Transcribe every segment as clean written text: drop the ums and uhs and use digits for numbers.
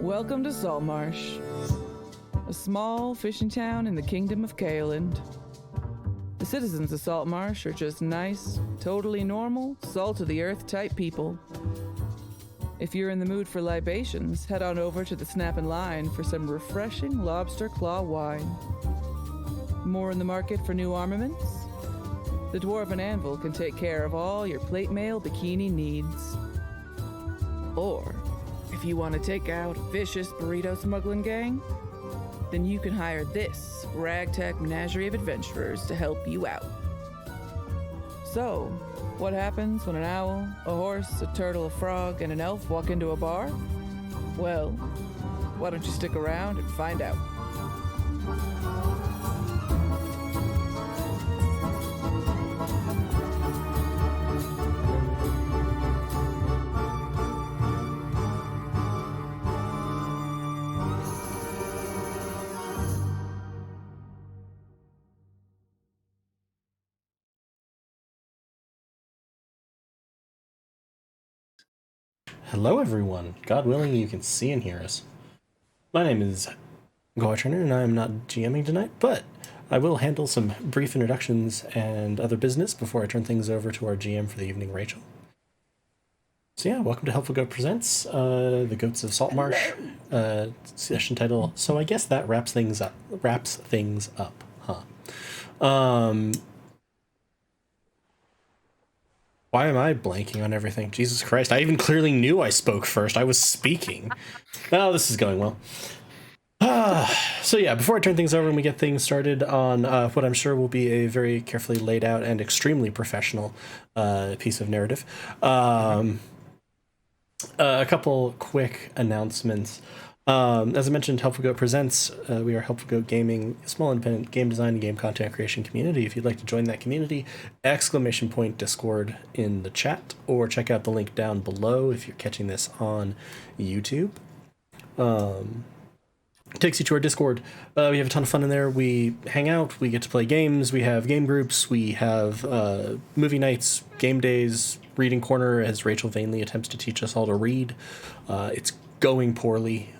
Welcome to Saltmarsh, a small fishing town in the kingdom of Caeland. The citizens of Saltmarsh are just nice, totally normal, salt-of-the-earth type people. If you're in the mood for libations, head on over to the Snap and Line for some refreshing lobster claw wine. More in the market for new armaments? The Dwarven Anvil can take care of all your plate mail bikini needs. Or, if you want to take out a vicious burrito smuggling gang, then you can hire this ragtag menagerie of adventurers to help you out. So, what happens when an owl, a horse, a turtle, a frog, and an elf walk into a bar? Well, why don't you stick around and find out? Hello everyone, God willing you can see and hear us. My name is Goitrainer and I am not GMing tonight, but I will handle some brief introductions and other business before I turn things over to our GM for the evening, Rachel. So yeah, welcome to Helpful Goat Presents, the Goats of Saltmarsh, session title. So I guess that wraps things up, huh? Why am I blanking on everything? Jesus Christ, I even clearly knew I spoke first. I was speaking. Oh, this is going well. So yeah, before I turn things over and we get things started on what I'm sure will be a very carefully laid out and extremely professional piece of narrative, a couple quick announcements. As I mentioned, Helpful Goat Presents. We are Helpful Goat Gaming, a small independent game design and game content creation community. If you'd like to join that community, !Discord in the chat, or check out the link down below if you're catching this on YouTube. It takes you to our Discord. We have a ton of fun in there. We hang out, we get to play games, we have game groups, we have movie nights, game days, reading corner as Rachel vainly attempts to teach us all to read. It's going poorly.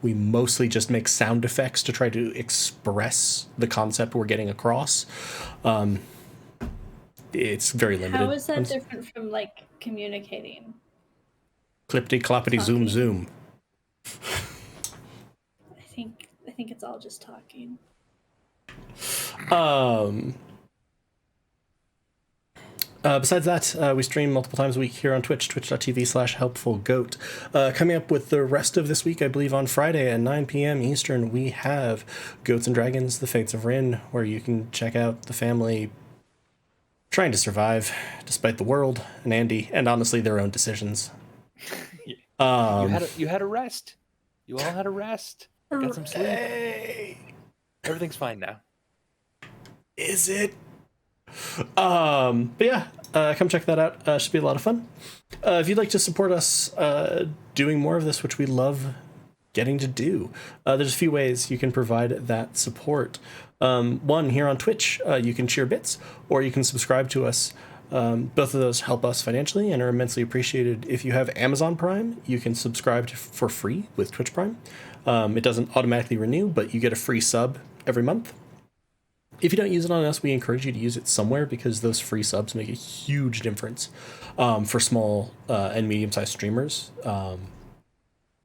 We mostly just make sound effects to try to express the concept we're getting across. It's very limited. How is that different from like communicating? Clippity cloppity zoom zoom. I think it's all just talking. Besides that, we stream multiple times a week here on Twitch, twitch.tv/helpfulgoat. Coming up with the rest of this week, I believe on Friday at 9 p.m. Eastern, we have Goats and Dragons, The Fates of Rin, where you can check out the family trying to survive despite the world and Andy, and honestly their own decisions. You had a rest. You all had a rest. Got some sleep. Hey. Everything's fine now. Is it? But yeah, come check that out. Should be a lot of fun. If you'd like to support us doing more of this, which we love getting to do, there's a few ways you can provide that support. One, here on Twitch, you can cheer bits, or you can subscribe to us. Both of those help us financially and are immensely appreciated. If you have Amazon Prime, you can subscribe for free with Twitch Prime. It doesn't automatically renew, but you get a free sub every month. If you don't use it on us, we encourage you to use it somewhere, because those free subs make a huge difference for small and medium-sized streamers.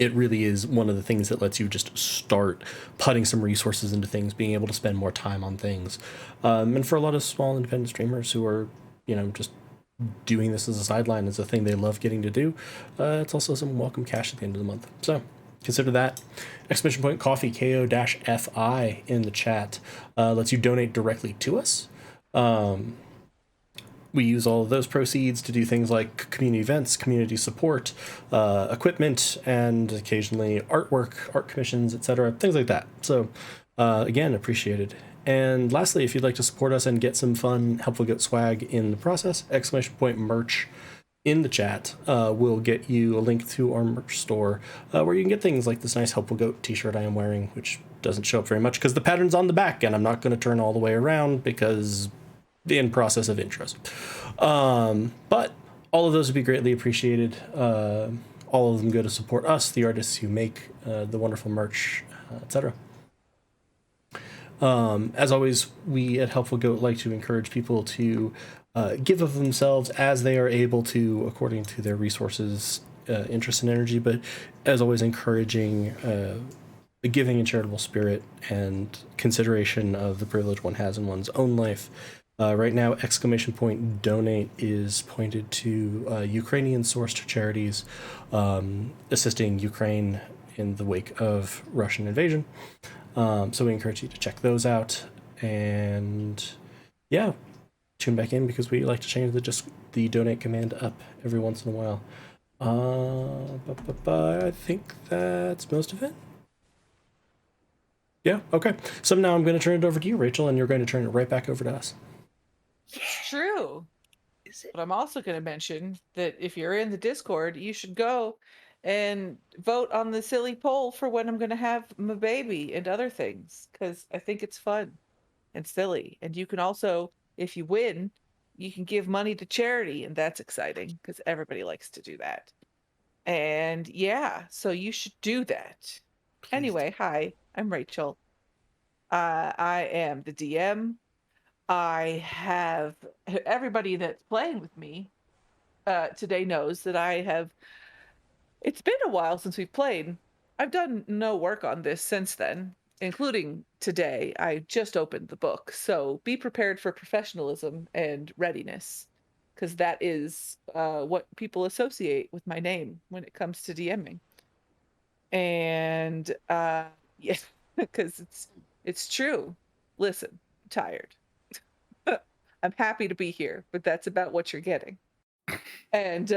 It really is one of the things that lets you just start putting some resources into things, being able to spend more time on things. And for a lot of small independent streamers who are, just doing this as a sideline, as a thing they love getting to do, it's also some welcome cash at the end of the month. So consider that. Exclamation point coffee, KO-FI in the chat, lets you donate directly to us. We use all of those proceeds to do things like community events, community support, equipment, and occasionally artwork, art commissions, etc., things like that. So again, appreciated. And lastly, if you'd like to support us and get some fun Helpful Goat swag in the process, exclamation point merch in the chat will get you a link to our merch store, where you can get things like this nice Helpful Goat t-shirt I am wearing, which doesn't show up very much because the pattern's on the back, and I'm not going to turn all the way around because in process of intros. But all of those would be greatly appreciated. all of them go to support us, the artists who make the wonderful merch, etc. As always, we at Helpful Goat like to encourage people to give of themselves as they are able to, according to their resources, interest, and energy. But as always, encouraging a giving and charitable spirit and consideration of the privilege one has in one's own life. Right now, !donate is pointed to Ukrainian-sourced charities assisting Ukraine in the wake of Russian invasion. So we encourage you to check those out. And yeah, tune back in because we like to change the donate command up every once in a while. I think that's most of it. Yeah, okay. So now I'm going to turn it over to you, Rachel, and you're going to turn it right back over to us. It's true. But I'm also going to mention that if you're in the Discord, you should go and vote on the silly poll for when I'm going to have my baby and other things, because I think it's fun and silly. And you can also, if you win, you can give money to charity, and that's exciting because everybody likes to do that. And yeah, so you should do that. Please Anyway, hi, I'm Rachel. I am the DM. I have everybody that's playing with me today knows that it's been a while since we've played. I've done no work on this since then, including today. I just opened the book. So be prepared for professionalism and readiness, because that is what people associate with my name when it comes to DMing. And yeah, because it's true. Listen, I'm tired. I'm happy to be here, but that's about what you're getting. And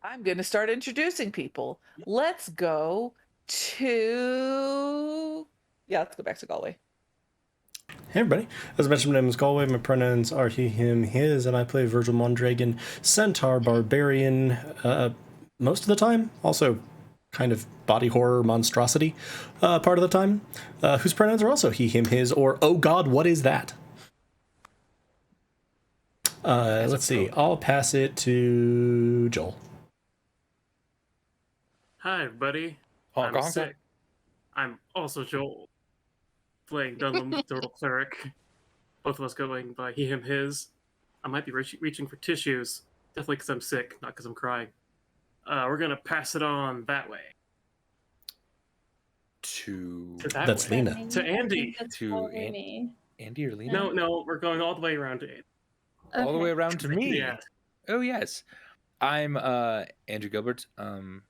I'm going to start introducing people. Let's go back to Galway. Hey everybody, as I mentioned, my name is Galway, my pronouns are he, him, his, and I play Virgil Mondragon, Centaur Barbarian, most of the time, also kind of body horror monstrosity part of the time, whose pronouns are also he, him, his, or oh god, what is that? Let's see, I'll pass it to Joel. Hi everybody, I'm sick. I'm also Joel, playing Dunlum Total Cleric. Both of us going by he, him, his. I might be reaching for tissues, definitely because I'm sick, not because I'm crying. We're gonna pass it on that way. That's way. Lena. To Andy. To Andy or Lena? No, we're going all the way around to Andy. All the way around to me. Yeah. Oh yes, I'm Andrew Gilbert, and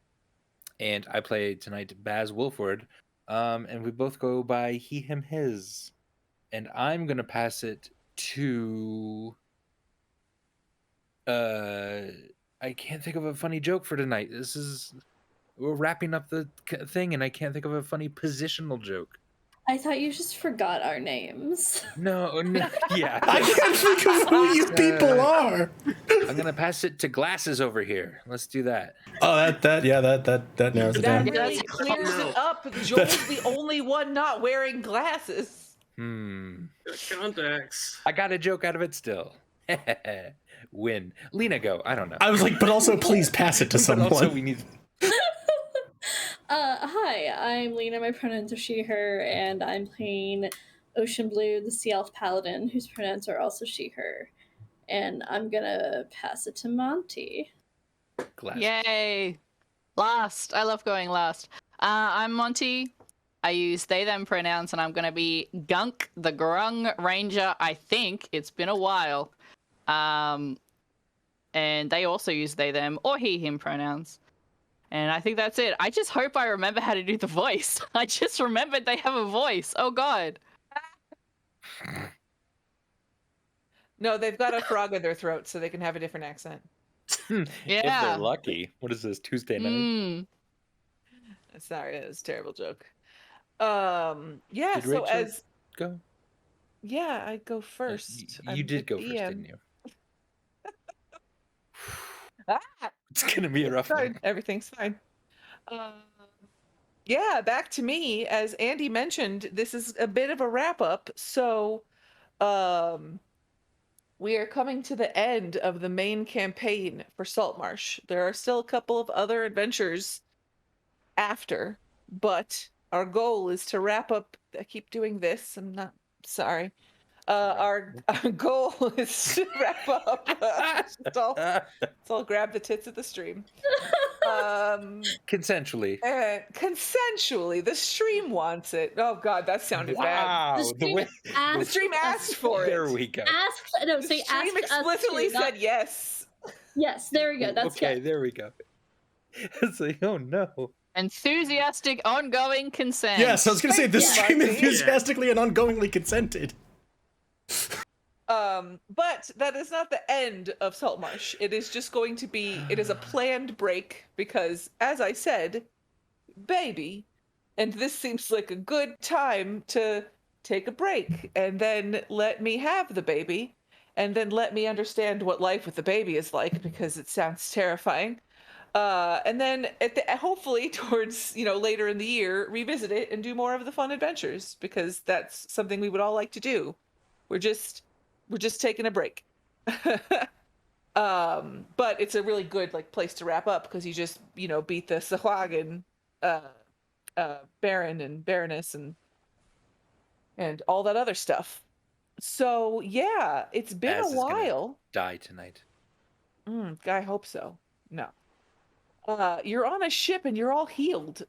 I play tonight Baz Wolford, and we both go by he, him, his, and I'm gonna pass it to. I can't think of a funny joke for tonight. We're wrapping up the thing, and I can't think of a funny positional joke. I thought you just forgot our names. No, yeah. I can't think of who you people are. I'm gonna pass it to Glasses over here. Let's do that. Oh, that narrows it down. That really clears it up. Joel's the only one not wearing glasses. Contacts. I got a joke out of it still. Win. Lena, go. I don't know. I was like, but also please pass it to someone. Also, we need. Hi, I'm Lena. My pronouns are she, her, and I'm playing Ocean Blue, the Sea Elf Paladin, whose pronouns are also she, her. And I'm gonna pass it to Monty. Glasses. Yay! Last. I love going last. I'm Monty. I use they, them pronouns, and I'm going to be Gunk, the Grung Ranger. I think it's been a while. And they also use they, them, or he, him pronouns. And I think that's it. I just hope I remember how to do the voice. I just remembered they have a voice. Oh, God. No, they've got a frog in their throat so they can have a different accent. Yeah. If they're lucky. What is this, Tuesday night? Sorry, that was a terrible joke. Yeah, so as go. Yeah, I go first. You did go first, didn't you? It's gonna be a rough one. Everything's fine. Yeah, back to me. As Andy mentioned, this is a bit of a wrap up. So, we are coming to the end of the main campaign for Saltmarsh. There are still a couple of other adventures after, but our goal is to wrap up. I keep doing this. I'm not sorry. Our goal is to wrap up. Let's all grab the tits of the stream. Consensually. Consensually. The stream wants it. Oh God, that sounded bad. Wow. The stream asked for it. There we go. The stream explicitly said yes. Yes, there we go. That's okay. good. There we go. It's like, oh no. Enthusiastic, ongoing consent. Yes, I was going to say, the stream Marcy. enthusiastically and ongoingly consented. But that is not the end of Saltmarsh. It is just going to be, it is a planned break because, as I said, baby, and this seems like a good time to take a break and then let me have the baby and then let me understand what life with the baby is like because it sounds terrifying. And then hopefully towards, later in the year, revisit it and do more of the fun adventures because that's something we would all like to do. We're just taking a break. But it's a really good place to wrap up because you just, beat the Sahuagin Baron and Baroness and all that other stuff. So yeah, it's been Baz a while. Die tonight. I hope so. No. You're on a ship and you're all healed.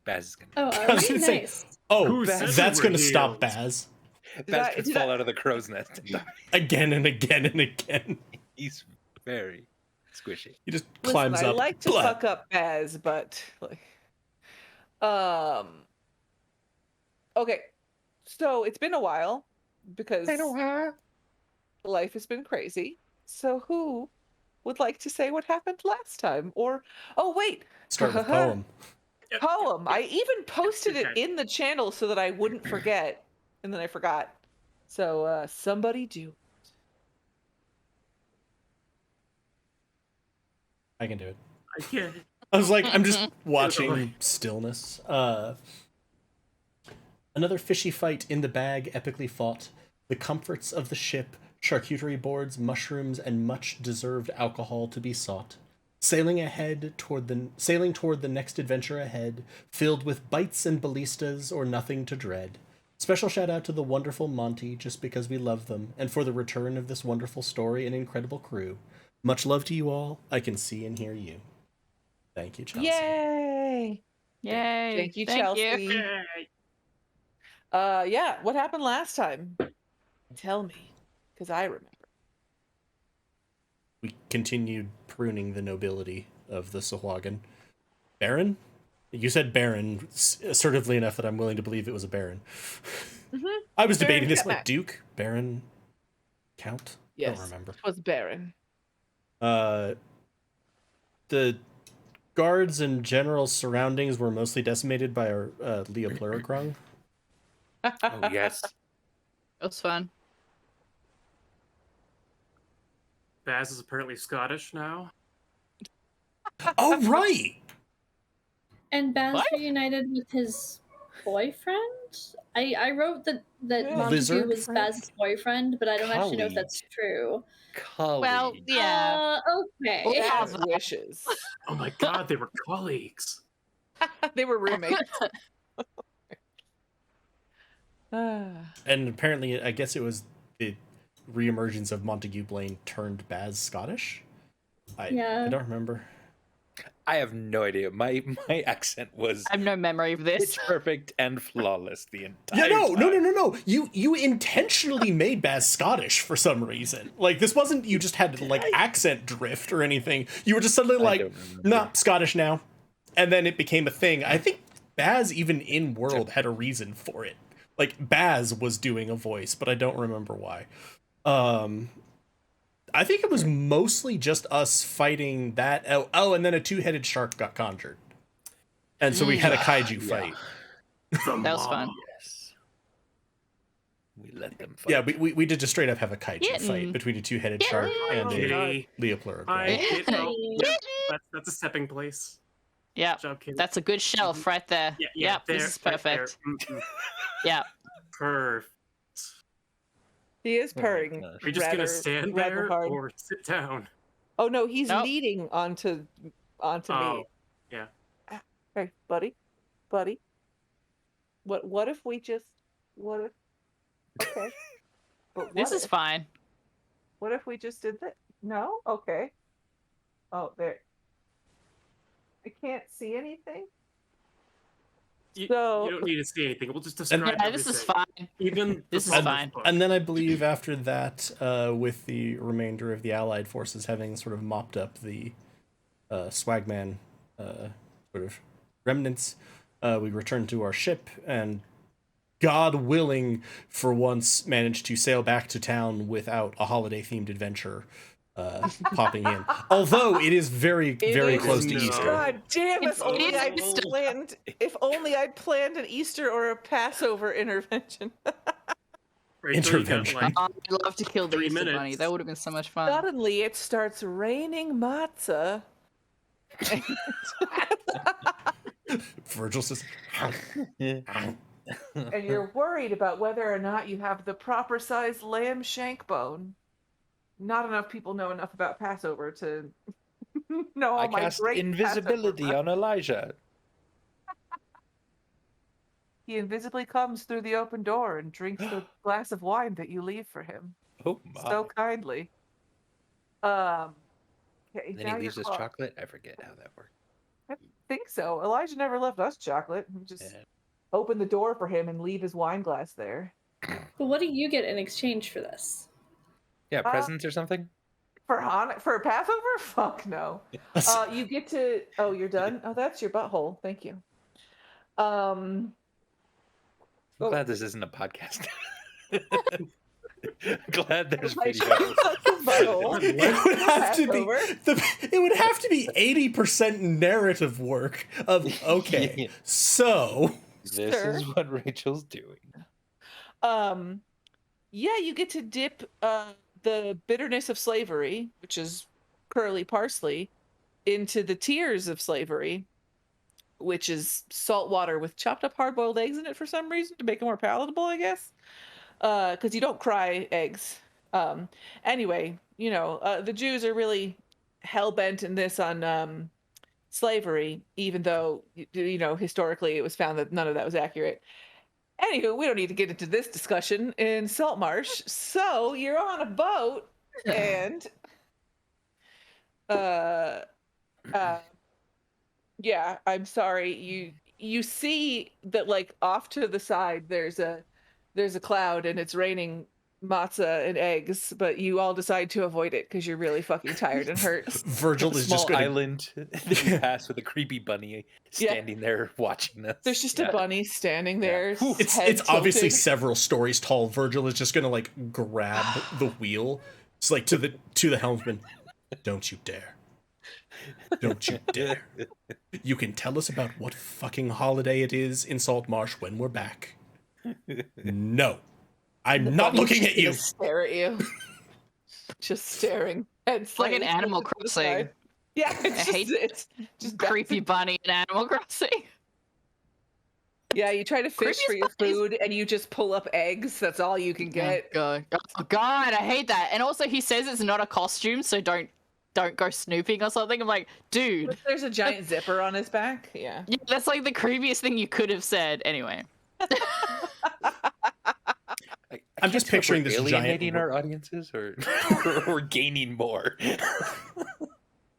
Baz is gonna. Oh, I was really? gonna say, Nice. oh, said that's we going were to stop healed? Baz. Baz could fall out of the crow's nest and die. Again and again and again. He's very squishy. He just Listen, climbs I up. like to Blah. fuck up Baz, but okay. So it's been a while because life has been crazy. So who would like to say what happened last time? Or oh wait, Start with poem. poem. I even posted it Okay. in the channel so that I wouldn't forget, and then I forgot. So somebody do. I can do it. I get it. I was like, I'm just Boy. watching stillness. Another fishy fight in the bag, epically fought. The comforts of the ship, charcuterie boards, mushrooms, and much deserved alcohol to be sought. Sailing toward the next adventure ahead, filled with bites and ballistas or nothing to dread. Special shout out to the wonderful Monty, just because we love them, and for the return of this wonderful story and incredible crew. Much love to you all. I can see and hear you. Thank you, Chelsea. Yay! Yay. Thank you, Chelsea. Yay. Yeah, what happened last time? Tell me, because I remember. We continued pruning the nobility of the Sahuagin. Baron? You said Baron assertively enough that I'm willing to believe it was a Baron. Mm-hmm. I was Baron debating this Catmac. like Duke, Baron, Count. Yes, I don't remember. it was Baron. The guards and general surroundings were mostly decimated by our Leopleurokrung. Oh yes. It was fun. Baz is apparently Scottish now. Oh right. And Baz What? reunited with his boyfriend. I wrote that Yeah. Montague Lizard was friend? Baz's boyfriend, but I don't actually know if that's true. Colleague. Well, yeah. Okay. Well, yeah. Baz wishes. Oh my god, they were colleagues. They were roommates. Ah. And apparently, I guess it was the reemergence of Montague Blaine turned Baz Scottish. Yeah. I don't remember. I have no idea. My accent was I have no memory of this. pitch perfect and flawless the entire Yeah, no. time. You intentionally made Baz Scottish for some reason. Like, this wasn't you just had like accent drift or anything. You were just suddenly I like, don't remember. nah, Scottish now. And then it became a thing. I think Baz, even in World, had a reason for it. Like, Baz was doing a voice, but I don't remember why. I think it was mostly just us fighting that. Oh, and then a two-headed shark got conjured. And so we had a kaiju fight. The That was fun. mom. Yes. We let them fight. Yeah, we did just straight up have a kaiju Kitten. fight between a two-headed shark and a Kitty. Leopleurokrung. That's a stepping place. Yeah. Good job, Kitty. That's a good shelf right there. Yeah, Yep, there, this is right there. perfect. Mhm. Yeah. Perfect. He is Oh my purring. gosh. Are you just gonna rather- stand rather there hard. or sit down? Oh no, he's Nope. leading onto Oh, me. yeah. Hey, buddy. What if we just what if okay. But This is fine. what if we just did that? No? Okay. Oh, there. I can't see anything. You So don't need to see anything. We'll just describe Yeah, this is fine. Even This the is Saltmarsh fine. book. And then I believe after that, with the remainder of the Allied forces having sort of mopped up the Swagman sort of remnants, we returned to our ship and, God willing, for once managed to sail back to town without a holiday-themed adventure popping in. Although it is very is close to no. Easter. God damn! It's- If only it is I'd Easter. planned. If only I'd planned an Easter or a Passover intervention. Rachel, you got, Intervention. like, I'd love to kill the 3 Easter minutes. bunny. That would have been so much fun. Suddenly, it starts raining matzah. Virgil says, And you're worried about whether or not you have the proper size lamb shank bone. Not enough people know enough about Passover to know all I my cast great invisibility Passover. on Elijah. He invisibly comes through the open door and drinks the glass of wine that you leave for him Oh my. so kindly. Okay, Then now he leaves you're us caught. chocolate. I forget how that worked. I think so. Elijah never left us chocolate. We just Yeah. open the door for him and leave his wine glass there. But what do you get in exchange for this? Yeah, presents or something. For Passover? Fuck no. You get to. Oh, you're done. Oh, that's your butthole. Thank you. I'm Oh. glad this isn't a podcast. Glad there's Like, video. suck his butthole. it would have to be Passover. it would have to be 80% narrative work of okay. Yeah. So This Sure. is what Rachel's doing. Yeah, you get to dip the bitterness of slavery, which is curly parsley, into the tears of slavery, which is salt water with chopped up hard-boiled eggs in it for some reason to make it more palatable, I guess. Because you don't cry eggs. Anyway, the Jews are really hell-bent in this on slavery, even though, historically it was found that none of that was accurate. Anywho, we don't need to get into this discussion in Saltmarsh. So you're on a boat, and yeah, I'm sorry. You see that, like, off to the side there's a cloud and it's raining matzah and eggs, but you all decide to avoid it because you're really fucking tired and hurt. Virgil is just Small going to island that you pass with a creepy bunny standing there watching us. There's just Yeah. a bunny standing there. Whew. his head it's obviously tilted. several stories tall. Virgil is just going to like grab the wheel. It's like to the helmsman. Don't you dare. Don't you dare. You can tell us about what fucking holiday it is in Saltmarsh when we're back. No. I'm not Bunny's looking just at you. gonna Stare at you. Just staring. It's like an Animal Crossing. Yeah, it's I hate it's just Creepy bunny in Animal Crossing. Yeah, you try to fish Creepy for your bunnies. food and you just pull up eggs. That's all you can get. Oh God, I hate that. And also, he says it's not a costume, so don't go snooping or something. I'm like, dude, There's a giant zipper on his back. Yeah. yeah, that's like the creepiest thing you could have said. Anyway, I'm just picturing this giant alienating our audiences, or or gaining more.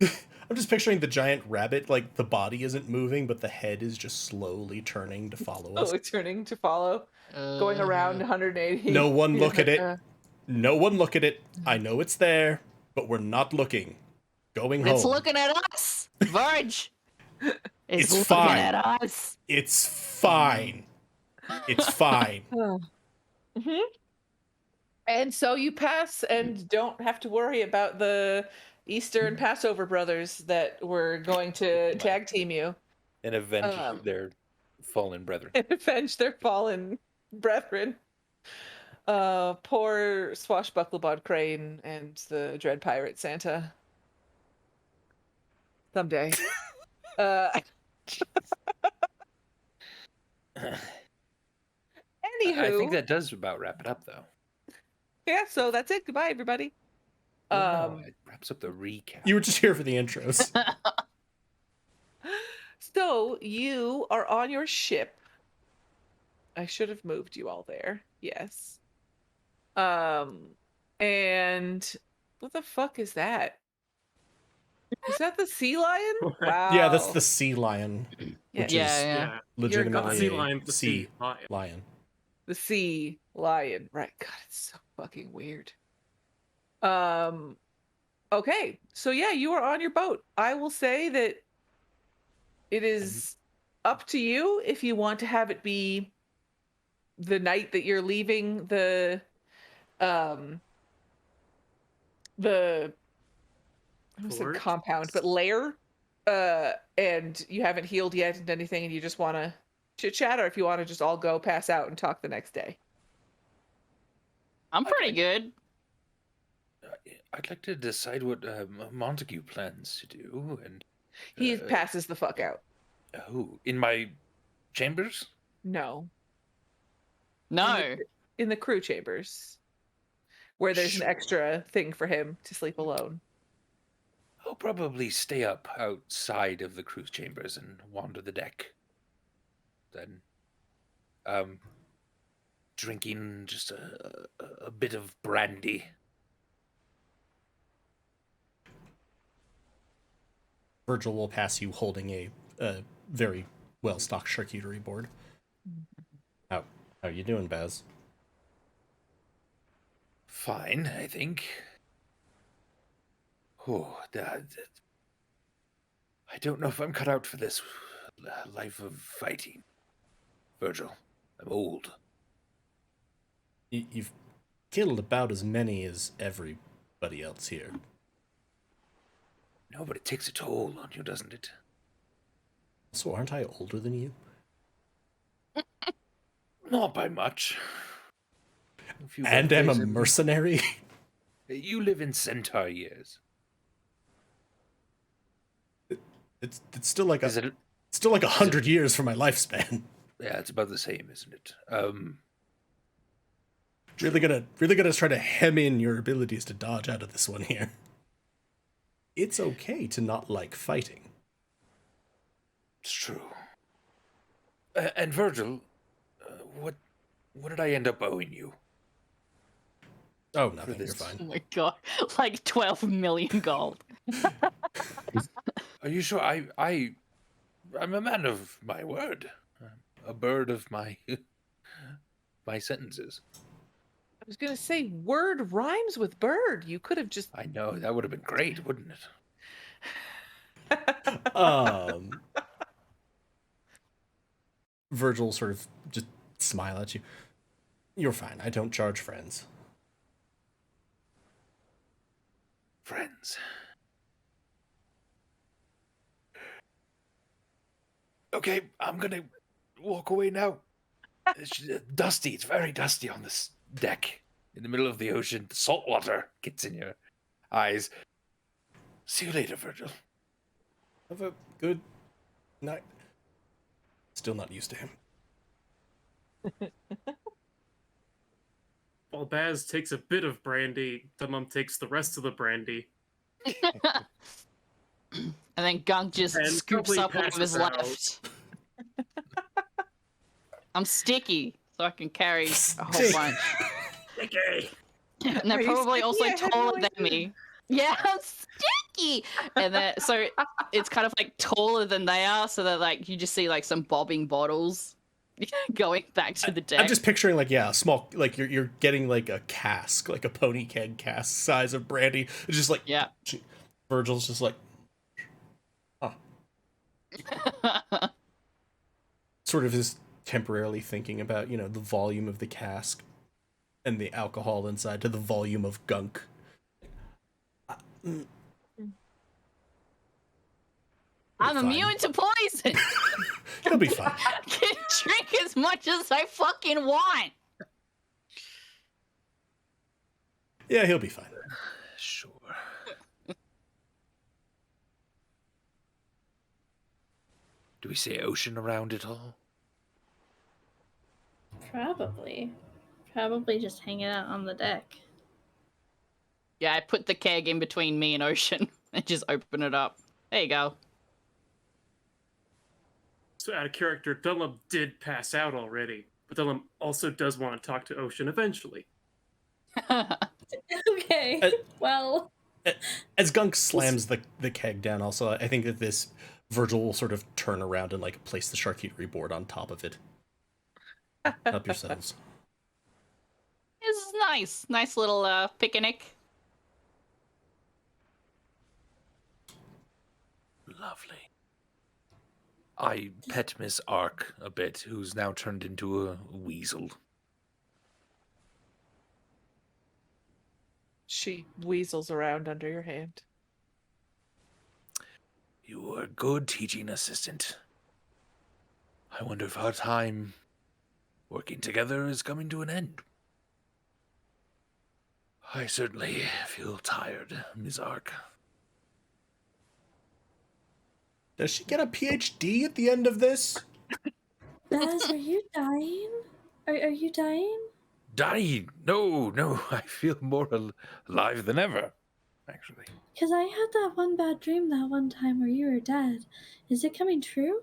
I'm just picturing the giant rabbit, like the body isn't moving, but the head is just slowly turning to follow us. Oh, turning to follow, going around 180. No one look at it. Yeah. No one look at it. I know it's there, but we're not looking. Going home. it's looking at us, Verge. It's looking fine. at us. It's fine. It's fine. Mhm. And so you pass and don't have to worry about the Easter and Passover brothers that were going to tag team you And avenge their fallen brethren. and avenge their fallen brethren. Poor swashbucklebud Crane and the dread pirate Santa. Someday. Anywho, I think that does about wrap it up, though. Yeah, so that's it. Goodbye, everybody. Well, no, it wraps up the recap. You were just here for the intros. So you are on your ship. I should have moved you all there. Yes. And what the fuck is that? Is that the sea lion? Wow. Yeah, that's the sea lion, which Yeah, is yeah. Yeah. legitimately Not sea a lion, the sea sea lion. lion. The sea lion. Right. God, it's so fucking weird. Okay. So yeah, you are on your boat. I will say that it is up to you if you want to have it be the night that you're leaving the I was saying Forge? compound, but lair, and you haven't healed yet and anything, and you just want to chit chat, or if you want to just all go pass out and talk the next day. I'm pretty good. I'd like to decide what Montague plans to do, and He passes the fuck out. in my chambers. No, No. in the crew chambers, where there's an extra thing for him to sleep alone. I'll probably stay up outside of the cruise chambers and wander the deck. Then, drinking just a bit of brandy. Virgil will pass you holding a very well-stocked charcuterie board. How you doing, Baz? Fine, I think. Oh, I don't know if I'm cut out for this life of fighting. Virgil, I'm old. You've killed about as many as everybody else here. No, but it takes a toll on you, doesn't it? So aren't I older than you? Not by much. And am a mercenary? You live in centaur years. It's still like Is it? still like 100 years for my lifespan. Yeah, it's about the same, isn't it? Really gonna try to hem in your abilities to dodge out of this one here. It's okay to not like fighting. It's true. And Virgil, what did I end up owing you? Oh, nothing. this- You're fine. Oh my god. Like 12 million gold. Are you sure? I'm a man of my word. A bird of my my sentences. I was gonna say word rhymes with bird. You could have just I know that would have been great, wouldn't it? Virgil sort of just smile at you. You're fine. I don't charge friends. Friends. Okay, I'm gonna walk away now. It's dusty. It's very dusty on this deck in the middle of the ocean. The salt water gets in your eyes. See you later, Virgil. Have a good night. Still not used to him. While Baz takes a bit of brandy, Dumum takes the rest of the brandy. And then Gunk just And scoops probably up whatever's passes out. left. I'm sticky, so I can carry a whole Sticky. bunch. Okay. And Are they're you probably sticky? also I had no taller than idea. me. Yeah, I'm sticky. And then so it's kind of like taller than they are, so that like you just see like some bobbing bottles going back to the deck. I'm just picturing like a small, like you're getting like a cask, like a pony keg cask size of brandy. It's just like Yeah. Virgil's just like sort of is temporarily thinking about, the volume of the cask and the alcohol inside to the volume of gunk. I'm Fine. immune to poison. It'll be fine. I can drink as much as I fucking want. Yeah, he'll be fine. Sure. Do we say ocean around it all? Probably. Probably just hanging out on the deck. Yeah, I put the keg in between me and Ocean and just open it up. There you go. So out of character, Dunlop did pass out already, but Dunlop also does want to talk to Ocean eventually. Okay. Uh, Well, As Gunk slams the keg down, also, I think that this Virgil will sort of turn around and like place the charcuterie board on top of it. Help yourselves. This is nice. Nice little picnic. Lovely. I pet Miss Ark a bit, who's now turned into a weasel. She weasels around under your hand. You were a good teaching assistant. I wonder if our time working together is coming to an end. I certainly feel tired, Miss Ark. Does she get a PhD at the end of this? Baz, are you dying? Are you dying? Dying? No, I feel more alive than ever, actually. Because I had that one bad dream that one time where you were dead. Is it coming true?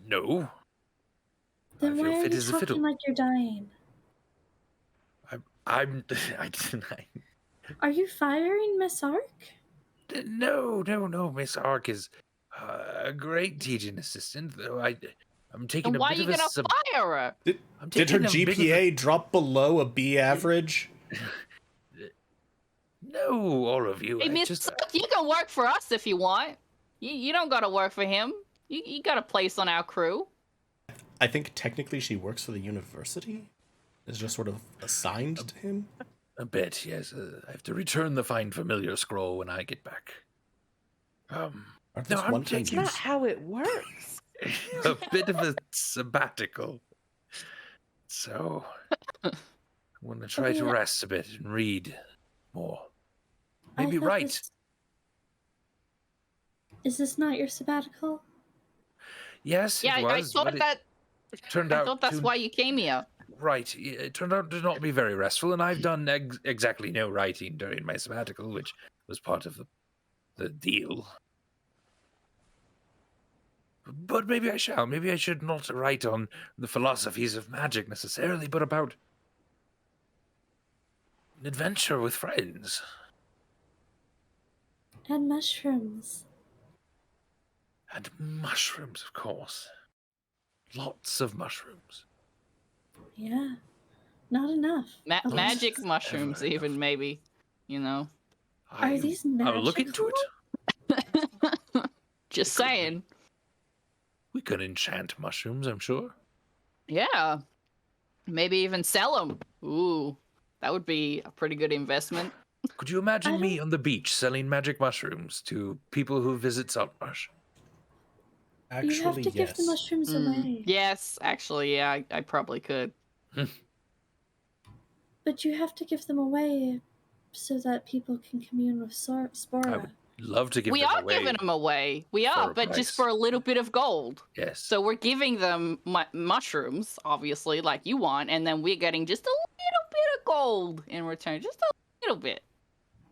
No. Then I feel why are fit you as a fiddle. talking like you're dying? I Are you firing Miss Ark? No. Miss Ark is a great teaching assistant, though I'm taking And a why are bit you of gonna a fire her? Did her GPA drop below a B average? No, all of you. Hey, Miss Ark, you can work for us if you want. You don't gotta work for him. You got a place on our crew. I think technically she works for the university. Is just sort of assigned to him. A bit, yes. I have to return the Find Familiar scroll when I get back. Aren't No, those I'm one-time That's taking not how it works. a bit of a sabbatical. So, I want to try to Okay. rest a bit and read more. I Maybe thought write. Is this not your sabbatical? Yes, Yeah, it was. I thought but that. it turned I out thought that's to, why you came here. Right. It turned out to not be very restful, and I've done exactly no writing during my sabbatical, which was part of the deal. But maybe I shall. Maybe I should not write on the philosophies of magic necessarily, but about an adventure with friends. And mushrooms. And mushrooms, of course. Lots of mushrooms. Yeah. Not enough. A lot. Magic mushrooms, Ever even enough. maybe. You know. Are these I'll look into magical? it. Just saying. We could enchant mushrooms, I'm sure. Yeah. Maybe even sell them. Ooh, that would be a pretty good investment. Could you imagine me on the beach selling magic mushrooms to people who visit Saltmarsh? Actually, You have to give the yes. mushrooms away. Yes, actually, yeah, I probably could. But you have to give them away so that people can commune with I Spora. would love to give We them are away. giving them away. We for are, a but just price. for a little bit of gold. Yes. So we're giving them mushrooms, obviously, like you want, and then we're getting just a little bit of gold in return. Just a little bit.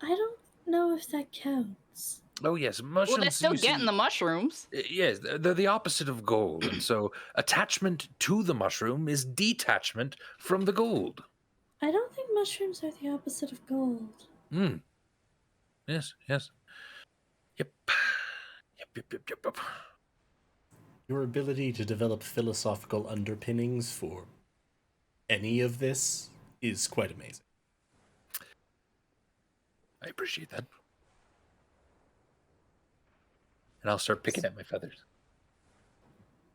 I don't know if that counts. Oh, yes. Mushrooms. Well, they're still you getting see- the mushrooms. Yes, they're the opposite of gold. And so attachment to the mushroom is detachment from the gold. I don't think mushrooms are the opposite of gold. Hmm. Yes. Yep. Yep. Your ability to develop philosophical underpinnings for any of this is quite amazing. I appreciate that. And I'll start picking at my feathers.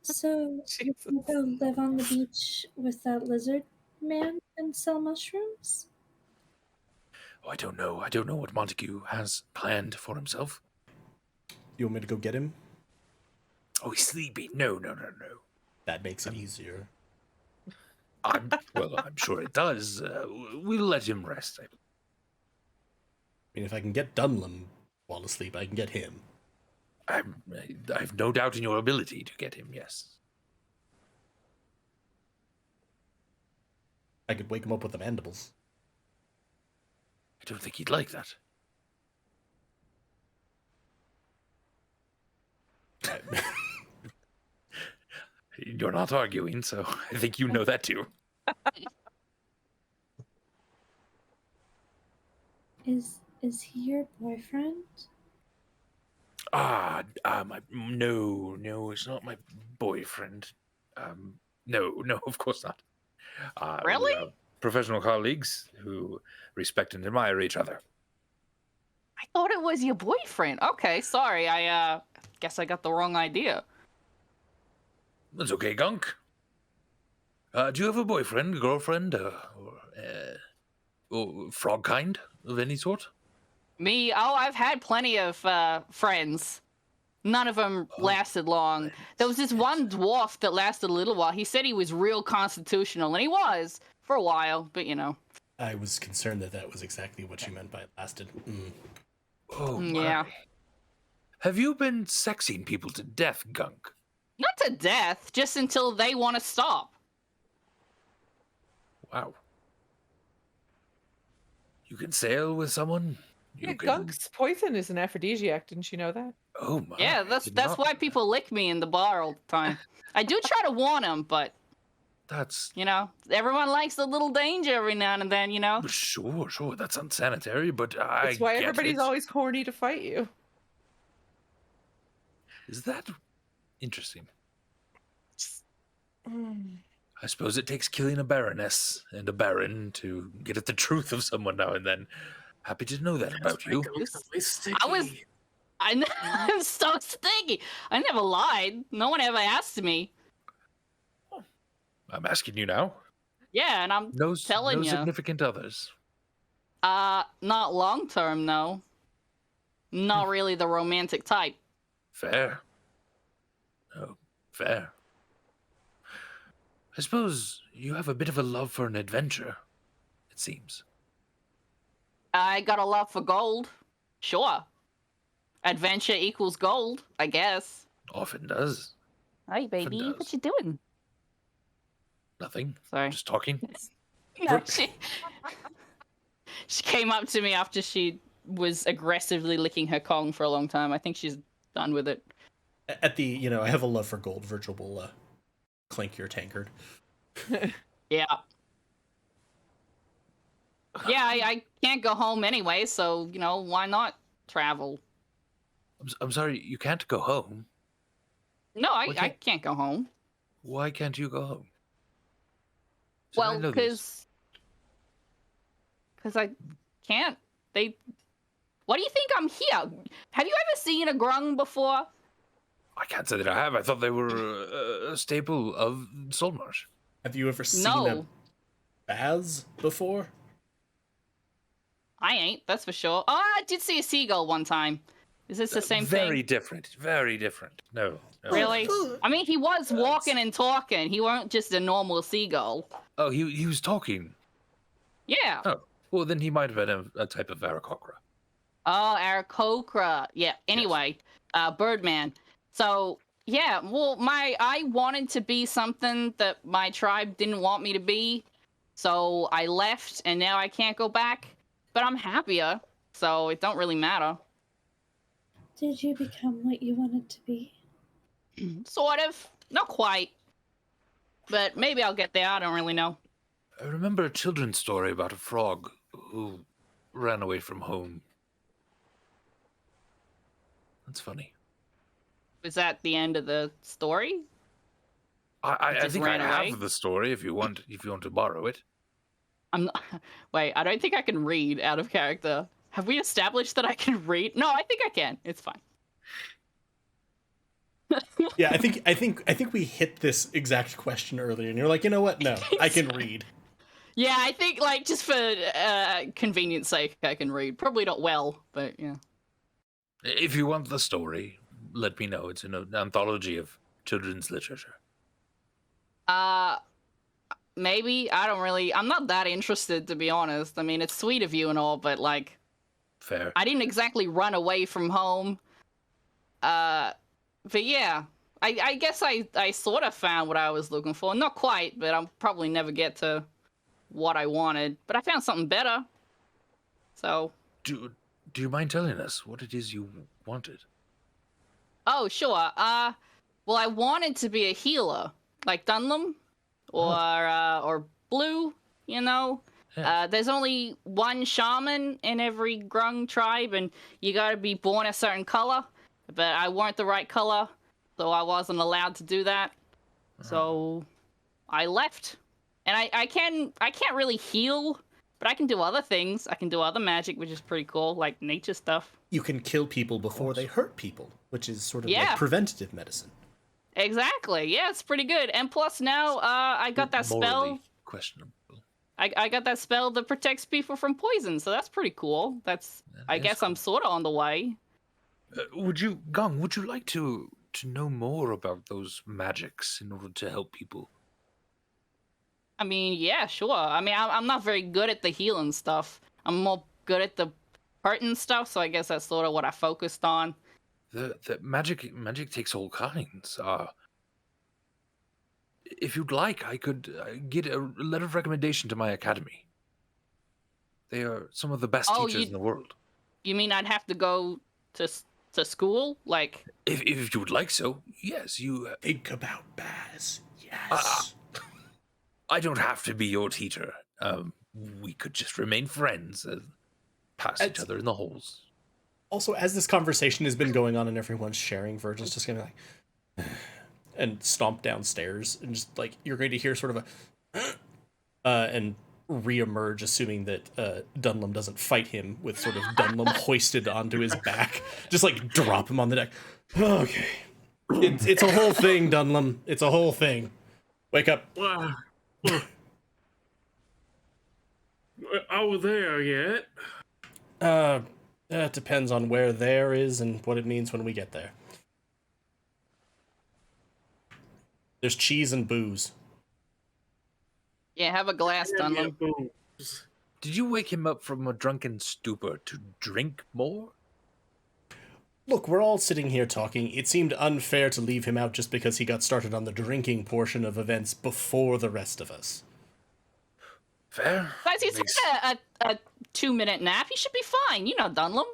So you go live on the beach with that lizard man and sell mushrooms? Oh, I don't know. I don't know what Montague has planned for himself. You want me to go get him? Oh, he's sleepy. No. That makes it easier. I'm sure it does. We'll let him rest. I mean, if I can get Dunlum while asleep, I can get him. I've no doubt in your ability to get him, yes. I could wake him up with the mandibles. don't think he'd like that. You're not arguing, so I think you know that too. Is he your boyfriend? No, it's not my boyfriend. No, of course not. Really? We are professional colleagues who respect and admire each other. I thought it was your boyfriend. Okay, sorry. I guess I got the wrong idea. That's okay, Gunk. Do you have a boyfriend, girlfriend, or frog kind of any sort? Me? Oh, I've had plenty of friends. None of them lasted long. There was this one dwarf that lasted a little while. He said he was real constitutional, and he was for a while, but you know. I was concerned that was exactly what you meant by lasted. Oh, yeah. my. Have you been sexing people to death, Gunk? Not to death, just until they want to stop. Wow. You can sail with someone? Yeah, Gunk's poison is an aphrodisiac. Didn't you know that? Oh my! Yeah, that's why people lick me in the bar all the time. I do try to warn them, but that's everyone likes a little danger every now and then. Sure, that's unsanitary, but I. That's why everybody's always horny to fight you. Is that interesting? I suppose it takes killing a baroness and a baron to get at the truth of someone now and then. Happy to know that about you. I'm so sticky. I never lied. No one ever asked me. I'm asking you now. Yeah, and I'm telling you. No significant others. Not long term, no. Not really the romantic type. Fair. Oh, fair. I suppose you have a bit of a love for an adventure, it seems. I got a love for gold. Sure. Adventure equals gold, I guess. Often does. Hey, baby, what you doing? Nothing. Sorry. Just talking. No, she came up to me after she was aggressively licking her Kong for a long time. I think she's done with it. At the, I have a love for gold. Virgil will clink your tankard. Yeah. Yeah, I can't go home anyway, so, why not travel? I'm sorry, you can't go home? No, I can't go home. Why can't you go home? Well, because I can't. What do you think I'm here? Have you ever seen a grung before? I can't say that I have. I thought they were a staple of Saltmarsh. Have you ever seen a baz before? I ain't, that's for sure. Oh, I did see a seagull one time. Is this the same thing? Very different. Very different. No. Really? I mean, he was walking and talking. He weren't just a normal seagull. Oh, he was talking? Yeah. Oh, well, then he might have been a type of Aarakocra. Oh, Aarakocra. Yeah, anyway, yes. Birdman. So, yeah, well, I wanted to be something that my tribe didn't want me to be. So I left, and now I can't go back. But I'm happier, so it don't really matter. Did you become what you wanted to be? Sort of. Not quite. But maybe I'll get there. I don't really know. I remember a children's story about a frog who ran away from home. That's funny. Was that the end of the story? I think I have the story if you want to borrow it. I'm not... Wait, I don't think I can read out of character. Have we established that I can read? No, I think I can. It's fine. Yeah, I think we hit this exact question earlier, and you're like, you know what? No, I can read. Yeah, I think just for convenience sake, I can read. Probably not well, but yeah. If you want the story, let me know. It's an anthology of children's literature. Maybe. I'm not that interested, to be honest. I mean, it's sweet of you and all, but fair. I didn't exactly run away from home. But yeah, I guess I sort of found what I was looking for. Not quite, but I'll probably never get to what I wanted. But I found something better. So, Do you mind telling us what it is you wanted? oh sure. Well, I wanted to be a healer, like Dunlum, or Blue. You know, Yes. there's only one shaman in every Grung tribe, and you got to be born a certain color. But I weren't the right color, so I wasn't allowed to do that. So I left, and I can't really heal, but I can do other things. I can do other magic, which is pretty cool, like nature stuff. You can kill people before they hurt people, which is sort of Yeah. like preventative medicine. Exactly. Yeah, it's pretty good. And plus now, I got that spell. Morally questionable. I got that spell that protects people from poison, so that's pretty cool. I is guess I'm sort of on the way. Would you like to know more about those magics in order to help people? I mean, yeah, sure. I mean, I'm not very good at the healing stuff. I'm more good at the hurting stuff, so I guess that's sort of what I focused on. The magic takes all kinds. If you'd like, I could get a letter of recommendation to my academy. They are some of the best teachers in the world. You mean I'd have to go to school, like? If you would like so, yes. You think about Baz. Yes. I don't have to be your teacher. We could just remain friends and pass each other in the halls. Also, as this conversation has been going on and everyone's sharing, Virgil's just gonna be like, and stomp downstairs, and just like you're going to hear sort of a, and reemerge, assuming that Dunlum doesn't fight him with sort of Dunlum hoisted onto his back, just like drop him on the deck. Okay, it's a whole thing, Dunlum. It's a whole thing. Wake up. Are we there yet? That depends on where there is and what it means when we get there. There's cheese and booze. Yeah, have a glass, Dunlum. Did you wake him up from a drunken stupor to drink more? Look, we're all sitting here talking. It seemed unfair to leave him out just because he got started on the drinking portion of events before the rest of us. Fair. Guys, he's had a 2-minute nap. He should be fine. You know, Dunlum.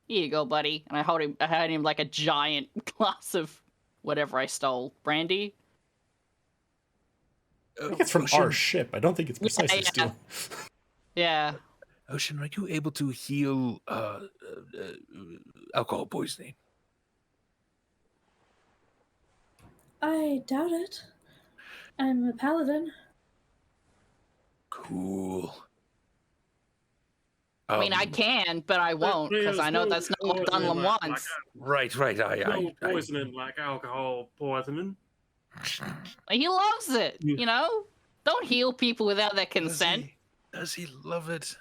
Here you go, buddy. And I had him like a giant glass of whatever I stole. Brandy. I think it's from our ship. I don't think it's precisely stealing. Yeah. Ocean, are you able to heal alcohol poisoning? I doubt it. I'm a paladin. Cool. I mean, I can, but I won't, because I know that's not what Dunlum wants. Right. No poisoning like alcohol poisoning. He loves it, you know? Don't heal people without their consent. Does he love it?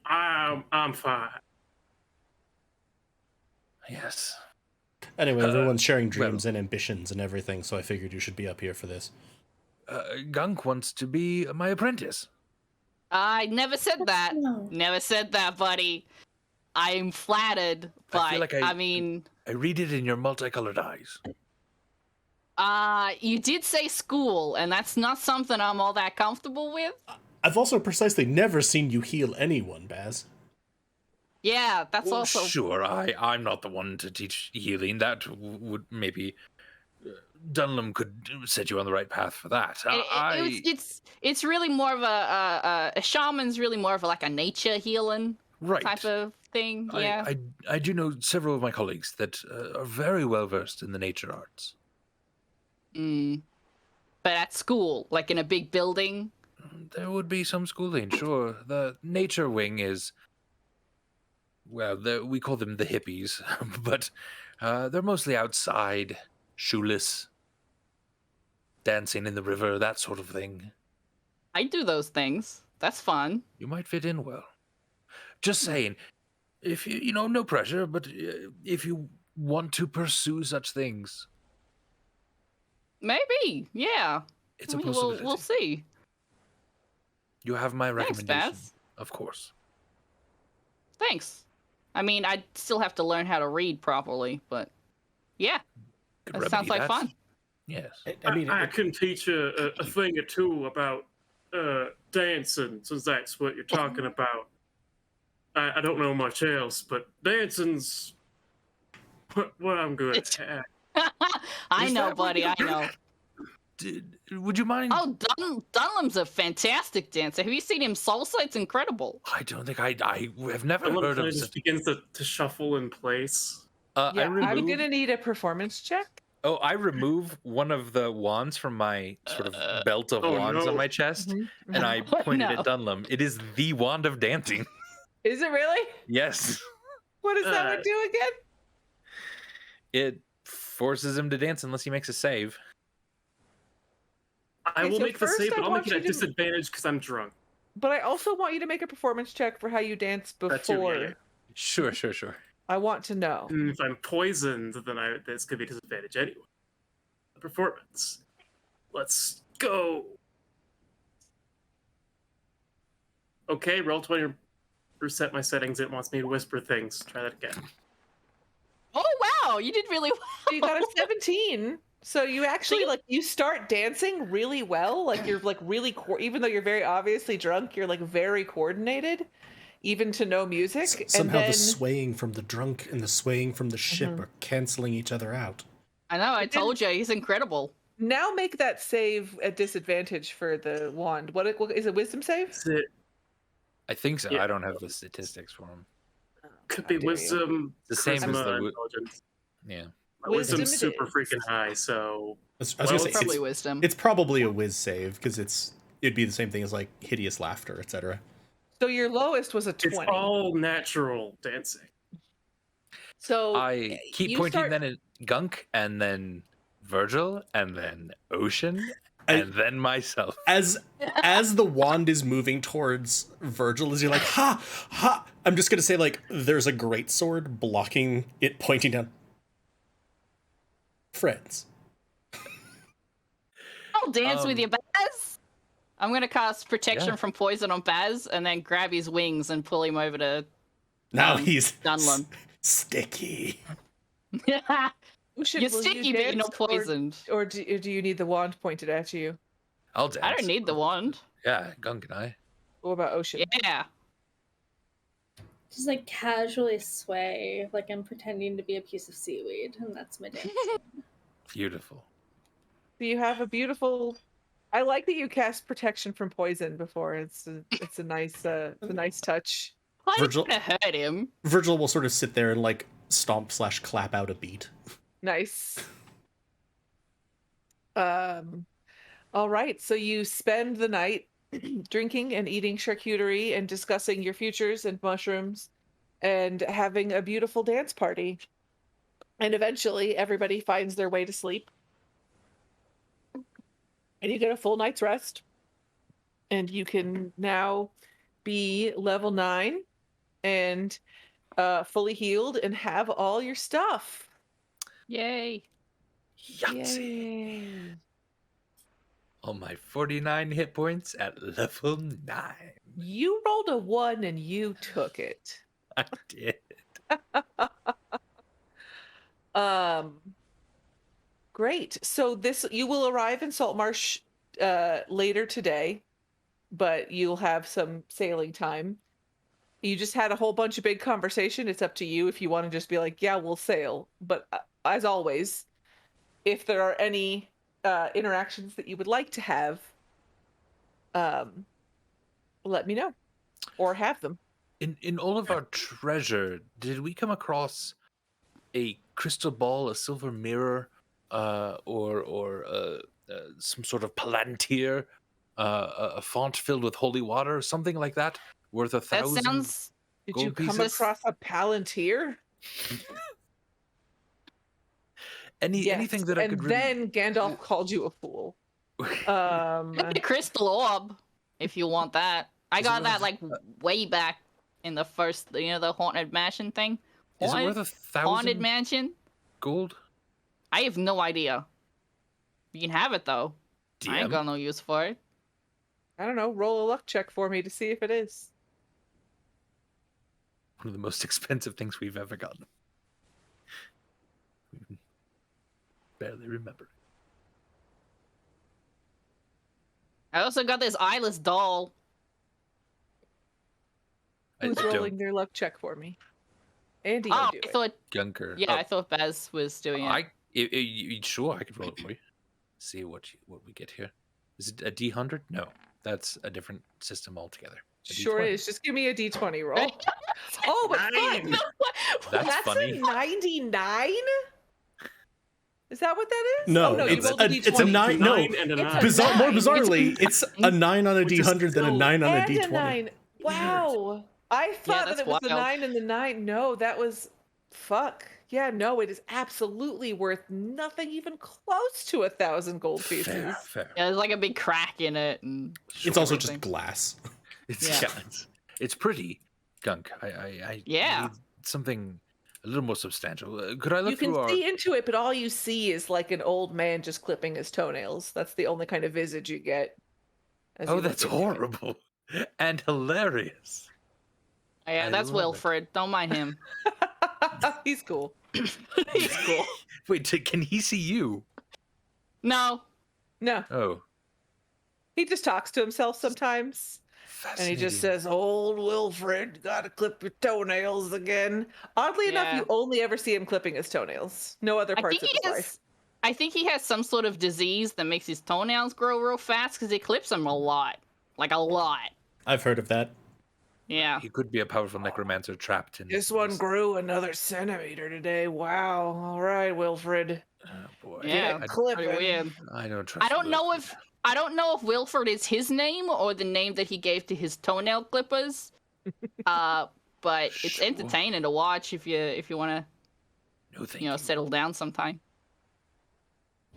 I'm fine. Yes. Anyway, everyone's sharing dreams and ambitions and everything, so I figured you should be up here for this. Gunk wants to be my apprentice. I never said that. No. Never said that, buddy. I'm flattered, but I feel like I mean... I read it in your multicolored eyes. You did say school, and that's not something I'm all that comfortable with. I've also precisely never seen you heal anyone, Baz. Yeah, that's also... Sure, I'm not the one to teach healing. That would maybe... Dunlum could set you on the right path for that. It's really more of a shaman's really more of like a nature healing type of thing. Yeah, I do know several of my colleagues that are very well versed in the nature arts. But at school, like in a big building, there would be some schooling. Sure, the nature wing is. Well, we call them the hippies, but they're mostly outside, shoeless. Dancing in the river, that sort of thing. I do those things. That's fun. You might fit in well. Just saying, if you know, no pressure, but if you want to pursue such things. Maybe, yeah. It's a possibility. We'll see. You have my recommendation. Thanks, Baz. Of course. Thanks. I mean, I still have to learn how to read properly, but yeah. That sounds like fun. Yes. I mean, I can teach a thing or two about dancing, since that's what you're talking about. I don't know much else, but dancing's what I'm good at. I Is know, that what buddy. you're I know. Would you mind? Oh, Dunham's a fantastic dancer. Have you seen him salsa? It's incredible. I don't think I have never Someone heard kind of of such. just begins to shuffle in place. I Yeah, I'm remove. gonna need a performance check. Oh, I remove one of the wands from my sort of belt of Oh, wands on no. my chest, Mhm, and mhm. I Oh, pointed no. at Dunlum. It is the wand of dancing. Is it really? Yes, What does that one do again? it forces him to dance unless he makes a save. I Okay, will so make the first save, I but I'll want make it you at to- disadvantage because I'm drunk. But I also want you to make a performance check for how you danced before. That too, yeah. Sure. I want to know. And if I'm poisoned, then that's gonna be disadvantage anyway. Performance. Let's go. Okay, roll 20. Reset my settings. It wants me to whisper things. Try that again. Oh wow, you did really well. You got a 17. So you actually See? like you start dancing really well. Like you're like really even though you're very obviously drunk, you're like very coordinated, even to no music. Somehow and then the swaying from the drunk and the swaying from the ship Mhm. are canceling each other out. I know. I But then- told you, he's incredible. now make that save at disadvantage for the wand. What is it? Wisdom save? Is it I think so. Yeah. I don't have the statistics for him. could How be dare you. wisdom, The same as charisma, the intelligence. Yeah. My Wisdom wisdom's it super is. freaking high, so I was Well, gonna it's say Probably it's, wisdom. it's probably a whiz save because it'd be the same thing as like hideous laughter, etc. So your lowest was a 20. it's all natural dancing. So I keep you pointing start- then at Gunk and then Virgil and then Ocean I- and then myself. As the wand is moving towards Virgil, as you're like, ha, ha, I'm just gonna say like there's a great sword blocking it, pointing down. Friends. I'll dance with Um, you, Baz. I'm gonna cast protection Yeah. from poison on Baz, and then grab his wings and pull him over to. Now he's Dunlum. sticky. Ocean, You're will sticky, you but you're dance, not poisoned. Or do you need the wand pointed at you? I'll dance. I don't need the wand. Yeah, Gunk and I. What about Ocean? Yeah. Just like casually sway, like I'm pretending to be a piece of seaweed, and that's my dance. Beautiful. So you have a beautiful. I like that you cast protection from poison before. It's a nice touch. I'm Virgil- gonna hurt him. Virgil will sort of sit there and like stomp/clap out a beat. Nice. All right. So you spend the night drinking and eating charcuterie and discussing your futures and mushrooms and having a beautiful dance party. And eventually everybody finds their way to sleep. And you get a full night's rest. And you can now be level 9 and fully healed and have all your stuff. Yay. Yahtzee. Yay. All my 49 hit points at level 9. You rolled a 1 and you took it. I did. Great. So you will arrive in Saltmarsh later today, but you'll have some sailing time. You just had a whole bunch of big conversation. It's up to you if you want to just be like, yeah, we'll sail. But as always, if there are any interactions that you would like to have, let me know or have them. In all of our treasure, did we come across a crystal ball, a silver mirror, or some sort of palantir, a font filled with holy water, something like that, worth That 1,000? sounds. Did Gold you come pieces? across a palantir? Anything that I and could then Gandalf called you a fool. A crystal orb, if you want that. I Is it got worth that like way back in the first, the haunted mansion thing. Is it Haunted- worth Haunted 1,000 mansion? gold? I have no idea. You can have it though. I ain't DM? got no use for it. I don't know. Roll a luck check for me to see if it is. One of the most expensive things we've ever gotten. Barely remember. I also got this eyeless doll. Who's I rolling their luck check for me? Andy, Oh, do I it. thought. Gunker. Yeah, I thought Baz was doing it. Sure, I could roll it for you. See what we get here. Is it a D100? No, that's a different system altogether. A Sure D20. is. Just give me a d20 roll. Oh, but Nine. fuck! That's funny. A 99? Is that what that is? No, oh, no, you it's rolled a a, d20. it's a 9. No, Nine and a It's a nine. bizarre. More nine. bizarrely, it's a 9 on a Which is D100 than a still- 9 on a And D20. a 9. Wow. I thought that that's it was the wild. 9 and the 9. No, that was... Fuck. Yeah, no, it is absolutely worth nothing even close to 1,000 gold pieces. Fair. Yeah, there's like a big crack in it, and It's also everything. just glass. Yeah. It's pretty, Gunk. I Yeah. need something a little more substantial. Could I look You can through our? see into it, but all you see is like an old man just clipping his toenails. That's the only kind of visage you get. as you Oh, look that's into it. horrible and hilarious. yeah, I that's love it. Wilfred. Don't mind him. He's cool. He's cool. Wait, can he see you? No, No, Oh, he just talks to himself sometimes. And he just fascinating. says, "Old Wilfred, gotta clip your toenails again." Oddly enough, Yeah. you only ever see him clipping his toenails. No other I parts think of he his has. life. I think he has some sort of disease that makes his toenails grow real fast because he clips them a lot, like a lot. I've heard of that. Yeah. He could be a powerful necromancer trapped in. This one grew another centimeter today. Wow. All right, Wilfred. Oh boy. Yeah. Get Pretty clipping. weird. I don't trust. I don't know Wilfred. if Wilfred is his name or the name that he gave to his toenail clippers. But it's Sure. entertaining to watch if you want to No, thank you. settle down sometime.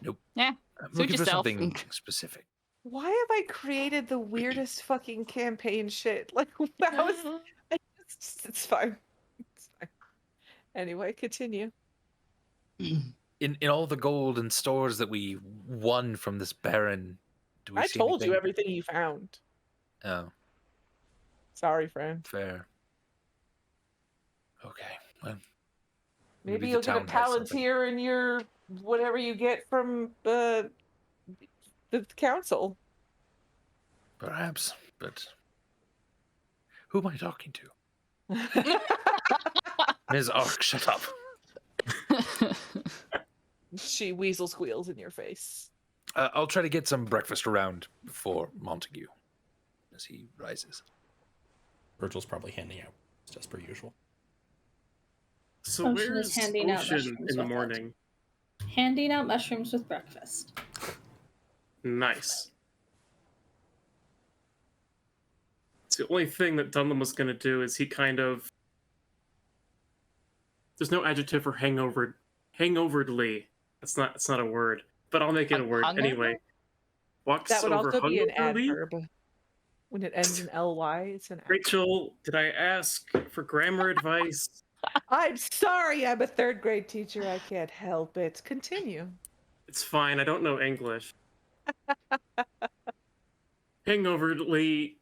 Nope. Yeah. I'm Suit looking for yourself. something specific. Why have I created the weirdest fucking campaign shit? Like, that was... It's fine. It's fine. Anyway, continue. In all the gold and stores that we won from this baron, do we I see told you anything? everything you found. Oh, Sorry, friend. fair. Okay. Well, Maybe the you'll get a town has something. palantir in your whatever you get from the council. Perhaps, but who am I talking to? Ms. Ark, shut up. She weasel squeals in your face. I'll try to get some breakfast around before Montague, as he rises. Virgil's probably handing out just per usual. So Ocean is where's handing out Ocean mushrooms in the with it. morning? Handing out mushrooms with breakfast. Nice. It's the only thing that Dunham was going to do is he kind of... There's no adjective for hangoverly. It's not a word, but I'll make it a word Hungover? anyway. Walks That would over also be an hungoverly. adverb. When it ends in ly, it's an adverb. Rachel, did I ask for grammar advice? I'm sorry, I'm a third grade teacher. I can't help it. Continue. It's fine. I don't know English. Hangoverly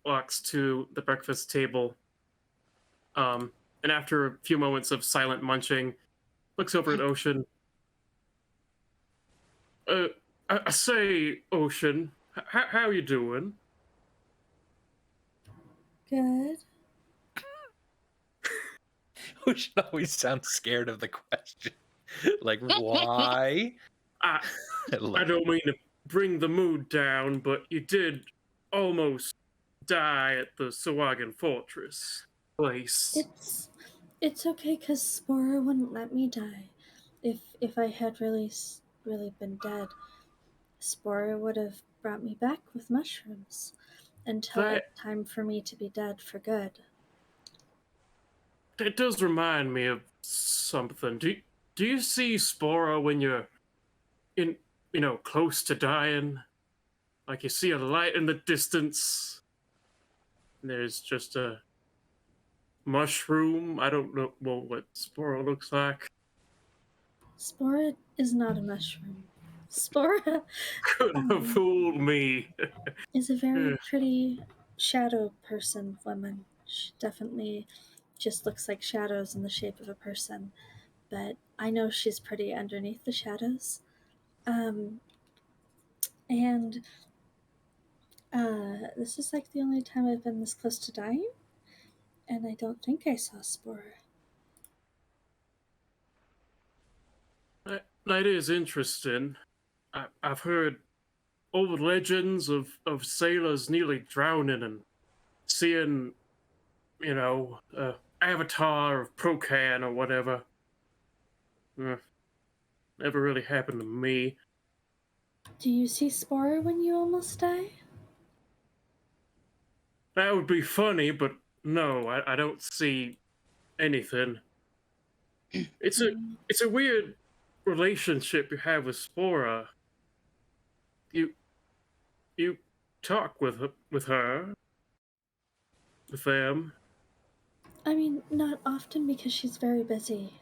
walks to the breakfast table. And after a few moments of silent munching, looks over at Ocean. I say, Ocean, how you doing? Good. Who should always sound scared of the question? Like, why? I don't mean to bring the mood down, but you did almost die at the Sawagan Fortress place. It's okay because Spora wouldn't let me die. If I had really been dead, Spora would have brought me back with mushrooms until it's time for me to be dead for good. It does remind me of something. Do you see Spora when you're close to dying? Like you see a light in the distance. And there's just a mushroom. I don't know what Spora looks like. Spora is not a mushroom. Spora Couldn't have fooled me. is a very pretty shadow person woman. She definitely just looks like shadows in the shape of a person. But I know she's pretty underneath the shadows. And This is like the only time I've been this close to dying, and I don't think I saw Spore. That is interesting. I've heard old legends of sailors nearly drowning and seeing, avatar of Procan or whatever. Never really happened to me. Do you see Spore when you almost die? That would be funny, but no, I don't see anything. It's a weird relationship you have with Spora. You talk with her, with them. I mean, not often because she's very busy,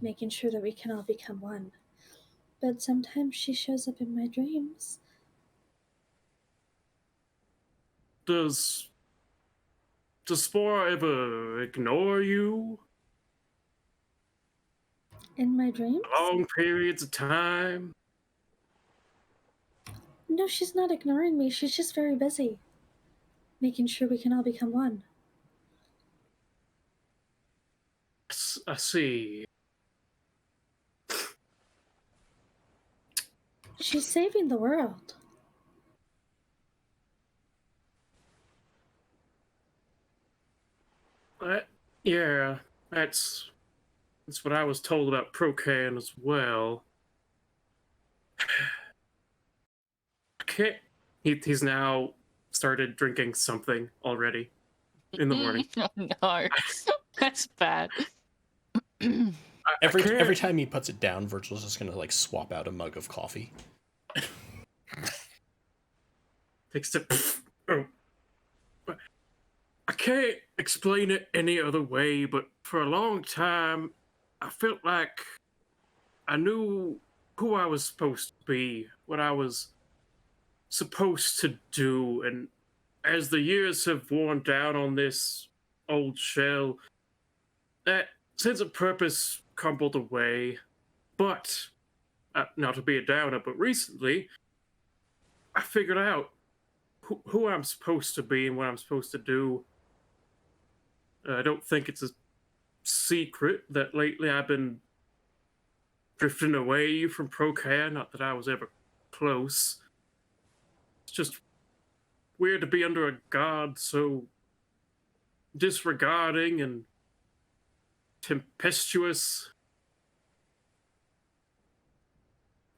making sure that we can all become one. But sometimes she shows up in my dreams. Does Spora ever ignore you? In my dreams? Long periods of time? No, she's not ignoring me. She's just very busy. Making sure we can all become one. I see. She's saving the world. Yeah, that's what I was told about Procan as well. Okay, he's now started drinking something already in the morning. Oh no, that's bad. Every time he puts it down, Virgil's just gonna like swap out a mug of coffee. Takes a oh. I can't explain it any other way, but for a long time, I felt like I knew who I was supposed to be, what I was supposed to do, and as the years have worn down on this old shell, that sense of purpose crumbled away. But, not to be a downer, but recently, I figured out who I'm supposed to be and what I'm supposed to do. I don't think it's a secret that lately I've been drifting away from Procan, not that I was ever close. It's just weird to be under a god so disregarding and tempestuous.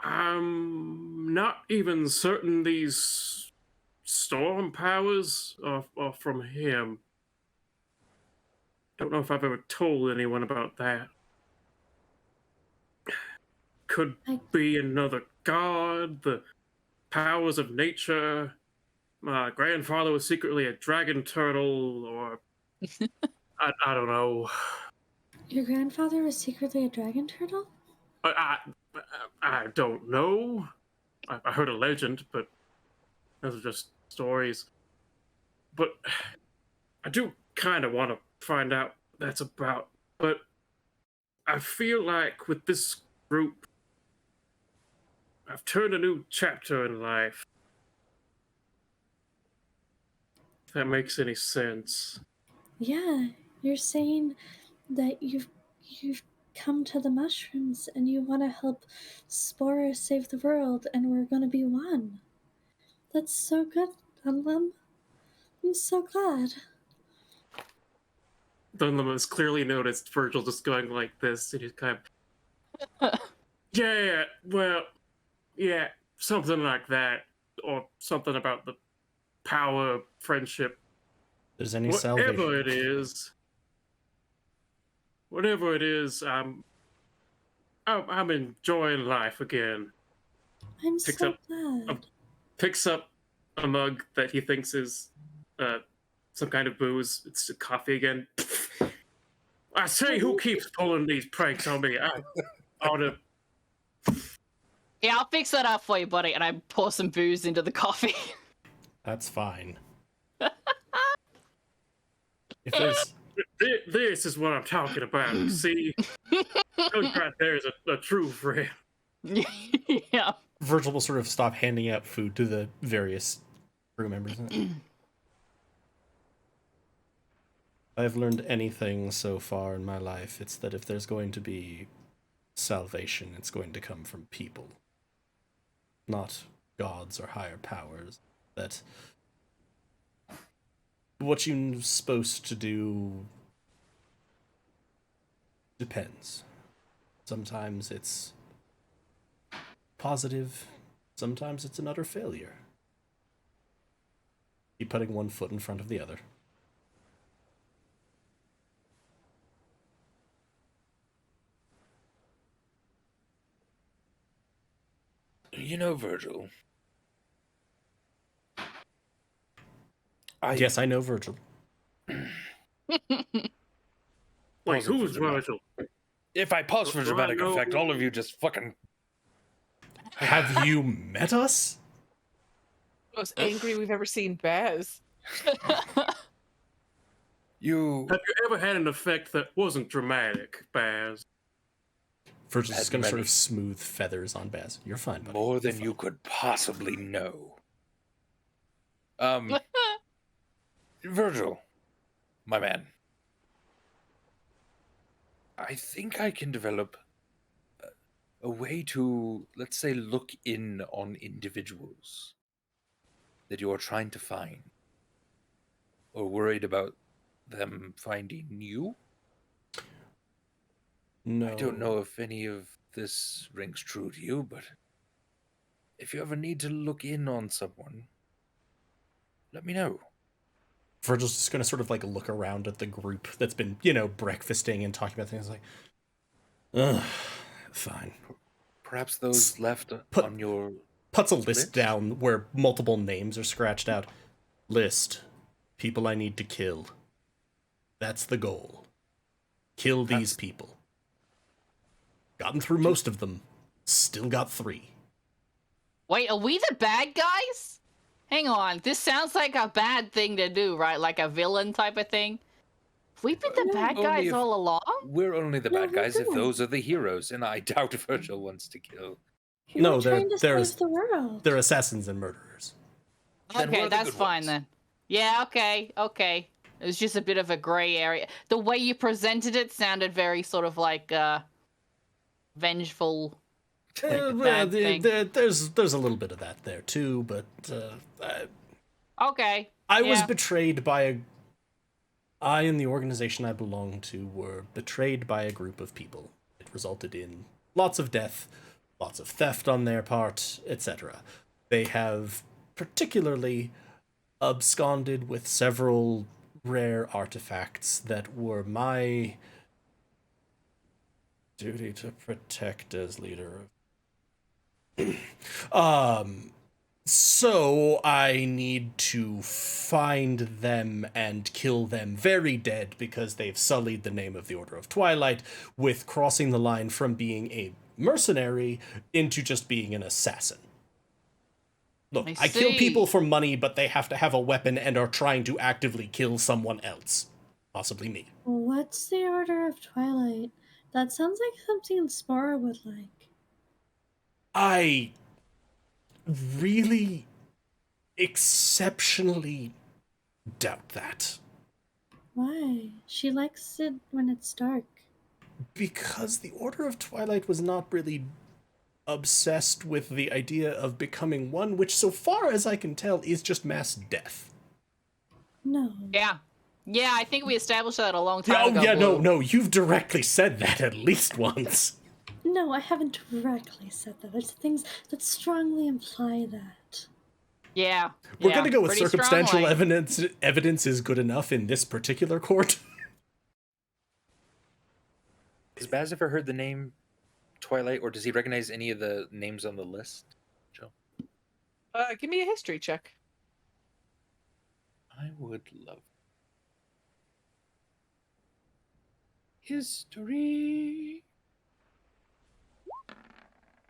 I'm not even certain these storm powers are from him. Don't know if I've ever told anyone about that. Could be another god, the powers of nature. My grandfather was secretly a dragon turtle, or I don't know. Your grandfather was secretly a dragon turtle? I don't know. I heard a legend, but those are just stories. But I do kind of want to find out what that's about. But I feel like with this group, I've turned a new chapter in life. If that makes any sense. Yeah, you're saying that you've come to the mushrooms and you want to help Spora save the world, and we're going to be one. That's so good, Dunlum. I'm so glad. Dunlum has clearly noticed Virgil just going like this, and he's kind of, yeah, well, yeah, something like that, or something about the power of friendship. There's any Whatever salvation. whatever it is, I'm enjoying life again. I'm so glad. Picks up a mug that he thinks is some kind of booze. It's coffee again. I say, who keeps pulling these pranks on me? I ought to. Yeah, I'll fix that up for you, buddy. And I pour some booze into the coffee. That's fine. If there's This is what I'm talking about. See, those right there is a true friend. Yeah. Virgil will sort of stop handing out food to the various crew members. If I've learned anything so far in my life, it's that if there's going to be salvation, it's going to come from people, not gods or higher powers. That what you're supposed to do depends. Sometimes it's positive, sometimes it's an utter failure. Keep putting one foot in front of the other. You know, Virgil. Yes, I know Virgil. Wait, who's Virgil? If I pause for dramatic effect, all of you just fucking... Have you met us? Most angry we've ever seen Baz. You... Have you ever had an effect that wasn't dramatic, Baz? Virgil's just going to sort of smooth feathers on Baz. You're fine, buddy. More than you could possibly know. Virgil, my man. I think I can develop a way to, let's say, look in on individuals that you are trying to find, or worried about them finding you. No. I don't know if any of this rings true to you, but if you ever need to look in on someone, let me know. Virgil's just going to sort of like look around at the group that's been, breakfasting and talking about things like, ugh, fine. Perhaps those left on your... Puts a list down where multiple names are scratched out. List. People I need to kill. That's the goal. Kill these people. Gotten through most of them. Still got 3. Wait, are we the bad guys? Hang on, this sounds like a bad thing to do, right? Like a villain type of thing. Have we been the bad guys all along? We're only the bad guys if those are the heroes, and I doubt Virgil wants to kill. No, they're assassins and murderers. Okay, that's fine then. Yeah, okay. It was just a bit of a gray area. The way you presented it sounded very sort of like vengeful. There's a little bit of that there too, but okay. I was betrayed by I and the organization I belong to were betrayed by a group of people. It resulted in lots of death, lots of theft on their part, etc. They have particularly absconded with several rare artifacts that were my duty to protect as leader of. So I need to find them and kill them very dead because they've sullied the name of the Order of Twilight with crossing the line from being a mercenary into just being an assassin. Look, I kill people for money, but they have to have a weapon and are trying to actively kill someone else. Possibly me. What's the Order of Twilight? That sounds like something Spora would like. I really exceptionally doubt that. Why? She likes it when it's dark. Because the Order of Twilight was not really obsessed with the idea of becoming one, which so far as I can tell is just mass death. No. Yeah, I think we established that a long time ago. Oh, yeah, no, you've directly said that at least once. No, I haven't directly said that. There's things that strongly imply that. Yeah. We're going to go with circumstantial evidence. Evidence is good enough in this particular court. Has Baz ever heard the name Twilight, or does he recognize any of the names on the list, Joe? Give me a history check. I would love history.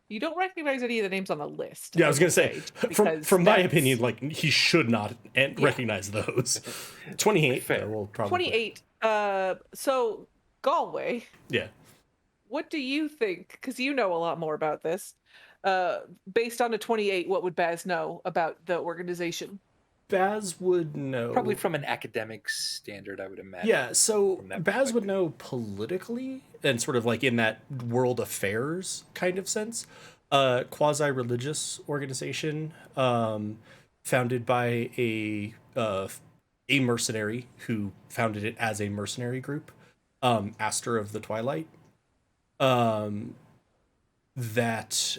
You don't recognize any of the names on the list. Yeah, I was going to say, from my opinion, like, he should not recognize those. 28. We'll probably 28. So, Galway. Yeah. What do you think? Because you know a lot more about this. Based on a 28, what would Baz know about the organization? Baz would know. Probably from an academic standard, I would imagine. Yeah, so from that Baz would perspective. know politically and sort of like in that world affairs kind of sense. Quasi-religious organization founded by a mercenary who founded it as a mercenary group, Aster of the Twilight. That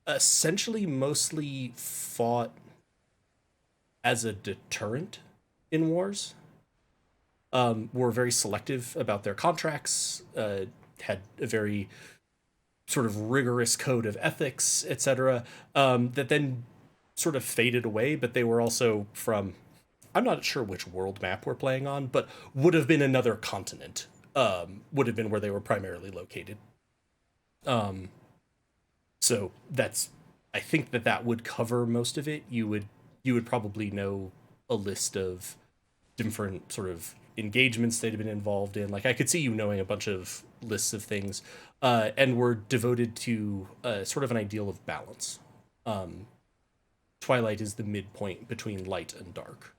essentially mostly fought as a deterrent in wars. Were very selective about their contracts, had a very sort of rigorous code of ethics, etc. That then sort of faded away, but they were also from, I'm not sure which world map we're playing on, but would have been another continent. Would have been where they were primarily located. So that's, I think that would cover most of it. You would probably know a list of different sort of engagements they'd been involved in. Like I could see you knowing a bunch of lists of things, and were devoted to sort of an ideal of balance. Twilight is the midpoint between light and dark,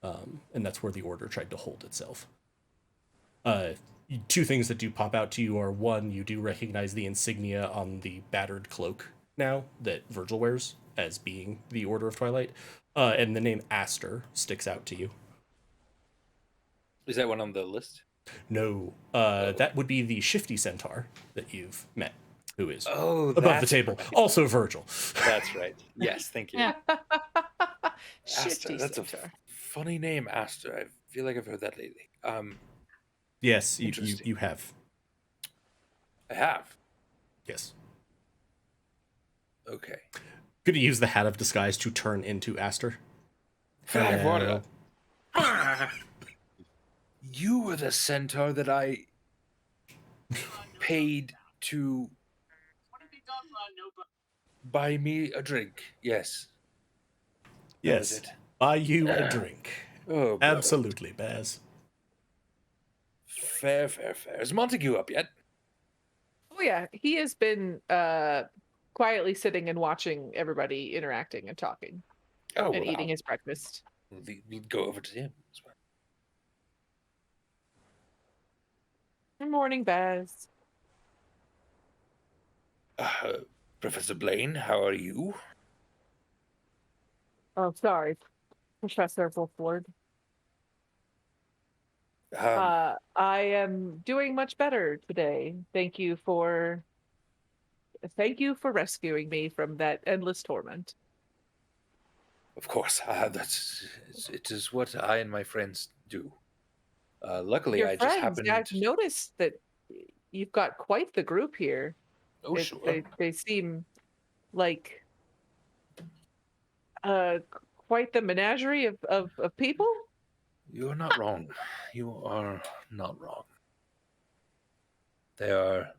and that's where the Order tried to hold itself. Two things that do pop out to you are, one, you do recognize the insignia on the battered cloak now that Virgil wears as being the Order of Twilight, and the name Aster sticks out to you. Is that one on the list? No, that would be the shifty centaur that you've met, who is above the table. Right. Also Virgil. That's right. Yes, thank you. Yeah. Shifty Aster, that's a centaur. funny name, Aster. I feel like I've heard that lately. Yes, you Interesting. have. I have. Yes. Okay. Could you use the hat of disguise to turn into Aster? Fair. Ah, You were the centaur that I paid to buy me a drink. Yes. That was Yes. it. Buy you a drink. Oh, brother. Absolutely, Baz. Fair. Is Montague up yet? Oh yeah, he has been quietly sitting and watching everybody interacting and talking Oh, and well, eating his breakfast. we'll go over to him as well. Good morning, Baz. Professor Blaine, how are you? Oh, sorry, Professor Wolford. I am doing much better today. Thank you for rescuing me from that endless torment. Of course, it is what I and my friends do. Luckily, Your I just friends, happened. I've noticed that you've got quite the group here. Oh, sure. They seem like quite the menagerie of people. You're not wrong. You are not wrong. They are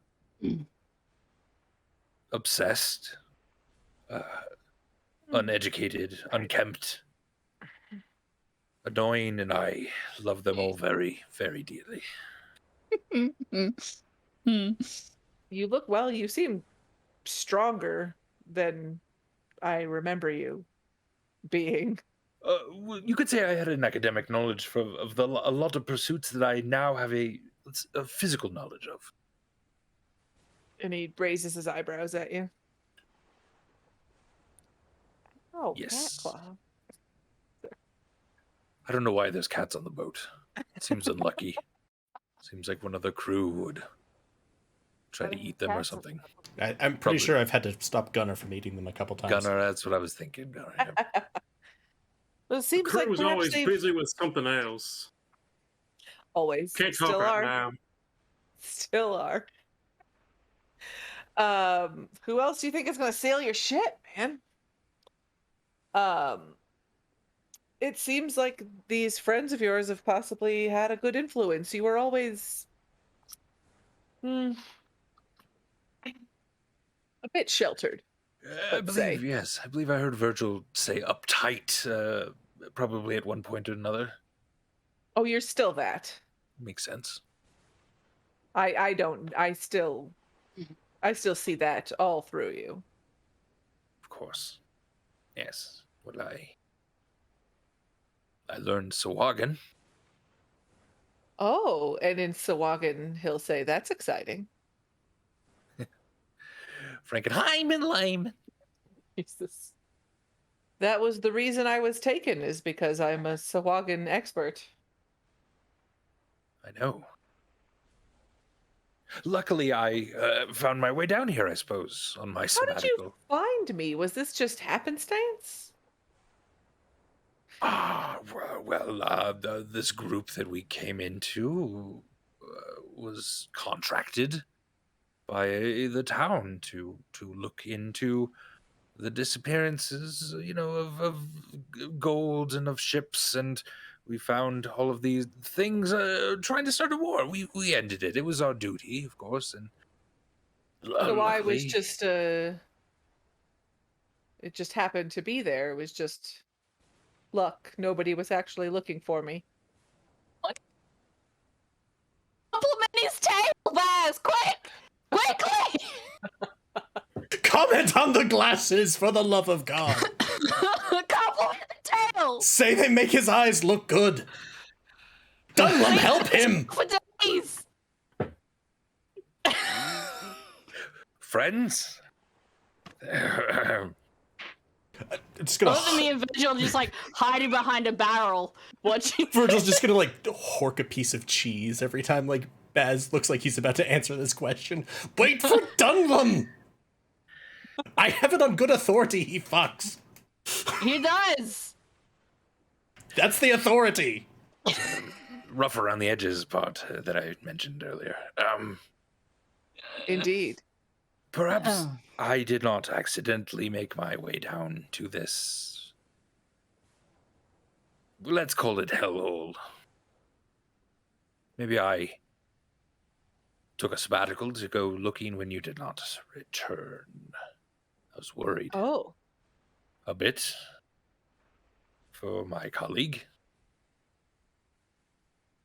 obsessed, uneducated, unkempt, annoying, and I love them all very, very dearly. You look well. You seem stronger than I remember you being. Well, you could say I had an academic knowledge of a lot of pursuits that I now have a physical knowledge of. And he raises his eyebrows at you. Oh, Yes. cat claw. I don't know why there's cats on the boat. It seems unlucky. Seems like one of the crew would try to eat them or something. I'm pretty Probably. sure I've had to stop Gunnar from eating them a couple times. Gunnar, that's what I was thinking. Gunnar, yeah. Well, it seems crew like was perhaps always they've busy with something else. always Can't talk still right are. now. Still are. Who else do you think is going to sail your ship, man? It seems like these friends of yours have possibly had a good influence. You were always a bit sheltered. I Let's believe, say. yes. I believe I heard Virgil say uptight, probably at one point or another. Oh, you're still that. Makes sense. I don't. I still I still see that all through you. Of course. Yes. Well, I learned Sawagan. Oh, and in Sawagan, he'll say, that's exciting. Frankenheim and lame. Jesus. That was the reason I was taken, is because I'm a Sawagan expert. I know. Luckily, I found my way down here, I suppose, on my How did you sabbatical. find me? Was this just happenstance? This group that we came into was contracted by the town to look into the disappearances, of gold and of ships, and we found all of these things trying to start a war. We ended it. It was our duty, of course, and So I was luckily, just, it just happened to be there. It was just luck. Nobody was actually looking for me. Compliment his tail, Baz! Quick! Quickly! Comment on the glasses, for the love of God. Compliment the tail! Say they make his eyes look good. Dunlum, help him! For days! friends. It's gonna. Other than the individual just like hiding behind a barrel, watching. Virgil's just gonna like hork a piece of cheese every time like Baz looks like he's about to answer this question. Wait for Dunlum! I have it on good authority, he fucks. He does! That's the authority! Rough around the edges part that I mentioned earlier. Indeed. Perhaps I did not accidentally make my way down to this. Let's call it hellhole. Maybe I took a sabbatical to go looking when you did not return. I was worried. Oh. A bit. For my colleague.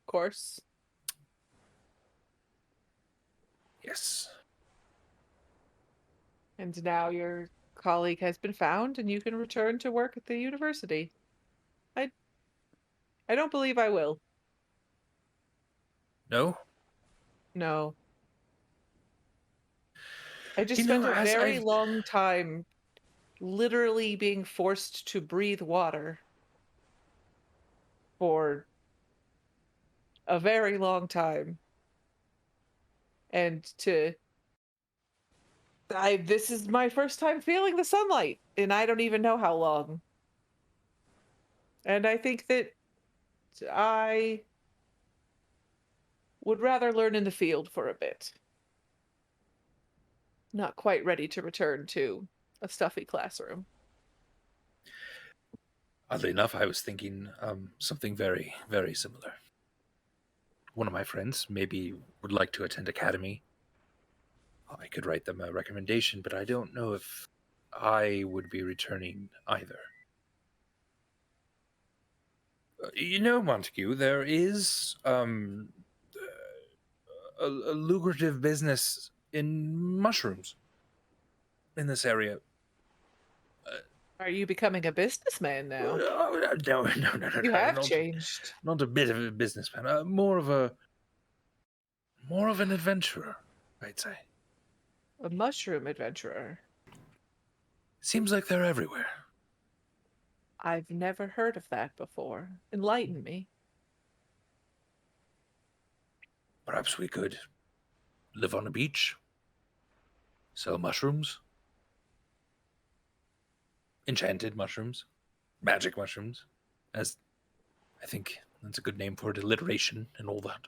Of course. Yes. And now your colleague has been found and you can return to work at the university. I don't believe I will. No? No. I just You know, spent a as very I've- long time literally being forced to breathe water for a very long time. And this is my first time feeling the sunlight, and I don't even know how long. And I think that I would rather learn in the field for a bit. Not quite ready to return to a stuffy classroom. Oddly enough, I was thinking something very, very similar. One of my friends maybe would like to attend academy. I could write them a recommendation, but I don't know if I would be returning either. Montague, there is a lucrative business in mushrooms in this area. Are you becoming a businessman now? No. You have not, changed. Not a bit of a businessman. More of an adventurer, I'd say. A mushroom adventurer. Seems like they're everywhere. I've never heard of that before. Enlighten me. Perhaps we could live on a beach, sell mushrooms, enchanted mushrooms, magic mushrooms, as I think that's a good name for it, alliteration and all that.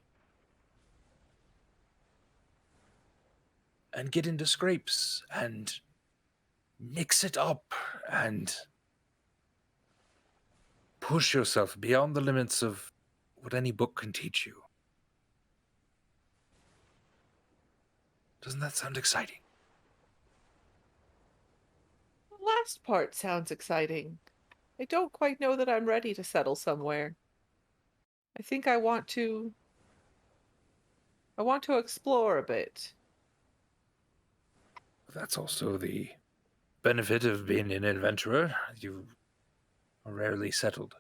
And get into scrapes and mix it up and push yourself beyond the limits of what any book can teach you. Doesn't that sound exciting? The last part sounds exciting. I don't quite know that I'm ready to settle somewhere. I think I want to explore a bit. That's also the benefit of being an adventurer. You are rarely settled.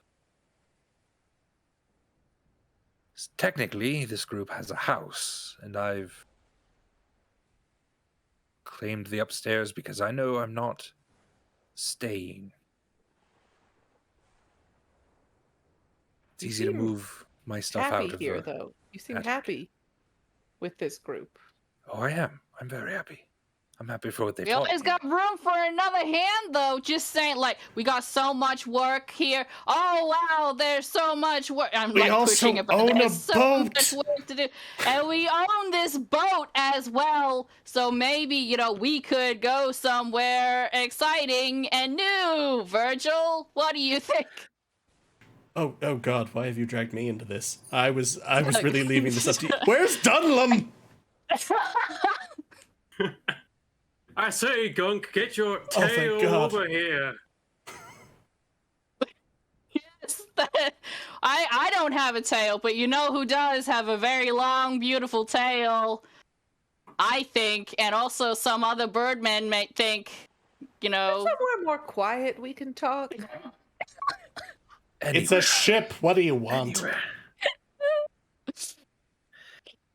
Technically, this group has a house, and I've claimed the upstairs because I know I'm not staying. It's easy to move my stuff out Happy of here, the though. You seem attic. happy with this group. Oh, I am. I'm very happy. I'm happy for what they We taught always me. got room for another hand, though. Just saying, like, we got so much work here. Oh, wow, there's so much work. I'm, We like, also pushing it, but own a there's so boat. much work to do. And we own this boat as well. So maybe, you know, we could go somewhere exciting and new. Virgil, what do you think? Oh God! Why have you dragged me into this? I was Look. really leaving this up to you. Where's Dunlum? I say, Gunk, get your Oh, thank tail God. over here. Yes, I don't have a tail, but you know who does have a very long, beautiful tail, I think, and also some other birdmen may think, you know. Somewhere more quiet we can talk. It's a ship. What do you want? Anywhere.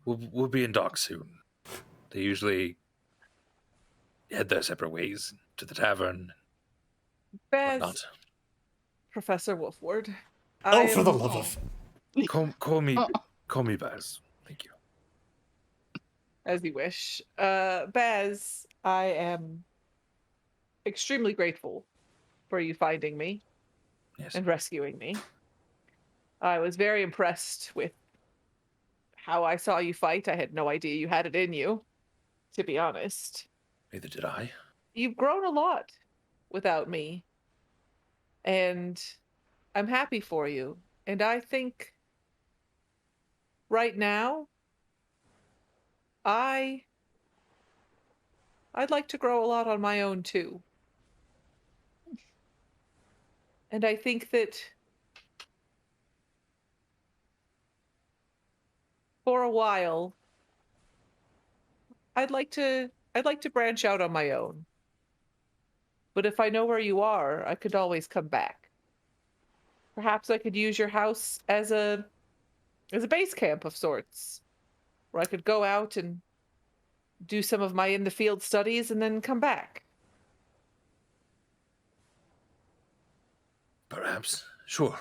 We'll be in dock soon. They usually head their separate ways to the tavern. Baz, Whatnot. Professor Wolfward. Oh, for the love of... Call me Baz. Thank you. As you wish. Baz, I am extremely grateful for you finding me Yes. and rescuing me. I was very impressed with how I saw you fight. I had no idea you had it in you, to be honest. Neither did I. You've grown a lot without me, and I'm happy for you. And I think right now, I'd like to grow a lot on my own too. And I think that for a while, I'd like to branch out on my own. But if I know where you are, I could always come back. Perhaps I could use your house as a base camp of sorts, where I could go out and do some of my in the field studies and then come back. Perhaps. Sure.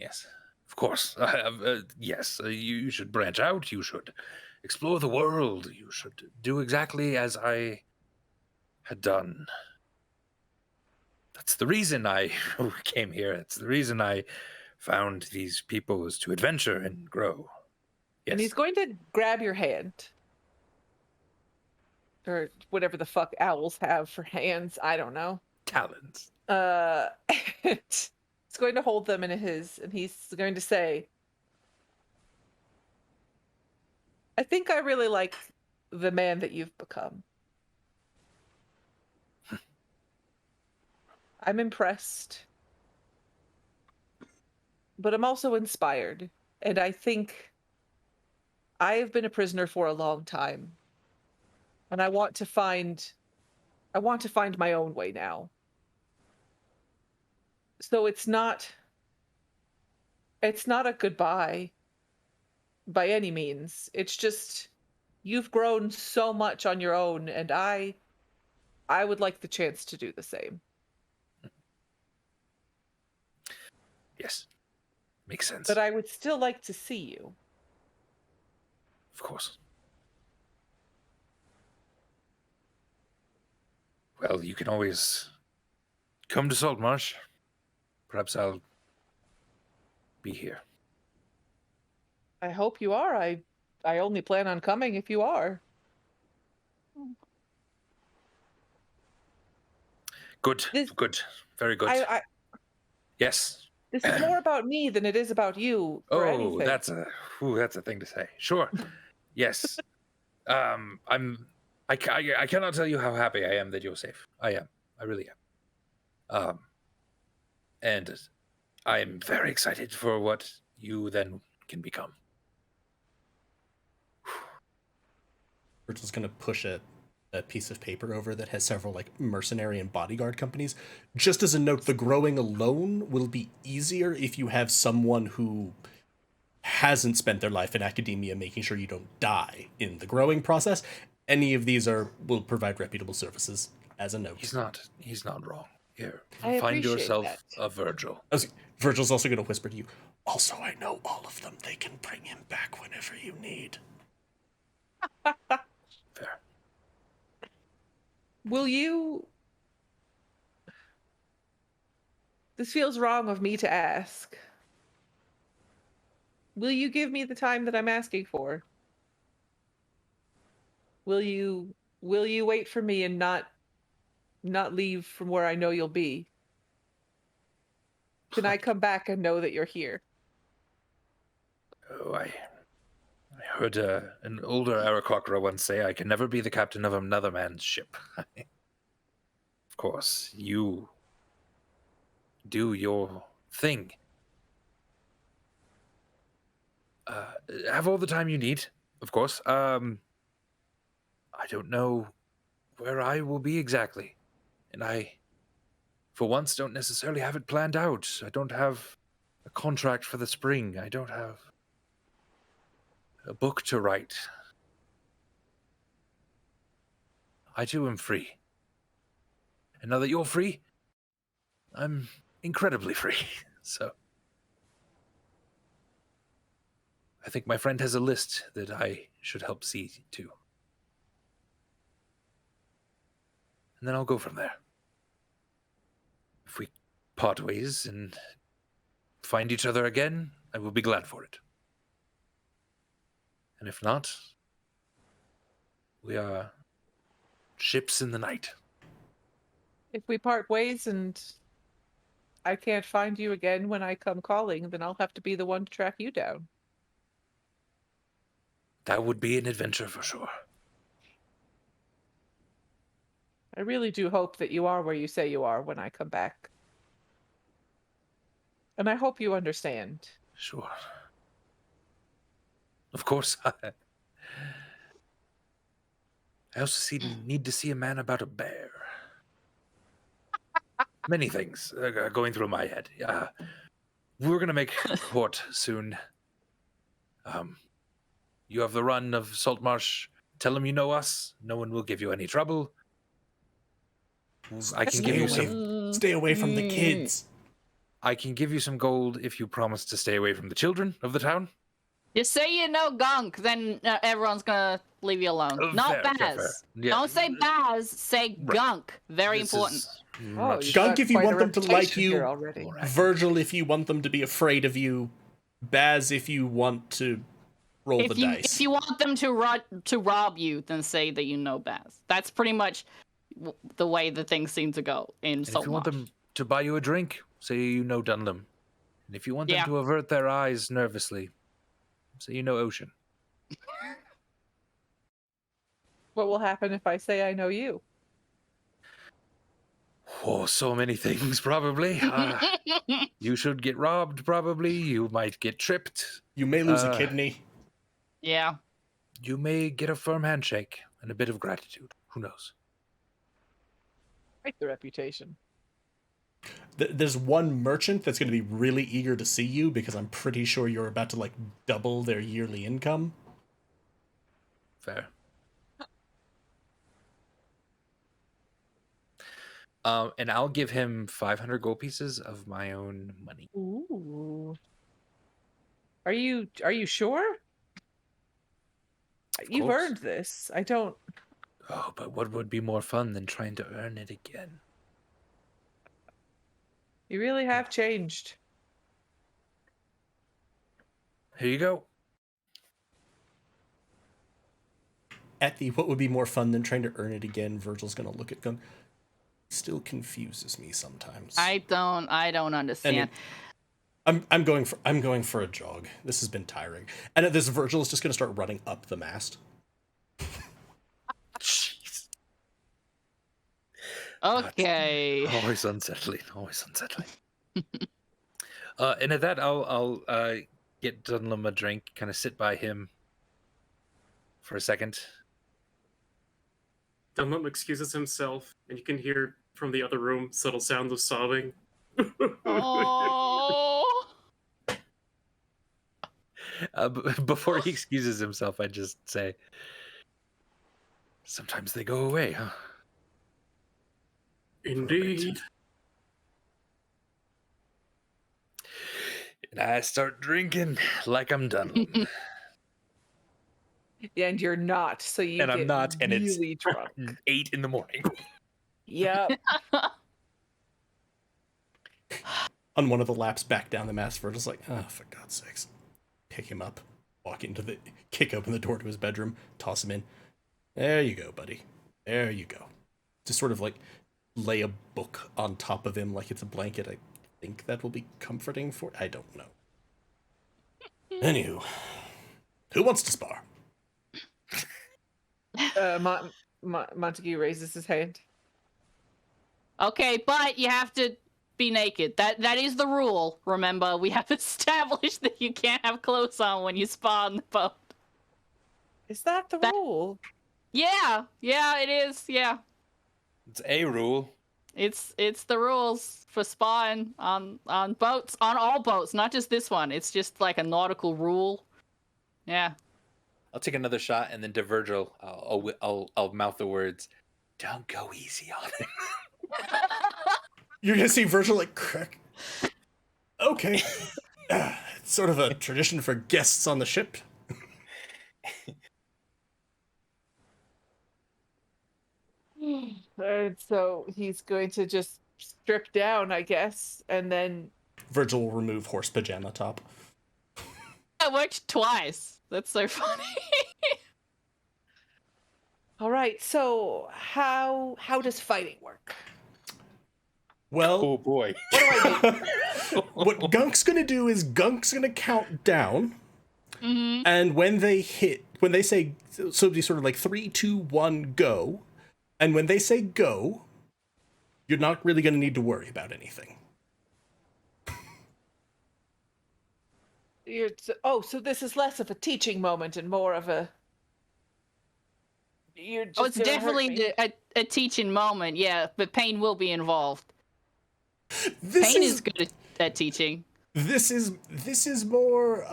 Yes. Of course. Yes. You should branch out. You should explore the world. You should do exactly as I had done. That's the reason I came here. It's the reason I found these people, was to adventure and grow. Yes. And he's going to grab your hand. Or whatever the fuck owls have for hands. I don't know. Talons. He's going to hold them in his, and he's going to say, I think I really like the man that you've become. I'm impressed, but I'm also inspired. And I think I have been a prisoner for a long time. And I want to find my own way now. So it's not a goodbye by any means. It's just you've grown so much on your own, and I would like the chance to do the same. Yes. Makes sense. But I would still like to see you. Of course. Well, you can always come to Saltmarsh. Perhaps I'll be here. I hope you are. I only plan on coming if you are. Good. Good. Very good. Yes. This is more about me than it is about you. Or anything. That's a thing to say. Sure. Yes. I cannot tell you how happy I am that you're safe. I am. I really am. And I am very excited for what you then can become. We're just gonna push it a piece of paper over that has several like mercenary and bodyguard companies. Just as a note, the growing alone will be easier if you have someone who hasn't spent their life in academia making sure you don't die in the growing process. Any of these will provide reputable services as a note. He's not wrong. Here, I find appreciate yourself that. a Virgil. Virgil's also going to whisper to you, also, I know all of them. They can bring him back whenever you need. Fair. Will you... This feels wrong of me to ask. Will you give me the time that I'm asking for? Will you wait for me and not leave from where I know you'll be? Can I come back and know that you're here? Oh, I heard an older Aarakocra once say, I can never be the captain of another man's ship. Of course, you do your thing. Have all the time you need, of course. I don't know where I will be exactly. And I, for once, don't necessarily have it planned out. I don't have a contract for the spring. I don't have a book to write. I too am free. And now that you're free, I'm incredibly free. So I think my friend has a list that I should help see to. And then I'll go from there. If we part ways and find each other again, I will be glad for it. And if not, we are ships in the night. If we part ways and I can't find you again when I come calling, then I'll have to be the one to track you down. That would be an adventure for sure. I really do hope that you are where you say you are when I come back. And I hope you understand. Sure. Of course. I also need to see a man about a bear. Many things going through my head. We're going to make port soon. You have the run of Saltmarsh. Tell them you know us. No one will give you any trouble. I can give you some... Stay away from the kids. I can give you some gold if you promise to stay away from the children of the town. You say you know Gunk, then everyone's gonna leave you alone. Not Fair, Baz. fair. Yeah. Don't say Baz, say Gunk. Very This important. is Oh, much- you've Gunk got if you quite a want them to like reputation you. here already. More accurate. Virgil if you want them to be afraid of you. Baz if you want to roll the dice. If you want them to rob you, then say that you know Baz. That's pretty much the way the things seem to go in And if you want Saltmarsh. them to buy you a drink, say you know Dunlum. And if you want them Yeah. to avert their eyes nervously, say you know Ocean. What will happen if I say I know you? Oh, so many things, probably. You should get robbed, probably. You might get tripped. You may lose a kidney. Yeah. You may get a firm handshake and a bit of gratitude. Who knows? Quite the reputation. There's one merchant that's going to be really eager to see you because I'm pretty sure you're about to like double their yearly income. Fair. And I'll give him 500 gold pieces of my own money. Ooh. Are you sure? Of You've course. earned this. I don't... Oh, but what would be more fun than trying to earn it again? You really have changed. Here you go. At the what would be more fun than trying to earn it again, Virgil's going to look at Gunk. Still confuses me sometimes. I don't understand. I'm going for a jog. This has been tiring. And at this, Virgil is just going to start running up the mast. Jeez. Okay. Always unsettling. Always unsettling. And at that, I'll get Dunlum a drink, kind of sit by him for a second. Dunlop excuses himself, and you can hear from the other room subtle sounds of sobbing. Oh. Before he excuses himself, I just say, sometimes they go away, huh? Indeed. And I start drinking like I'm done. And you're not, so you And get I'm not, and it's really drunk. 8 in the morning. Yep. On one of the laps back down the mast, Virgil's like, oh, for God's sakes. Pick him up, kick open the door to his bedroom, toss him in. There you go, buddy. There you go. Just sort of like lay a book on top of him like it's a blanket. I think that will be comforting for... I don't know. Anywho, who wants to spar? Montague raises his hand. Okay, but you have to be naked. That is the rule. Remember, we have established that you can't have clothes on when you spar on the boat. Is that the rule? Yeah, it is. Yeah, It's a rule. it's the rules for sparring on boats, on all boats, not just this one. It's just like a nautical rule. Yeah. I'll take another shot, and then to Virgil, I'll mouth the words, "Don't go easy on him." You're gonna see Virgil like crack. Okay. It's sort of a tradition for guests on the ship. And so he's going to just strip down, I guess, and then... Virgil will remove horse pajama top. That worked twice. That's so funny. All right, so how does fighting work? Well, Oh boy. what Gunk's gonna do is Gunk's gonna count down, Mm-hmm. and when they say, so it'll be sort of like 3, 2, 1, go, and when they say go, you're not really gonna need to worry about anything. So this is less of a teaching moment and more of a... You're just It's gonna hurt definitely me. a teaching moment, yeah, but pain will be involved. This Pain is good at teaching. This is more,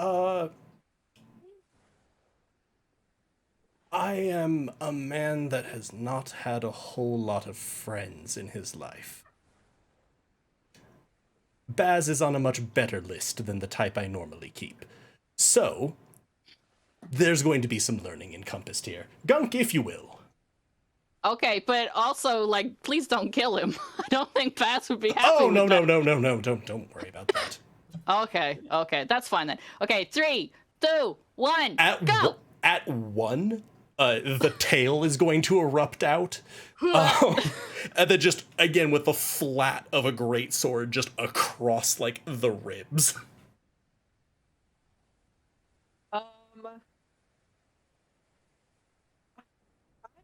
I am a man that has not had a whole lot of friends in his life. Baz is on a much better list than the type I normally keep. So, there's going to be some learning encompassed here. Gunk, if you will. Okay, but also, like, please don't kill him. I don't think Bass would be happy Oh, with no, that. no, don't worry about that. Okay, that's fine then. Okay, 3, 2, 1, go! At 1, the tail is going to erupt out. And then just, again, with the flat of a great sword just across, like, the ribs. I'm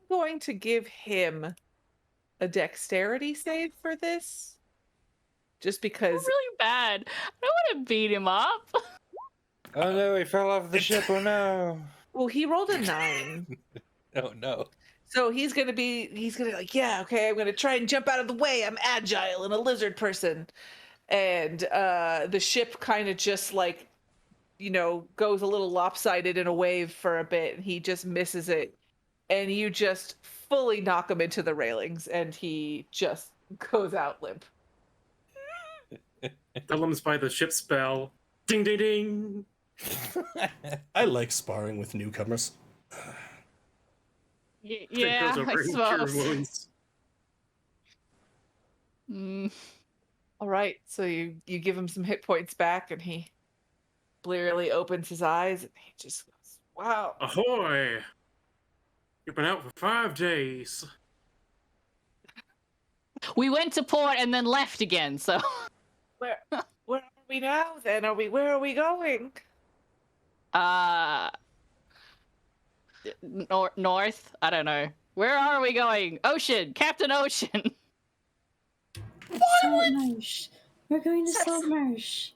going to give him a dexterity save for this. Just because... Really bad. I don't want to beat him up. Oh no, he fell off the ship. Oh no. Well, he rolled a 9. Oh no. So he's gonna like, yeah, okay, I'm gonna try and jump out of the way. I'm agile and a lizard person. And the ship kind of just like, goes a little lopsided in a wave for a bit, and he just misses it. And you just fully knock him into the railings, and he just goes out limp. Dunlop's by the ship's bell. Ding, ding, ding. I like sparring with newcomers. Yeah, Goes over I and cure suppose. wounds. All right, so you give him some hit points back, and he blearily opens his eyes, and he just goes, wow. Ahoy! You've been out for 5 days. We went to port and then left again, so... Where are we now, then? Where are we going? North? I don't know. Where are we going? Ocean! Captain Ocean! Saltmarsh. We're going to Saltmarsh.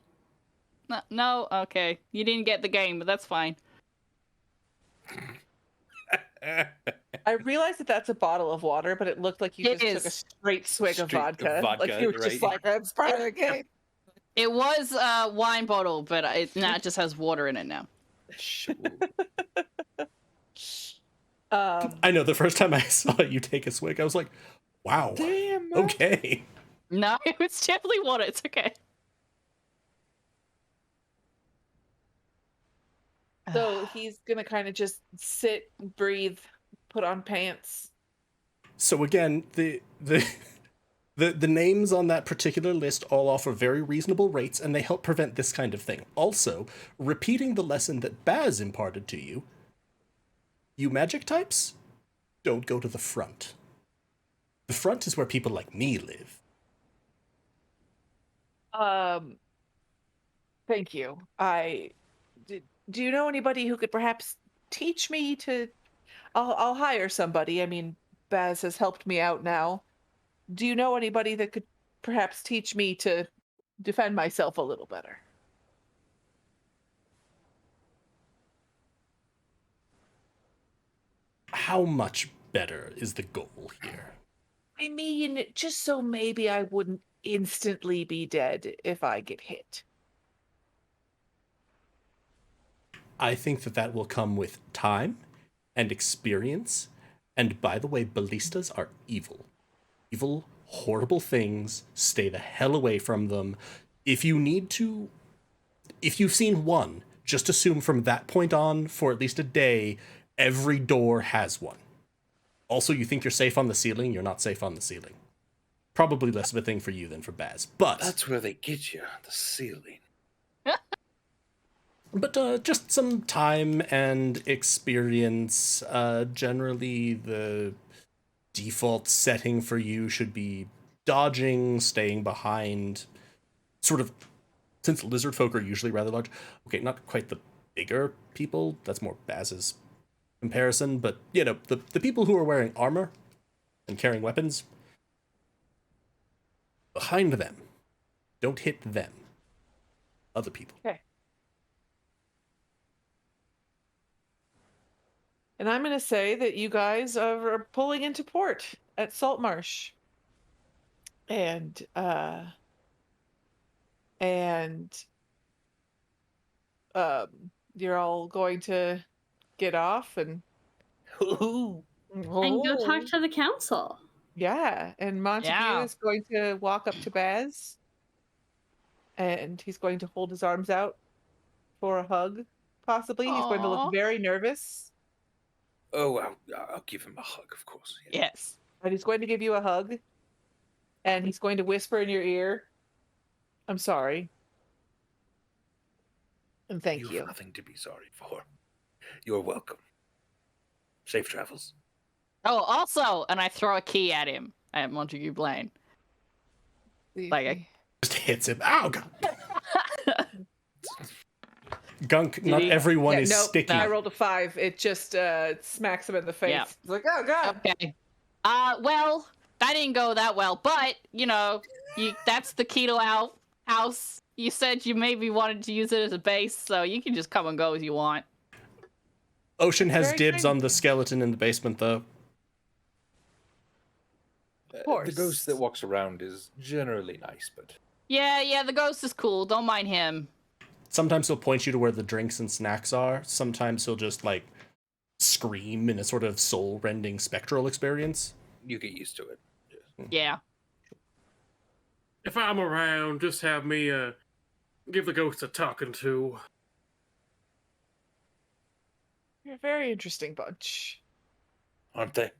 No? Okay. You didn't get the game, but that's fine. I realized that that's a bottle of water, but it looked like you It just took a is. straight swig of Straight of vodka. Like vodka, you were just right? like, that's part of the game. It was a wine bottle, but now it just has water in it now. Sure. I know the first time I saw you take a swig, I was like, wow. Damn, man. Okay. No, it's definitely water. It's okay. So he's gonna kind of just sit, breathe, put on pants. So again, the names on that particular list all offer very reasonable rates, and they help prevent this kind of thing. Also, repeating the lesson that Baz imparted to you, you magic types don't go to the front. The front is where people like me live. Thank you. Do you know anybody who could perhaps teach me to? I'll hire somebody. I mean, Baz has helped me out now. Do you know anybody that could perhaps teach me to defend myself a little better? How much better is the goal here? I mean, just so maybe I wouldn't instantly be dead if I get hit. I think that will come with time and experience. And by the way, ballistas are evil. Evil, horrible things. Stay the hell away from them. If you need to, if you've seen one, just assume from that point on, for at least a day, every door has one. Also, you think you're safe on the ceiling, you're not safe on the ceiling. Probably less of a thing for you than for Baz, but... That's where they get you, the ceiling. But just some time and experience. Generally, the default setting for you should be dodging, staying behind, sort of, since lizard folk are usually rather large. Okay, not quite the bigger people, that's more Baz's comparison, but, you know, the people who are wearing armor and carrying weapons, behind them. Don't hit them. Other people. Okay. And I'm going to say that you guys are pulling into port at Saltmarsh. And you're all going to get off and And go talk to the council. Yeah, and Montague is going to walk up to Baz, and he's going to hold his arms out for a hug, possibly. He's going to Aw. look very nervous, Oh, I'll give him a hug, of course. Yeah. Yes. and he's going to give you a hug, and he's going to whisper in your ear, "I'm sorry, and thank You you." have nothing to be sorry for. You're welcome. Safe travels. Oh, also, and I throw a key at him, at Montague Blaine. Like Just hits him. Ow, God. Gunk, not he? everyone is nope, sticky. I rolled a 5. It just smacks him in the face. Yeah. It's like, oh god. Okay. Well, that didn't go that well, but you know, that's the key to our house. You said you maybe wanted to use it as a base, so you can just come and go as you want. Ocean has Very dibs kind. on the skeleton in the basement, though. Of course. The ghost that walks around is generally nice, but Yeah, the ghost is cool. Don't mind him. Sometimes he'll point you to where the drinks and snacks are. Sometimes he'll just, like, scream in a sort of soul-rending spectral experience. you get used to it. Yeah. If I'm around, just have me give the ghost a talking to. You're a very interesting bunch. Aren't they?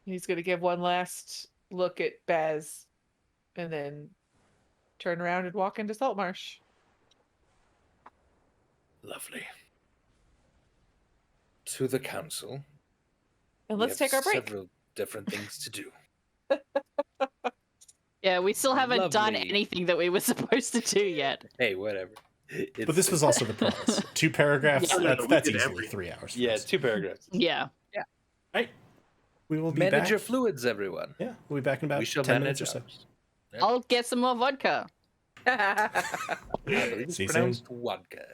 He's going to give one last look at Baz and then turn around and walk into Saltmarsh. Lovely. To the council. And We let's have take our break. Several different things to do. Yeah, we still haven't done Lovely. anything that we were supposed to do yet. Hey, whatever. But this was also the promise. 2 paragraphs, Yeah, that's, we that's did easily everything. 3 hours. for Yeah, us. 2 paragraphs. Yeah. Right. We will be Manage your back. fluids, everyone. Yeah, we'll be back in about We shall 10 minutes manage or so. ours. I'll get some more vodka. I believe it's See you soon. pronounced vodka.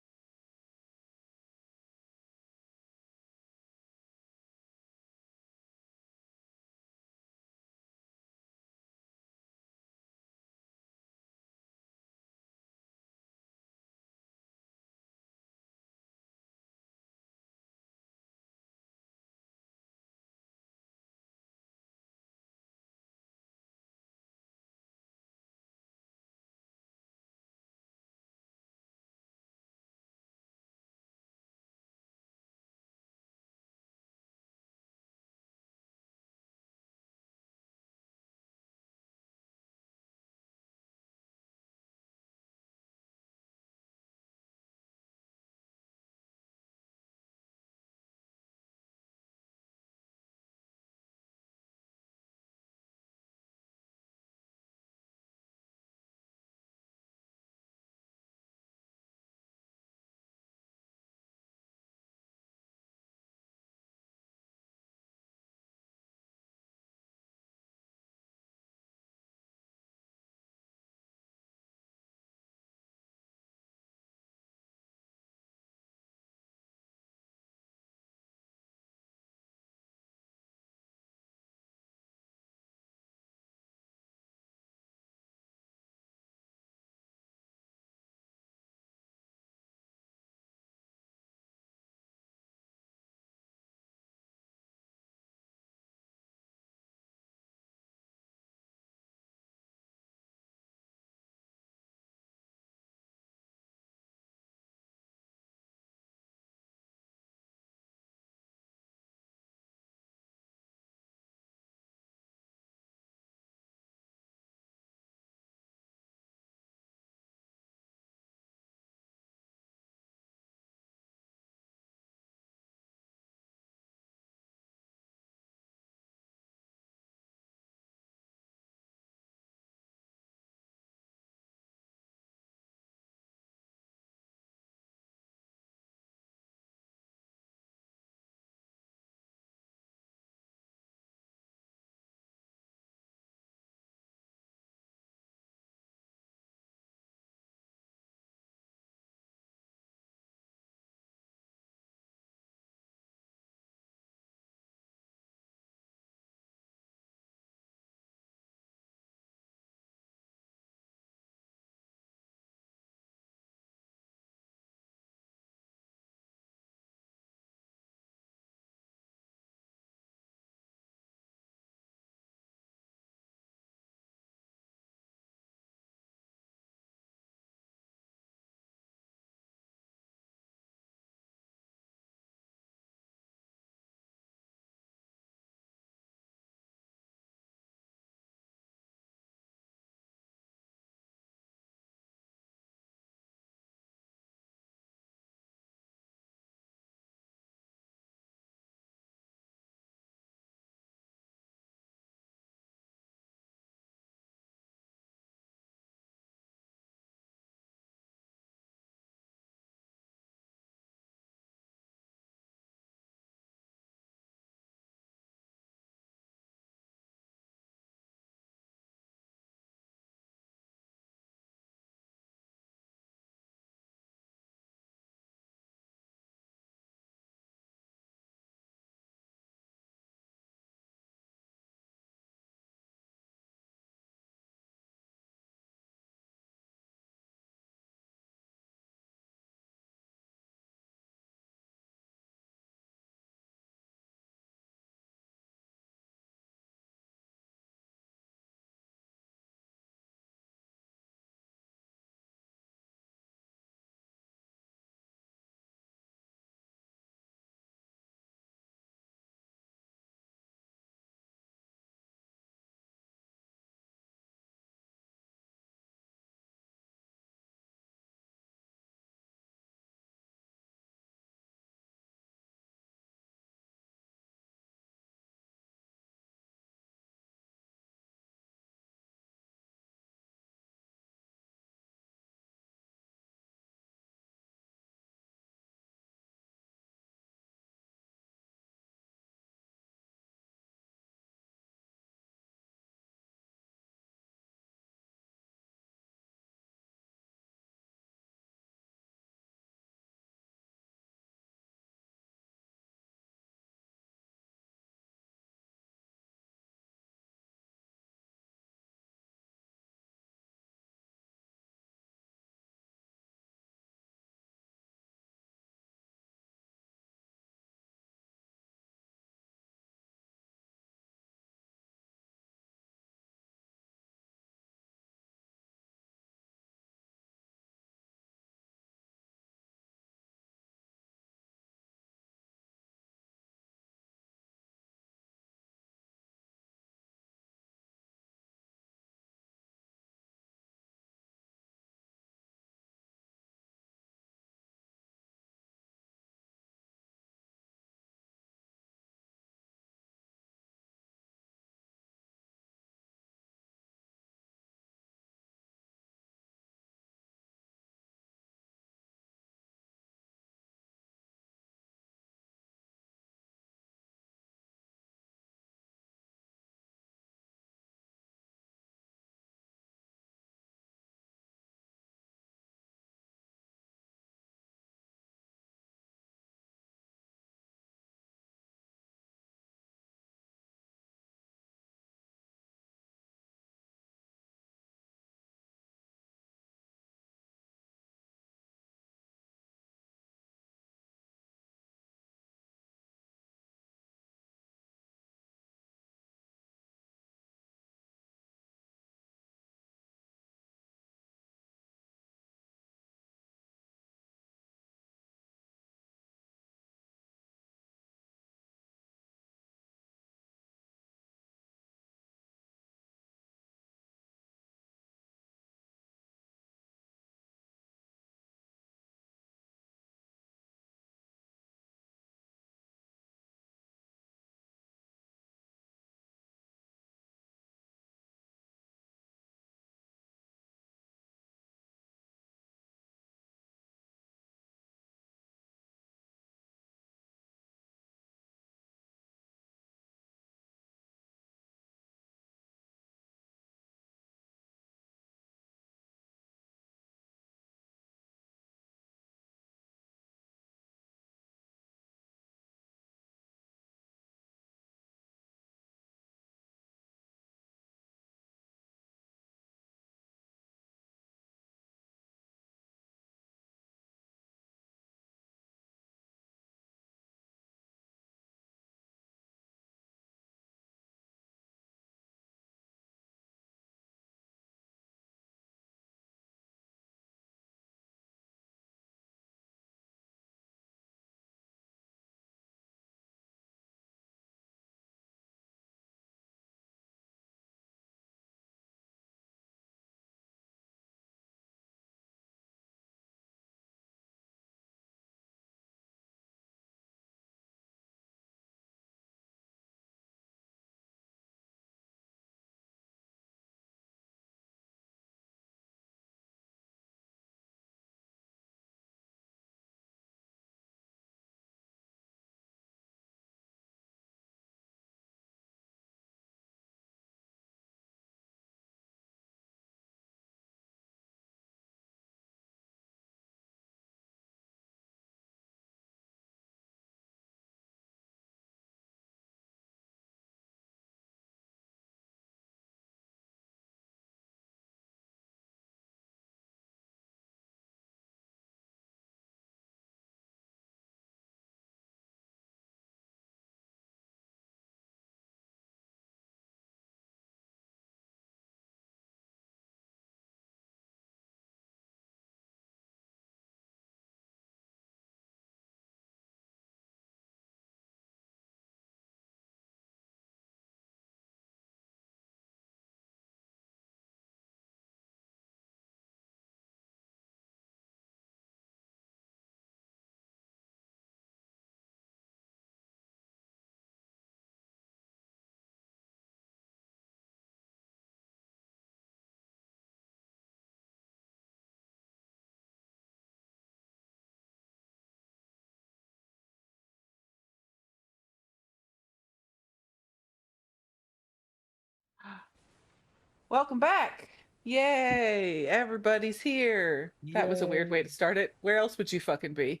Welcome back. Yay, everybody's here. That was a weird way to start it. Where else would you fucking be?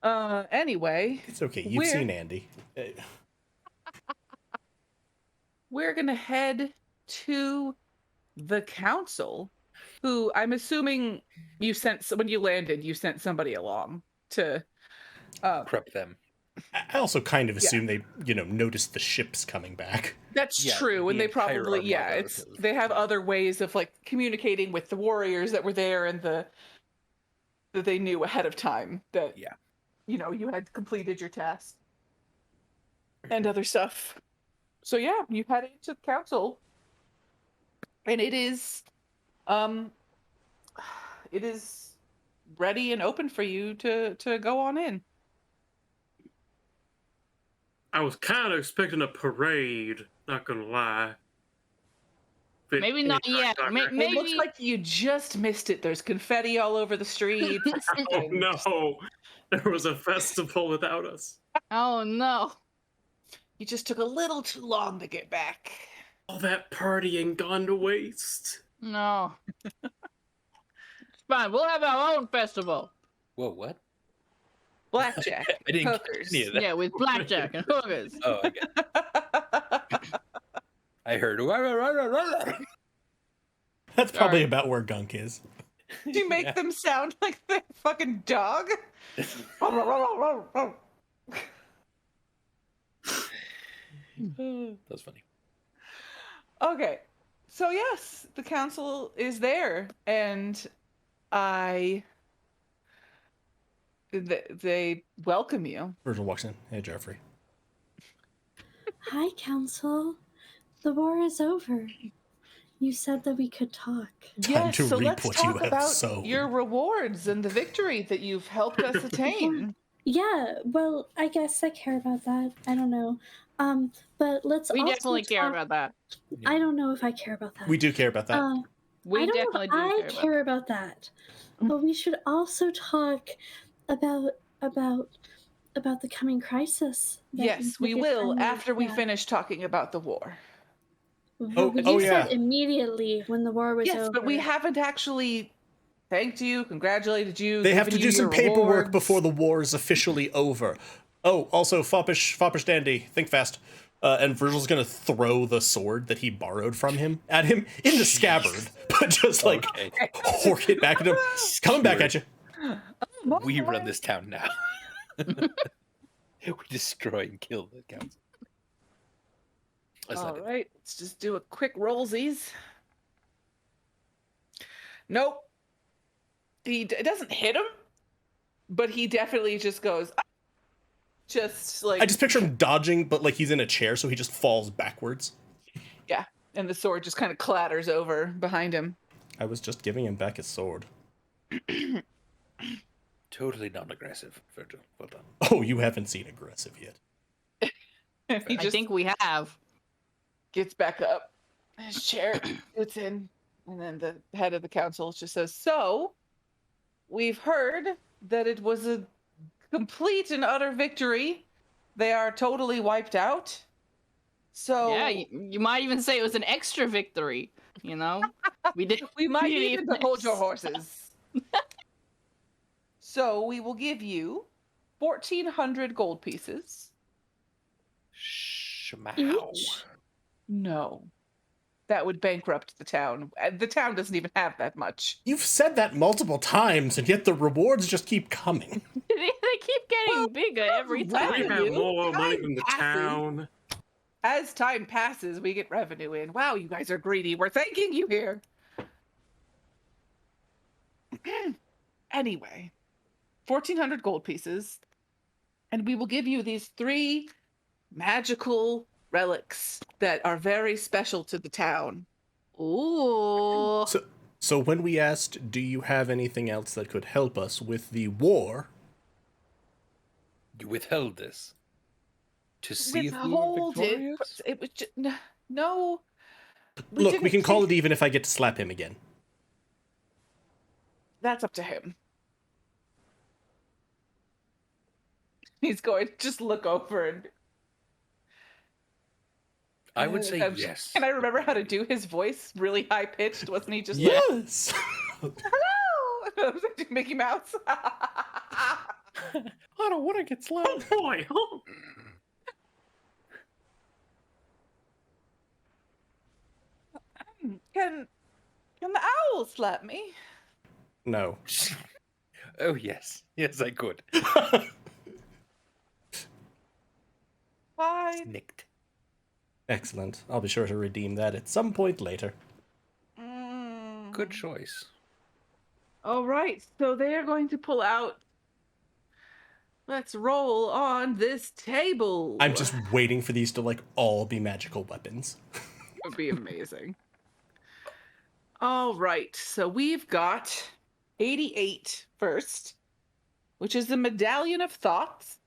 Anyway. It's okay. You've seen Andy. We're gonna head to the council, who I'm assuming you sent, when you landed, you sent somebody along to Prep them. I also kind of assume they, noticed the ships coming back. That's Yeah, true, and the they entire probably, armada it's of- they have other ways of like communicating with the warriors that were there and that they knew ahead of time that Yeah. You had completed your task and other stuff. So yeah, you head into the council, and it is ready and open for you to go on in. I was kind of expecting a parade, not gonna lie. But Maybe not yet. anytime, Maybe. It looks like you just missed it. There's confetti all over the streets. Oh no, there was a festival without us. Oh no. You just took a little too long to get back. All that partying gone to waste. No. It's fine. We'll have our own festival. Whoa, what? Blackjack, I didn't get hookers. any of that. Yeah, with blackjack and hookers. Oh, I get it. I heard. That's probably Sorry. about where Gunk is. You make them sound like the fucking dog. That's funny. Okay, so yes, the council is there, and they welcome you. Virgil walks in. Hey, Jeffrey. Hi, Council. The war is over. You said that we could talk. Time to so reap let's what you talk have about sown. your rewards and the victory that you've helped us attain. Yeah, well, I guess I care about that. I don't know. But let's We also definitely care talk- about that. I don't know if I care about that. We do care about that. We I don't definitely do know if I care care about about that. But we should also talk about the coming crisis. that Yes, we your will friend after we had. finish talking about the war. Well, you yeah. said immediately when the war was Yes, over. but we haven't actually thanked you, congratulated you. They have to given do you some your paperwork rewards. before the war is officially over. Oh, also, Foppish Dandy, think fast. And Virgil's gonna throw the sword that he borrowed from him at him in the scabbard, but just like Okay. hork it back at him. Coming back at you. We run this town now. We destroy and kill the council. That's All not it. right, let's just do a quick rollsies. Nope. It doesn't hit him, but he definitely just goes, "Ah," just like, I just picture him dodging, but like he's in a chair, so he just falls backwards. yeah, and the sword just kind of clatters over behind him. I was just giving him back his sword. Totally non-aggressive, Virgil. Well done. Oh, you haven't seen aggressive yet. He I just think we have. gets back up, his chair gets in, and then the head of the council just says, "So, we've heard that it was a complete and utter victory. They are totally wiped out. So Yeah, you might even say it was an extra victory. You know, we did. we might we need didn't to hold your miss. horses. So we will give you 1,400 gold pieces. Shmow. Each? No, that would bankrupt the town. The town doesn't even have that much. You've said that multiple times, and yet the rewards just keep coming. They keep getting bigger every well, We time. have you- more money time than the passes. town. As time passes, we get revenue in. Wow, you guys are greedy. We're thanking you here. Anyway, 1,400 gold pieces, and we will give you these 3 magical relics that are very special to the town. Ooh. So when we asked, do you have anything else that could help us with the war? You withheld this to see if we were Withhold it. victorious? It was just, no. Look, we didn't can call take- it even if I get to slap him again. That's up to him. He's going to just look over and I would say yes. Can I remember how to do his voice really high pitched? Wasn't he just Yes. like, hello? Mickey Mouse. I don't want to get slow. Oh boy! Oh. Can the owls let me? No. Oh yes, yes I could. Fine. Snicked. Excellent. I'll be sure to redeem that at some point later. Good choice. All right, so they are going to pull out. Let's roll on this table. I'm just waiting for these to like all be magical weapons. It would be amazing. All right, so we've got 88 first, which is the Medallion of Thoughts.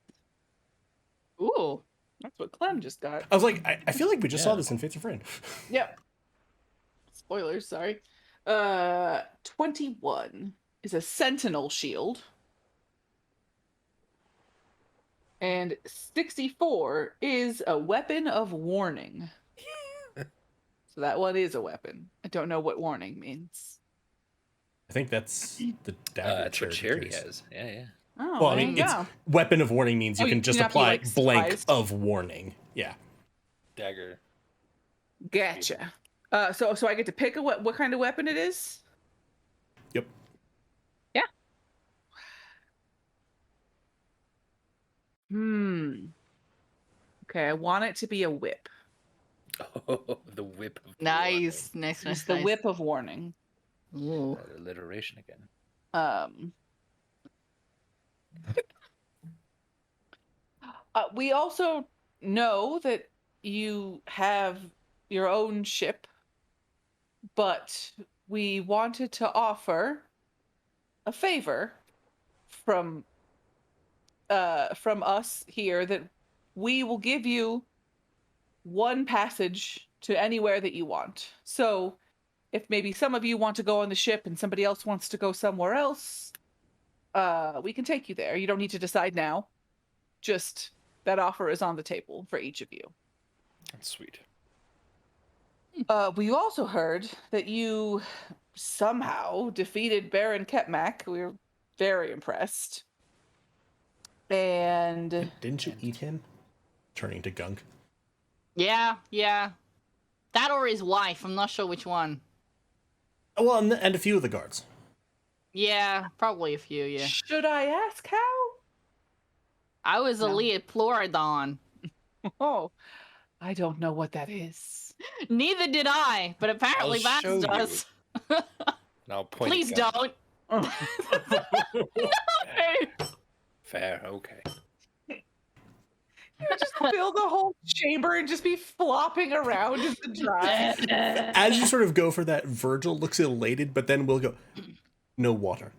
Ooh, that's what Clem just got. I was like, I feel like we just saw this in Fates of Friend. Yep. Spoilers, sorry. 21 is a Sentinel Shield. And 64 is a Weapon of Warning. So that one is a weapon. I don't know what warning means. I think that's the dagger. That's what Charity has. Yeah, yeah. Oh, Well, I there mean, you it's go. weapon of warning means you Oh, can you just cannot be, apply like, blank surprised. of warning. Yeah. Dagger. Gotcha. So I get to pick what kind of weapon it is? Yep. Yeah. Okay, I want it to be a whip. Oh, the whip of Nice, nice, It's nice, the nice. whip of warning. Ooh. That alliteration again. We also know that you have your own ship, but we wanted to offer a favor from us here that we will give you one passage to anywhere that you want. So if maybe some of you want to go on the ship and somebody else wants to go somewhere else, we can take you there. You don't need to decide now. Just that offer is on the table for each of you. That's sweet. We also heard that you somehow defeated Baron Ketmac. We were very impressed. And Didn't you eat him? Turning to Gunk. Yeah, yeah. That or his wife. I'm not sure which one. Oh, well, and a few of the guards. Yeah, probably a few, yeah. should I ask how? I was a No. Leoplorodon. Oh, I don't know what that is. Neither did I, but apparently I'll Vance show you. does. And I'll point. Please a gun. don't. Fair, okay. You just fill the whole chamber and just be flopping around in the dry. As you sort of go for that, Virgil looks elated, but then we'll go, no water.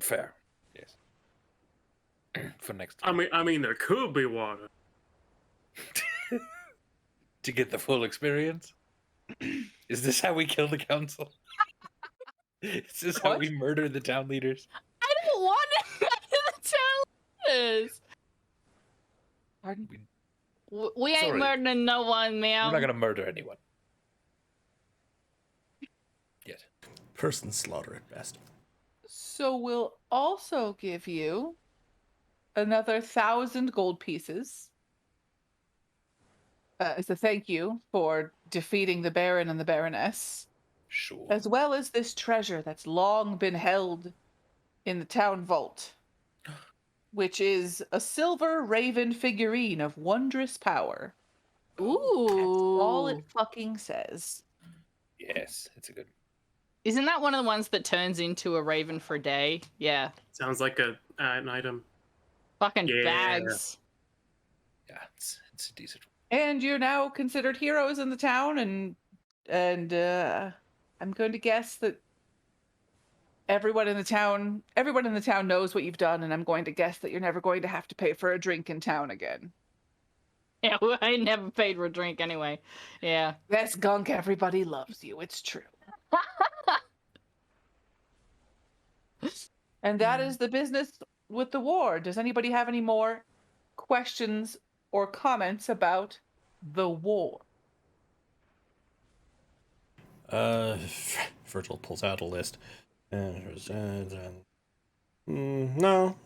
Fair. Yes. For next time. I mean, there could be water. To get the full experience? Is this how we kill the council? Is this how What? we murder the town leaders? I don't want to tell this. Pardon? We ain't Sorry. murdering no one, man. We're not gonna murder anyone. Yet. Person slaughter at best. So we'll also give you another 1,000 gold pieces as a thank you for defeating the Baron and the Baroness, Sure. as well as this treasure that's long been held in the town vault, which is a silver raven figurine of wondrous power. Ooh. That's all it fucking says. Yes, it's a good. Isn't that one of the ones that turns into a raven for a day? Yeah. Sounds like an item. Fucking Yeah. bags. Yeah, it's a decent one. And you're now considered heroes in the town, and I'm going to guess that everyone in the town knows what you've done, and I'm going to guess that you're never going to have to pay for a drink in town again. Yeah, well, I never paid for a drink anyway. Yeah. That's Gunk, everybody loves you, it's true. And that is the business with the war. Does anybody have any more questions or comments about the war? Virgil pulls out a list. No,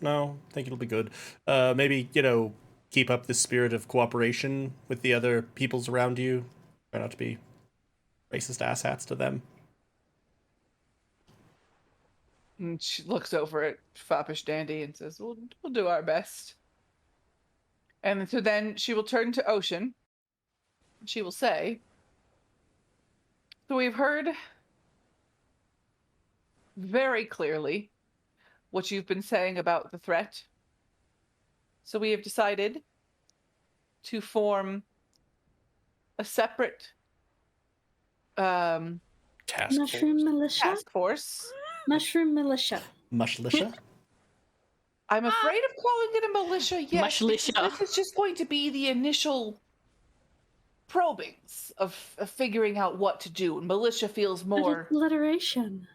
I think it'll be good. Maybe, keep up the spirit of cooperation with the other peoples around you. Try not to be racist asshats to them. And she looks over at Foppish Dandy and says, we'll do our best. And so then she will turn to Ocean. She will say, so we've heard very clearly what you've been saying about the threat. So we have decided to form a separate Mushroom militia? task force. Mushroom militia. Mushlisha? I'm afraid of calling it a militia, yes. Mushlisha. Because this is just going to be the initial probings of figuring out what to do. And militia feels But more... it's alliteration.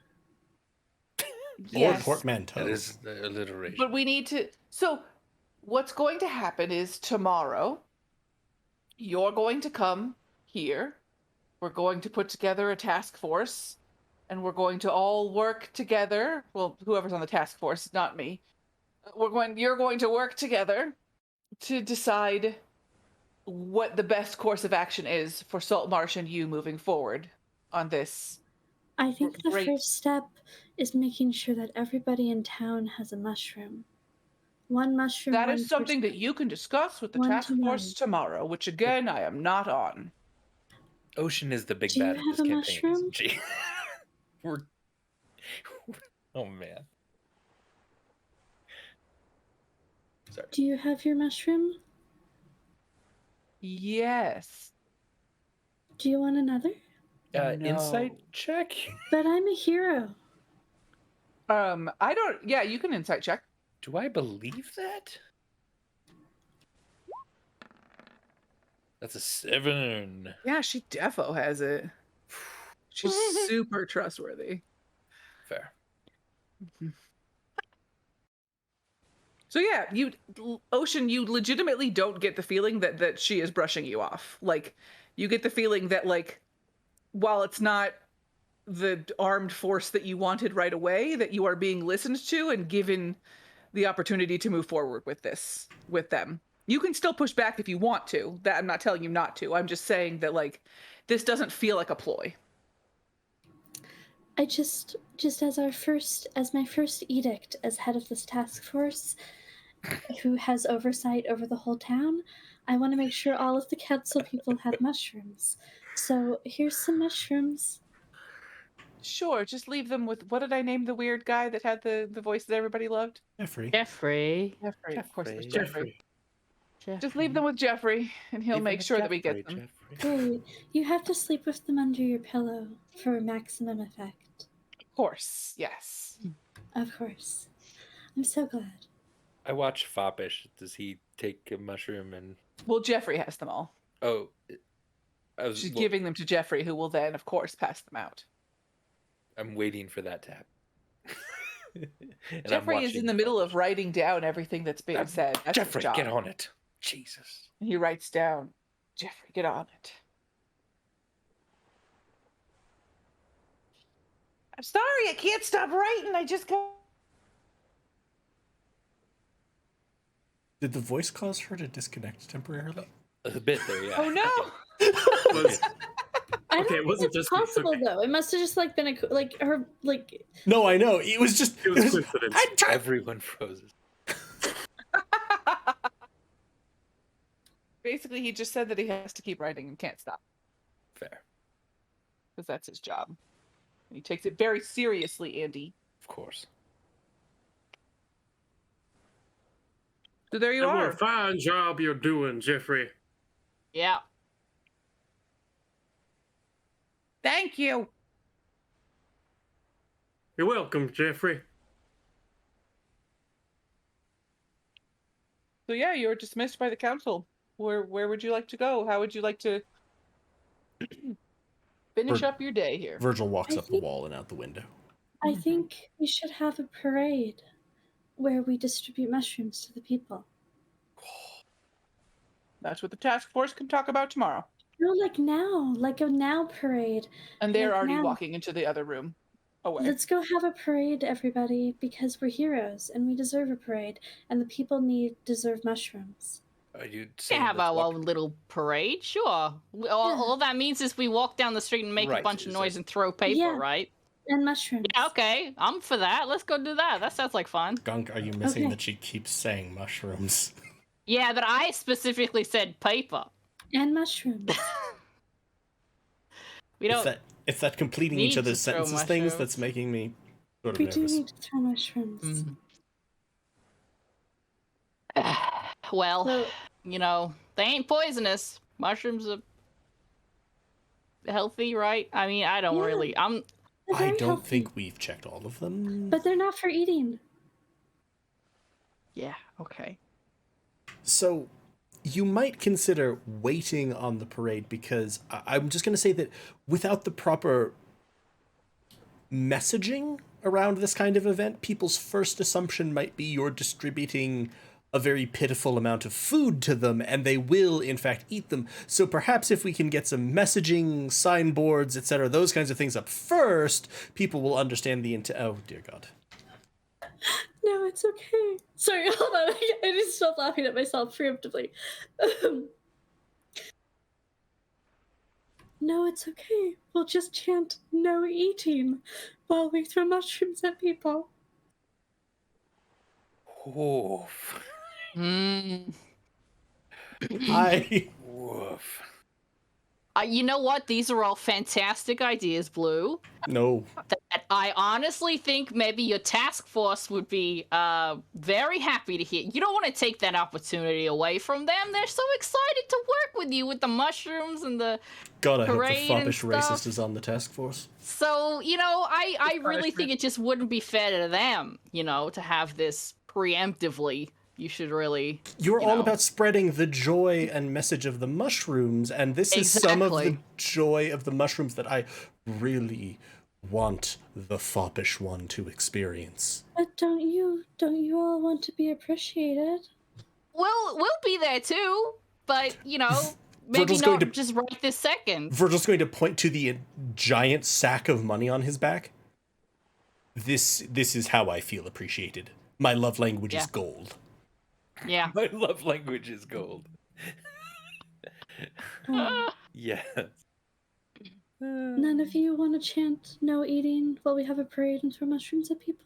Lord Yes. Portmanteau. That is the alliteration. But we need to... So, what's going to happen is tomorrow, you're going to come here. We're going to put together a task force. And we're going to all work together. Well, whoever's on the task force, not me. You're going to work together to decide what the best course of action is for Saltmarsh and you moving forward on this. I think the Great. first step is making sure that everybody in town has a mushroom. One mushroom. That one is something person. that you can discuss with the One task to force one. tomorrow, which again, I am not on. Ocean is the big Do you bad of have this a campaign, mushroom? isn't she? We're... Oh, man. Sorry. Do you have your mushroom? Yes. Do you want another? No. Insight check? But I'm a hero. I don't... Yeah, you can insight check. Do I believe that? That's a 7. Yeah, she defo has it. She's super trustworthy. Fair. So yeah, Ocean, you legitimately don't get the feeling that she is brushing you off. Like, you get the feeling that, like, while it's not the armed force that you wanted right away, that you are being listened to and given the opportunity to move forward with this, with them. You can still push back if you want to. That I'm not telling you not to. I'm just saying that, like, this doesn't feel like a ploy. I just as my first edict as head of this task force, who has oversight over the whole town, I want to make sure all of the council people have mushrooms. So here's some mushrooms. Sure, just leave them with, what did I name the weird guy that had the voice that everybody loved? Jeffrey. Jeffrey. Jeffrey. Of course it was Jeffrey. Just leave them with Jeffrey, and he'll make sure that we get them. Wait, you have to sleep with them under your pillow for maximum effect. Of course, yes. Of course. I'm so glad. I watch Foppish. Does he take a mushroom and... Well, Jeffrey has them all. Oh. She's giving them to Jeffrey, who will then, of course, pass them out. I'm waiting for that to happen. And Jeffrey is in the middle of writing down everything that's being said. That's his Jeffrey, job. get on it. Jesus. And he writes down, Jeffrey, get on it. I'm sorry, I can't stop writing. I just can't. Did the voice cause her to disconnect temporarily? A bit there, yeah. Oh no! Was- I Okay, don't it wasn't think it's just me, it's possible okay. though. It must have just like been her. No, I know. It was just. It was coincidence. Everyone froze. Basically, he just said that he has to keep writing and can't stop Fair. because that's his job. He takes it very seriously, Andy. Of course. So there you And what are. a fine job you're doing, Jeffrey. Yeah. Thank you. You're welcome, Jeffrey. So yeah, you're dismissed by the council. Where would you like to go? How would you like to finish up your day here? Virgil walks I up the think- wall and out the window. I think we should have a parade where we distribute mushrooms to the people. That's what the task force can talk about tomorrow. No, like now, like a now parade. And they're Like already now. walking into the other room away. Let's go have a parade, everybody, because we're heroes and we deserve a parade, and the people deserve mushrooms. Are you We saying can have let's our walk- own little parade, sure. All that means is we walk down the street and make a Right, bunch of is noise it- and throw paper, Yeah. right? And mushrooms. Yeah, okay. I'm for that. Let's go do that. That sounds like fun. Gunk, are you missing Okay. that she keeps saying mushrooms? Yeah, but I specifically said paper. And mushrooms. We don't. It's that completing need each other's to throw sentences things mushrooms. that's making me sort of We do nervous. need to throw mushrooms. Well, So, you know, they ain't poisonous. Mushrooms are healthy, right? I mean, I don't Yeah. really. they're I very don't healthy, think we've checked all of them. but they're not for eating. Yeah. Okay. So, you might consider waiting on the parade because I'm just going to say that without the proper messaging around this kind of event, people's first assumption might be you're distributing a very pitiful amount of food to them, and they will, in fact, eat them. So perhaps if we can get some messaging, signboards, etc., those kinds of things up first, people will understand the intent. Oh, dear God. No, it's okay. Sorry, hold on. I just stopped laughing at myself preemptively. No, it's okay. We'll just chant no eating while we throw mushrooms at people. Woof. Mm. Woof. You know what? These are all fantastic ideas, Blue. No. That I honestly think maybe your task force would be very happy to hear. You don't want to take that opportunity away from them. They're so excited to work with you with the mushrooms and the God, I hope the parade and foppish racist stuff. is on the task force. So, you know, I really think it just wouldn't be fair to them, you know, to have this preemptively. You should really. You're you all know. about spreading the joy and message of the mushrooms, and this is some of the Exactly. joy of the mushrooms that I really want the foppish one to experience. But don't you all want to be appreciated? We'll be there too, but you know, maybe Virgil's going not to- just right this second. Virgil's going to point to the giant sack of money on his back. This is how I feel appreciated. My love language is Yeah. gold. Yeah. My love language is gold. Yes. None of you want to chant no eating while we have a parade and throw mushrooms at people?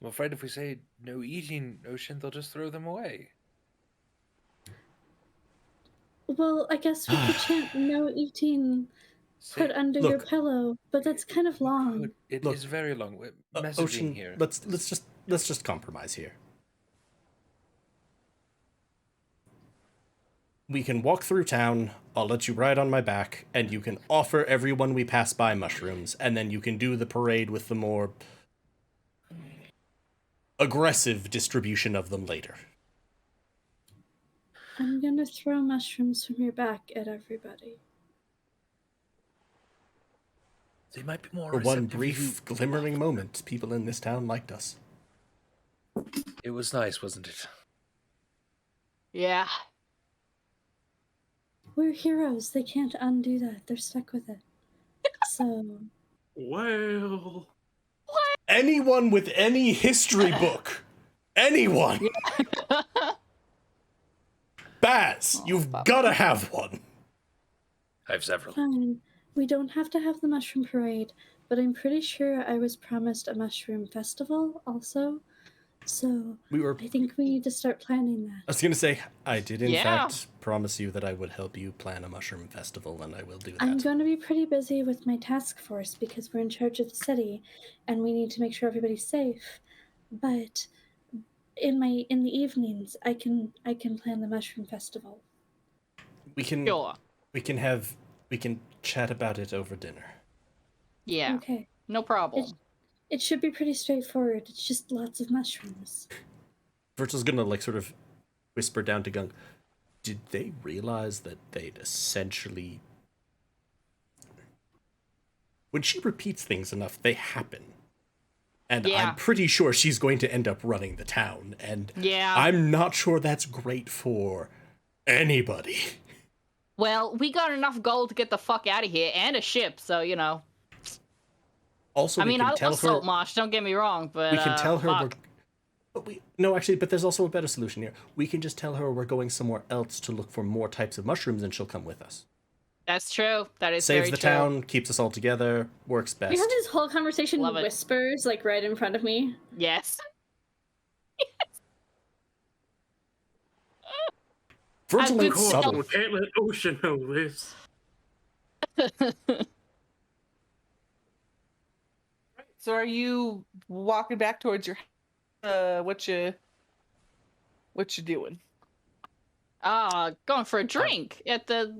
I'm afraid if we say no eating, Ocean, they'll just throw them away. Well, I guess we could chant no eating put Say- under your Look. pillow, but that's kind of long. It Look, is very long. We're messaging Ocean, here. let's just compromise here. We can walk through town, I'll let you ride on my back, and you can offer everyone we pass by mushrooms, and then you can do the parade with the more aggressive distribution of them later. I'm gonna throw mushrooms from your back at everybody. They might be more For one receptive brief, glimmering moment, people in this town liked us. It was nice, wasn't it? Yeah. We're heroes. They can't undo that. They're stuck with it. So, Well, Anyone with any history book! Anyone! Baz, you've gotta have one! I have several. fine. We don't have to have the mushroom parade, but I'm pretty sure I was promised a mushroom festival also. So, I think we need to start planning that. I was gonna say, I did in Yeah. fact promise you that I would help you plan a mushroom festival, and I will do that. I'm going to be pretty busy with my task force because we're in charge of the city and we need to make sure everybody's safe. But in the evenings, I can plan the mushroom festival. We can Sure. we can chat about it over dinner. Yeah. Okay. No problem. It should be pretty straightforward. It's just lots of mushrooms. Virgil's gonna sort of whisper down to Gunk. Did they realize that they'd essentially, when she repeats things enough, they happen? And Yeah. I'm pretty sure she's going to end up running the town, and Yeah. I'm not sure that's great for Anybody. Well, we got enough gold to get the fuck out of here and a ship, so you know. Also, I mean, I love tell her. Saltmarsh. Don't get me wrong, but We can tell her fuck. but there's also a better solution here. We can just tell her we're going somewhere else to look for more types of mushrooms, and she'll come with us. That's true. That is Saves very the true. town, keeps us all together, works best. We have this whole conversation Love in it. whispers, like right in front of me. Yes. Virgil I've ain't been subtle. We can't let Ocean know this. So are you walking back towards your what you doing? Going for a drink at the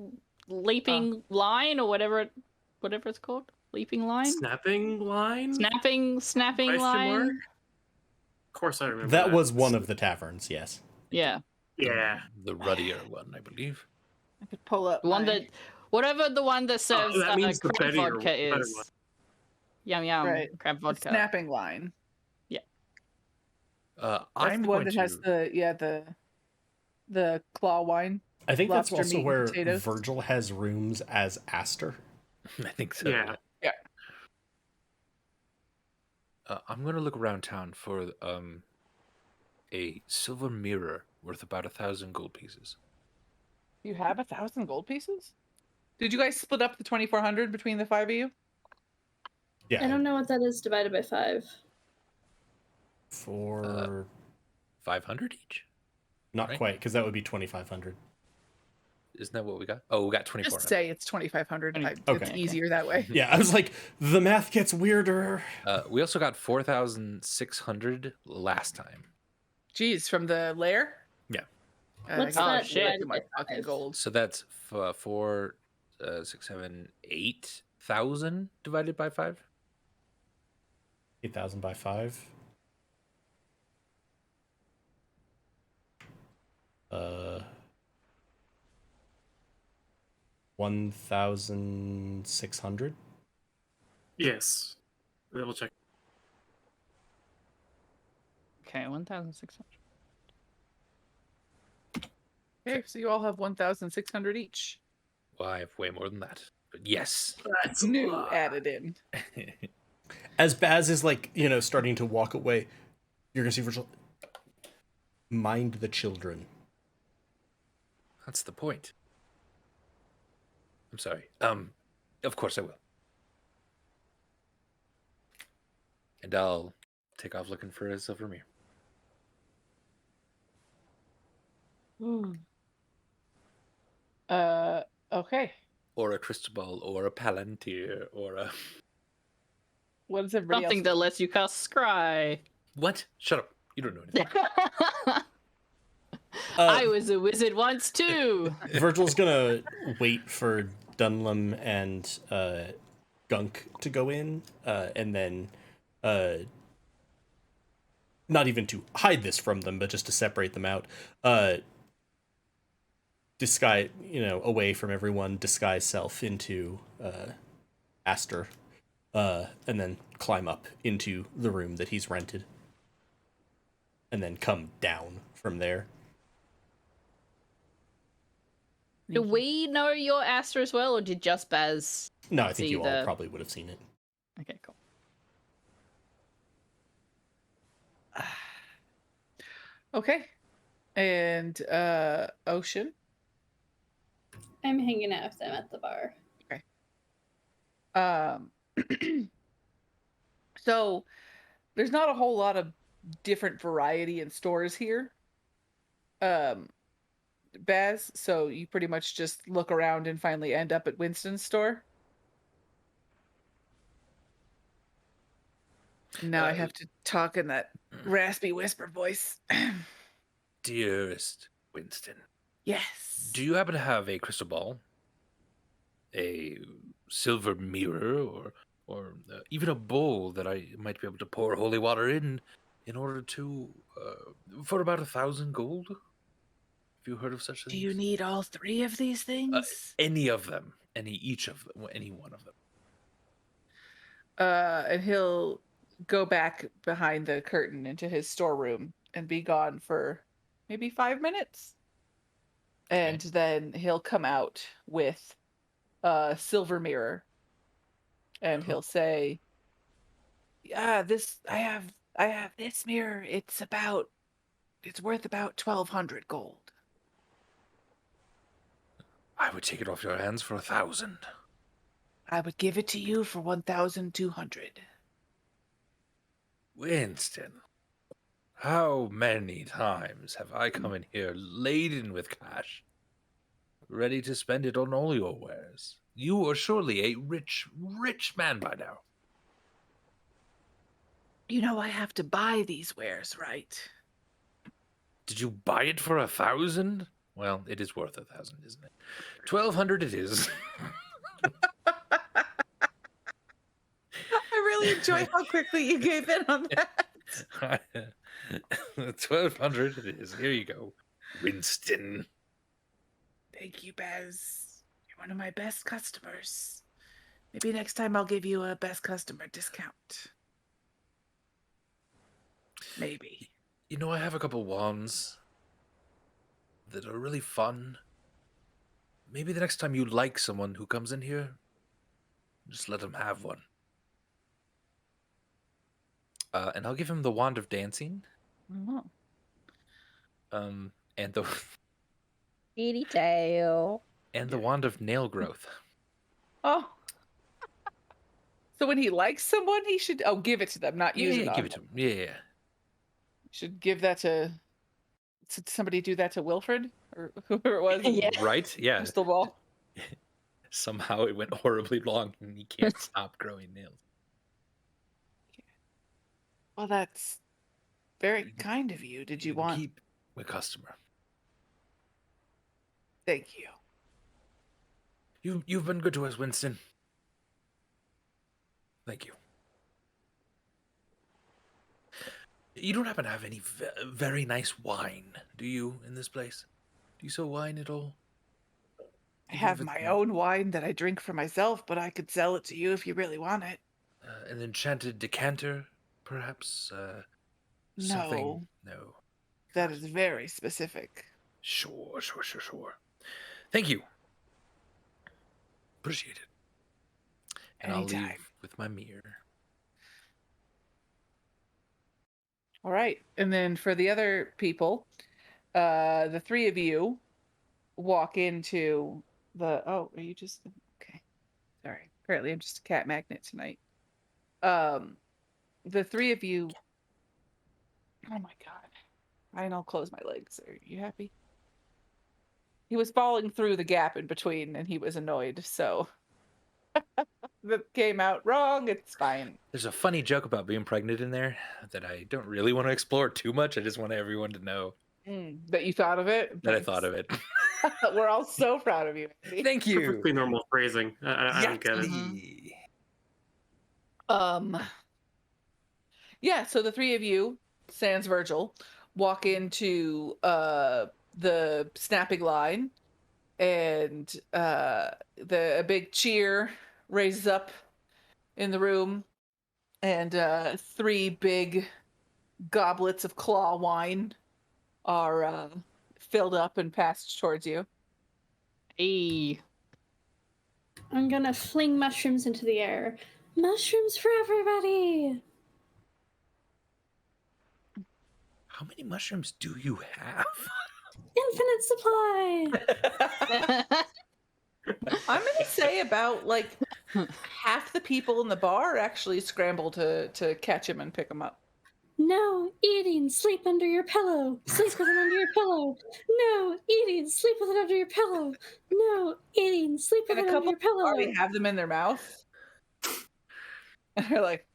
leaping line or whatever it's called. Leaping line? Snapping line? Snapping Question line. mark? Of course I remember That was one of the taverns, yes. Yeah. Yeah. The ruddier one, I believe. I could pull up One my- that whatever the one that serves that means the crab better vodka one. is. Yum yum. Right. Crab the vodka. snapping line. I'm That's the one that has the claw wine. I think that's Lobster also meat and where potatoes. Virgil has rooms as Aster. I think so. Yeah. I'm gonna look around town for a silver mirror worth about 1,000 gold pieces. You have 1,000 gold pieces? Did you guys split up the 2,400 between the 5 of you? Yeah. I don't know what that is divided by 5. For 500 each? not right? quite, because that would be 2,500. Isn't that what we got? Oh, we got Just 2,400. say it's 2,500. It's Okay. easier that way. Yeah, I was like, the math gets weirder. We also got 4,600 last time. Jeez, from the lair? Yeah. What's Oh, that shit. divided Too much by fucking 5? gold. So that's 4, 6, 7, 8,000 divided by 5. 8,000 by 5. 1,600. Yes. Double check. Okay, 1,600. Okay, so you all have 1,600 each. Well, I have way more than that. But yes. That's New added in. As Baz is starting to walk away, you're gonna see Virgil. Mind the children. That's the point. I'm sorry. Of course I will. And I'll take off looking for a silver mirror. Okay. Or a crystal ball, or a palantir, or a... What is everybody Something else? that lets you cast scry. What? Shut up. You don't know anything. I was a wizard once too. Virgil's gonna wait for Dunlum and Gunk to go in, and then not even to hide this from them, but just to separate them out. Disguise, away from everyone, disguise self into Aster, and then climb up into the room that he's rented, and then come down from there. Do we know you're Aster as well, or did just Baz? No, I think See you all the- probably would have seen it. Okay, cool. Okay. And Ocean. I'm hanging out with them at the bar. So there's not a whole lot of different variety in stores here. Baz, so you pretty much just look around and finally end up at Winston's store. Now I have to talk in that raspy whisper voice. Dearest Winston, Yes. do you happen to have a crystal ball, a silver mirror, or even a bowl that I might be able to pour holy water in order to for about 1,000 gold? Have you heard of such things? Do you need all 3 of these things? Any of them, each of them, any one of them? And he'll go back behind the curtain into his storeroom and be gone for maybe 5 minutes. And then he'll come out with a silver mirror, and he'll say, "Yeah, I have this mirror. It's worth about 1,200 gold." I would take it off your hands for 1,000. I would give it to you for 1,200. Winston, how many times have I come in here laden with cash, ready to spend it on all your wares? You are surely a rich, rich man by now. You know I have to buy these wares, right? Did you buy it for 1,000? Well, it is worth 1,000, isn't it? 1,200 it is. I really enjoy how quickly you gave in on that. 1,200 it is. Here you go, Winston. Thank you, Baz. You're one of my best customers. Maybe next time I'll give you a best customer discount. Maybe. You know, I have a couple wands that are really fun. Maybe the next time you like someone who comes in here, just let them have one. And I'll give him the wand of dancing. Oh. And the Beady tail. and the wand of nail growth. Oh. So when he likes someone, he should give it to them, not use it on give it to them. him. Yeah. Should give that to. Did somebody do that to Wilfred or whoever it was? Yeah. Right? Yeah. Crystal ball. Somehow it went horribly long and he can't stop growing nails. Well, that's very kind of you. Did you can want? keep a customer? Thank you. You've been good to us, Winston. Thank you. You don't happen to have any very nice wine, do you, in this place? Do you sell wine at all? I have my own wine that I drink for myself, but I could sell it to you if you really want it. An enchanted decanter, perhaps? No. Something? No. That is very specific. Sure. Thank you. Appreciate it. And Anytime. I'll leave with my mirror. All right. And then for the other people, the three of you walk into the. Oh, are you just. Okay. Sorry. Apparently I'm just a cat magnet tonight. The three of you. Oh my God. Fine, I'll close my legs. Are you happy? He was falling through the gap in between and he was annoyed, so that came out wrong. It's fine. There's a funny joke about being pregnant in there that I don't really want to explore too much. I just want everyone to know That you thought of it? that I thought of it. We're all so proud of you, Andy. Thank you. Perfectly normal phrasing. I don't get it. Yeah, so the three of you, sans Virgil, walk into the snapping line, and a big cheer raises up in the room, and three big goblets of claw wine are filled up and passed towards you. Hey. I'm gonna fling mushrooms into the air. Mushrooms for everybody! How many mushrooms do you have? Infinite supply! I'm gonna say about like half the people in the bar actually scramble to catch him and pick him up. No eating, sleep under your pillow. Sleep with it under your pillow. No eating, sleep with it under your pillow. No eating, sleep with And it a under couple your pillow. already have them in their mouth. And they're like,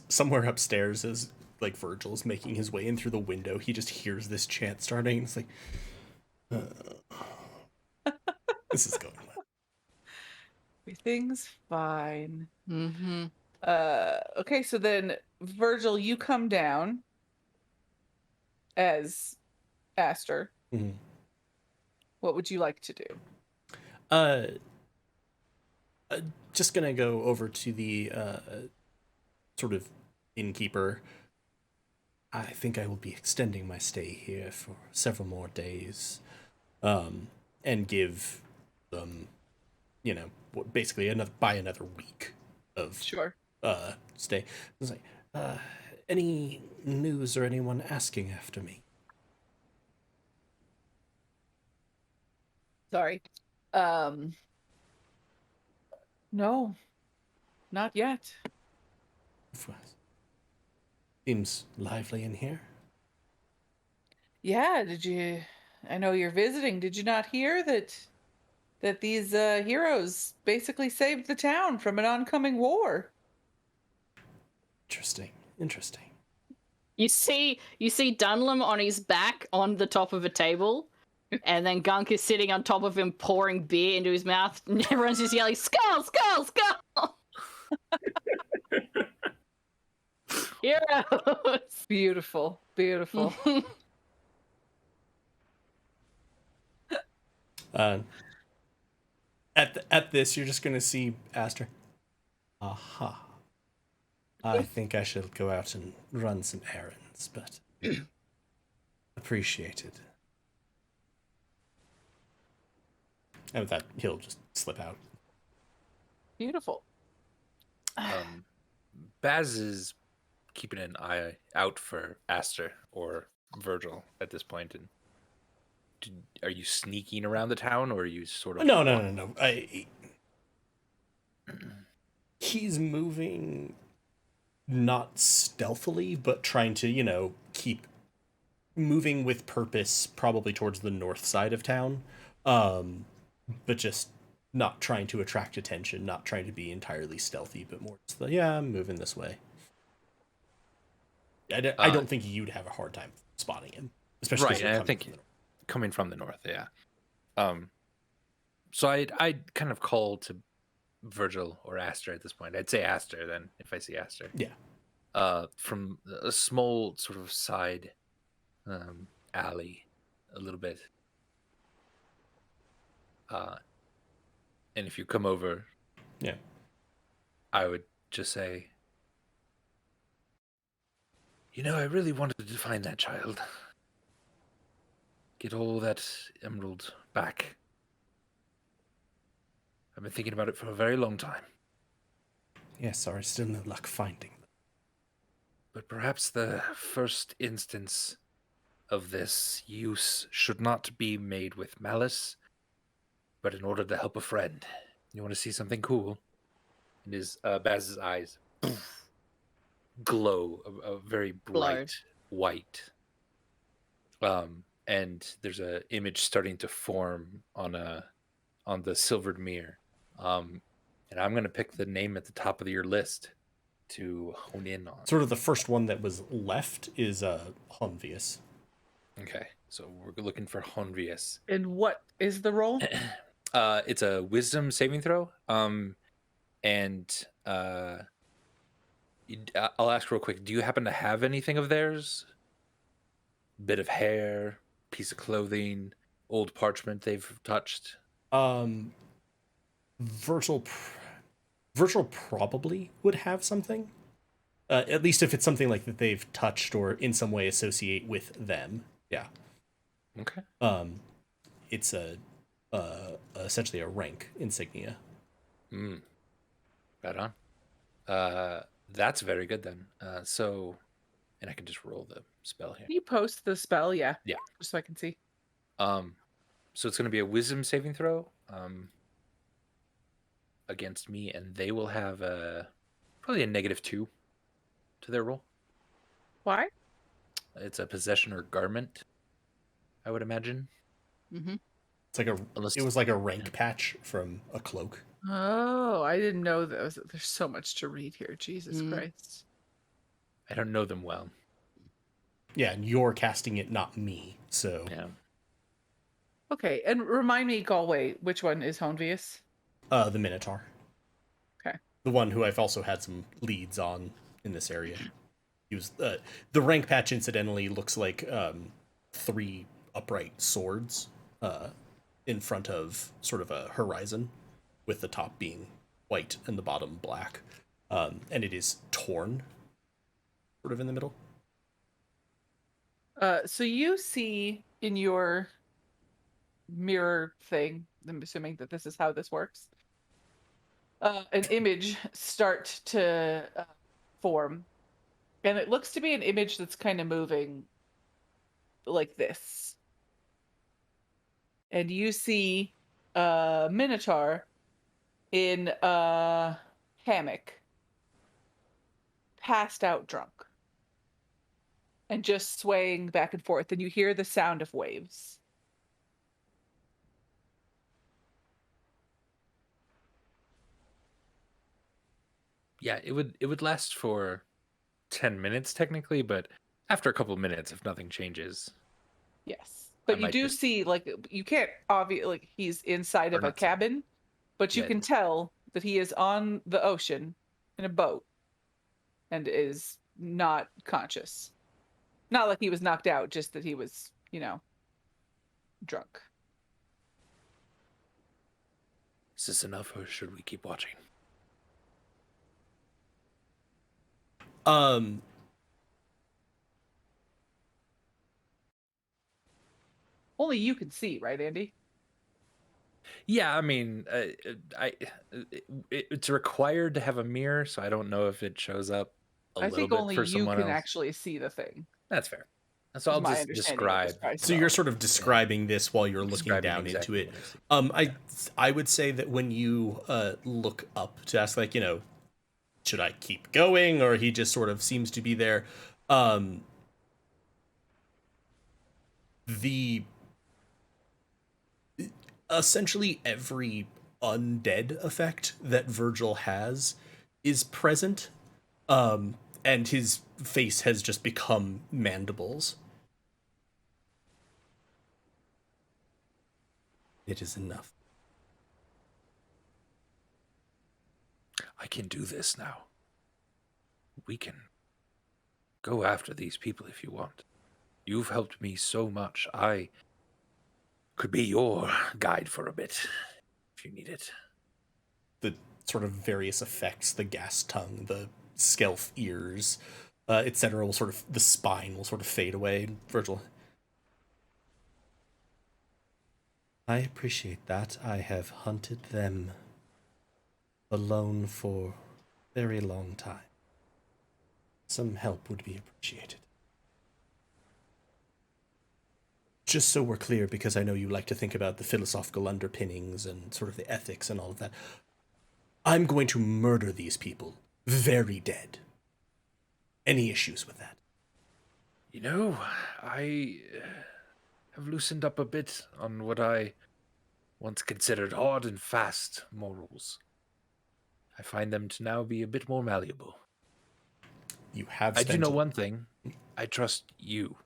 Somewhere upstairs, as like Virgil's making his way in through the window, he just hears this chant starting. And it's like, this is going well. everything's fine. Mm-hmm. Okay, so then Virgil, you come down as Aster. Mm-hmm. What would you like to do? Just gonna go over to the sort of innkeeper. I think I will be extending my stay here for several more days, and give them, basically another week of Sure. stay. It's like, any news or anyone asking after me? Sorry. No, not yet. Seems lively in here. Yeah, I know you're visiting. Did you not hear that these heroes basically saved the town from an oncoming war? Interesting. You see Dunlem on his back on the top of a table, and then Gunk is sitting on top of him pouring beer into his mouth, and everyone's just yelling, "Skull, skull, skull!" Heroes! Beautiful. At this, you're just gonna see Aster. Aha. I think I should go out and run some errands, but appreciated. And with that, he'll just slip out. Beautiful. Baz is keeping an eye out for Aster or Virgil at this point. And are you sneaking around the town, or are you sort of? No. He's moving not stealthily, but trying to, keep moving with purpose, probably towards the north side of town. But just not trying to attract attention, not trying to be entirely stealthy, but more just I'm moving this way. I don't think you'd have a hard time spotting him, especially right. And I think coming from the north, yeah. So I'd kind of call to Virgil or Aster at this point. I'd say Aster then if I see Aster. Yeah. From a small sort of side alley, a little bit. And if you come over, yeah, I would just say, I really wanted to find that child. Get all that emerald back. I've been thinking about it for a very long time. Yeah, sorry, still no luck finding them. But perhaps the first instance of this use should not be made with malice, but in order to help a friend. You want to see something cool? And his Baz's eyes glow a very bright white. And there's an image starting to form on the silvered mirror. And I'm going to pick the name at the top of your list to hone in on. Sort of the first one that was left is Honvius. Okay, so we're looking for Honvius. And what is the role? It's a wisdom saving throw. And I'll ask real quick, do you happen to have anything of theirs? Bit of hair, piece of clothing, old parchment they've touched? Virgil probably would have something. At least if it's something like that they've touched or in some way associate with them. Yeah. Okay. It's essentially a rank insignia. Right on. That's very good then. And I can just roll the spell here. Can you post the spell? Yeah. Yeah. Just so I can see. So it's going to be a wisdom saving throw against me, and they will have probably a -2 to their roll. Why? It's a possession or garment, I would imagine. Mm-hmm. It's like it was like a rank patch from a cloak. Oh, I didn't know that. There's so much to read here. Jesus Christ. I don't know them well. Yeah, and you're casting it, not me. So yeah. Okay, and remind me, Galway, which one is Honvius? The Minotaur. Okay. The one who I've also had some leads on in this area. He was the rank patch. Incidentally, looks like 3 upright swords in front of sort of a horizon, with the top being white and the bottom black, and it is torn, sort of in the middle. So you see in your mirror thing, I'm assuming that this is how this works, an image start to form. And it looks to be an image that's kind of moving like this. And you see a minotaur in a hammock, passed out drunk, and just swaying back and forth. And you hear the sound of waves. Yeah, it would last for 10 minutes technically, but after a couple of minutes, if nothing changes, Yes. But I you might do just- see, like, you can't obviously, like, he's inside Or of a not see. cabin, but you Yeah. can tell that he is on the ocean in a boat and is not conscious. Not like he was knocked out, just that he was, drunk. Is this enough, or should we keep watching? Only you can see, right, Andy? Yeah, I mean, it's required to have a mirror, so I don't know if it shows up a I little think bit only for you someone can else. actually see the thing. That's fair. So is I'll my just understanding of describe. this So you're spell. sort of describing this while you're looking Describing down exactly into it. what I see. I would say that when you look up to ask, like, should I keep going, or he just sort of seems to be there. The essentially every undead effect that Virgil has is present, and his face has just become mandibles. It is enough. I can do this now. We can go after these people if you want. You've helped me so much. I could be your guide for a bit if you need it. The sort of various effects, the gas tongue, the skelf ears, etc. The spine will sort of fade away. Virgil, I appreciate that. I have hunted them alone for a very long time. Some help would be appreciated. Just so we're clear, because I know you like to think about the philosophical underpinnings and sort of the ethics and all of that, I'm going to murder these people very dead. Any issues with that? I have loosened up a bit on what I once considered hard and fast morals. I find them to now be a bit more malleable. You have I do know one thing. I trust you.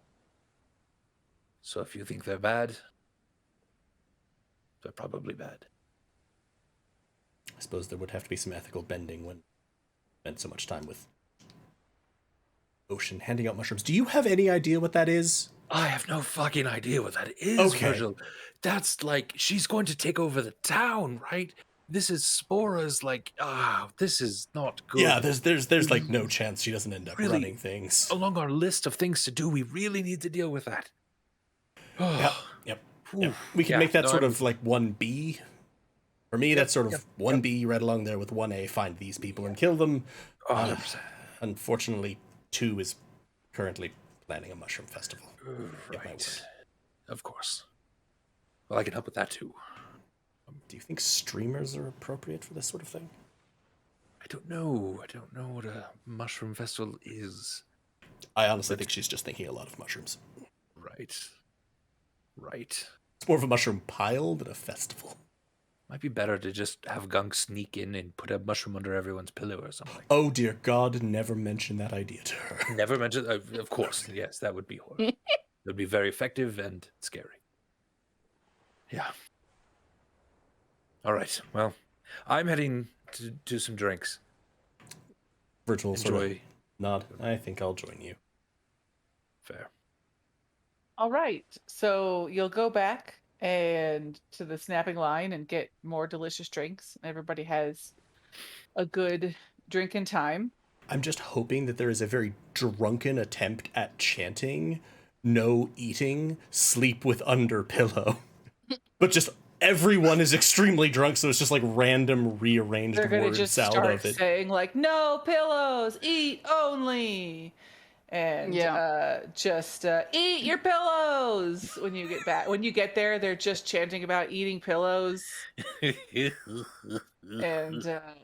So if you think they're bad, they're probably bad. I suppose there would have to be some ethical bending when I spent so much time with Ocean handing out mushrooms. Do you have any idea what that is? I have no fucking idea what that is, Okay. Virgil. That's like, she's going to take over the town, right? This is Spora's this is not good. Yeah, there's like no chance she doesn't end up Really? running things. Along our list of things to do, we really need to deal with that. Yep. We can make that no, sort I'm- of like 1B. For me, that's sort of 1B right along there with 1A, find these people and kill them. 100%. Unfortunately, 2 is currently planning a mushroom festival. Get my Right. word. Of course. Well, I can help with that too. Do you think streamers are appropriate for this sort of thing? I don't know. I don't know what a mushroom festival is. I honestly think she's just thinking a lot of mushrooms. Right. It's more of a mushroom pile than a festival. Might be better to just have Gunk sneak in and put a mushroom under everyone's pillow or something. Oh dear God, never mention that idea to her. Never mentioned. Of course, yes, that would be horrible. It would be very effective and scary. Yeah. All right. Well, I'm heading to do some drinks. Virtual sort of Enjoy. nod. I think I'll join you. Fair. All right. So you'll go back and to the snapping line and get more delicious drinks. Everybody has a good drinking time. I'm just hoping that there is a very drunken attempt at chanting no eating, sleep with under pillow. But just everyone is extremely drunk, so it's just like random rearranged They're gonna words just out start of it. saying like, "No pillows, eat only," and just eat your pillows when you get back. When you get there, they're just chanting about eating pillows, and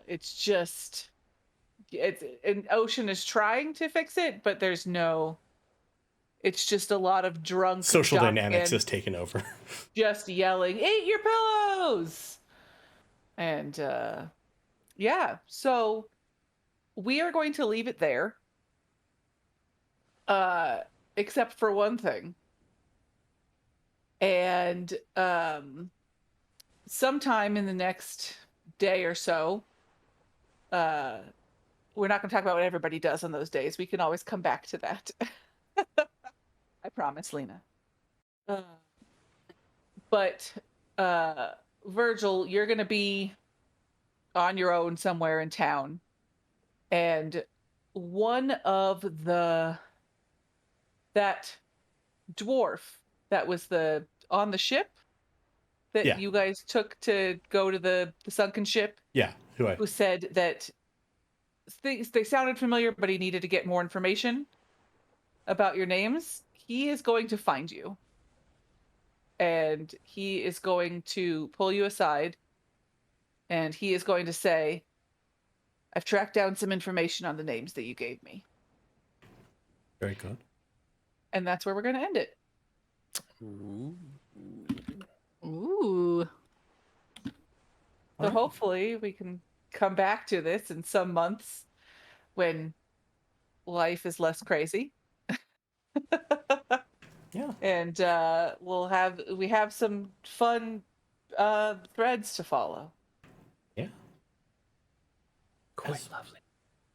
it's just an Ocean is trying to fix it, but there's no. It's just a lot of drunk Social duck dynamics and has taken over. just yelling, "Eat your pillows!" And yeah, so we are going to leave it there. Except for one thing. And sometime in the next day or so, we're not going to talk about what everybody does on those days. We can always come back to that. I promise, Lena. But Virgil, you're going to be on your own somewhere in town. And one of that dwarf that was on the ship that you guys took to go to the sunken ship. Yeah, who said that they sounded familiar, but he needed to get more information about your names. He is going to find you. And he is going to pull you aside. And he is going to say, "I've tracked down some information on the names that you gave me." Very good. And that's where we're going to end it. Ooh. So hopefully we can come back to this in some months when life is less crazy. Yeah. And we have some fun threads to follow. Yeah. Quite lovely.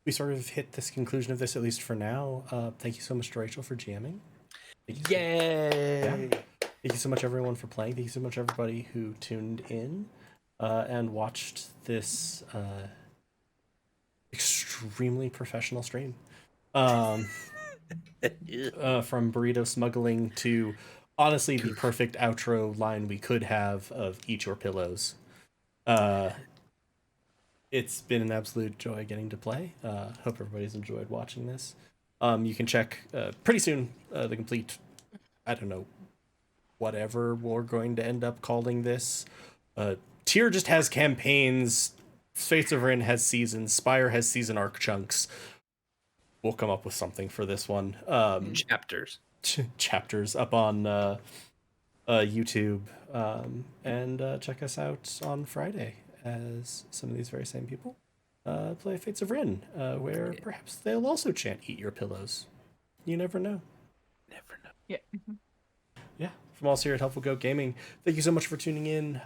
We sort of hit this conclusion of this, at least for now. Thank you so much to Rachel for GMing. Yay! Thank you so much, everyone, for playing. Thank you so much, everybody who tuned in and watched this extremely professional stream. From burrito smuggling to, honestly, the perfect outro line we could have of "Eat your pillows." It's been an absolute joy getting to play. Hope everybody's enjoyed watching this. You can check pretty soon the complete, I don't know, whatever we're going to end up calling this. Tier just has campaigns. Fates of Rin has seasons. Spire has season arc chunks. We'll come up with something for this one. Chapters. Chapters up on YouTube. And check us out on Friday as some of these very same people play Fates of Rin, where perhaps they'll also chant "Eat your pillows." You never know. Never know. Yeah. Yeah. From all here at Helpful Goat Gaming, thank you so much for tuning in.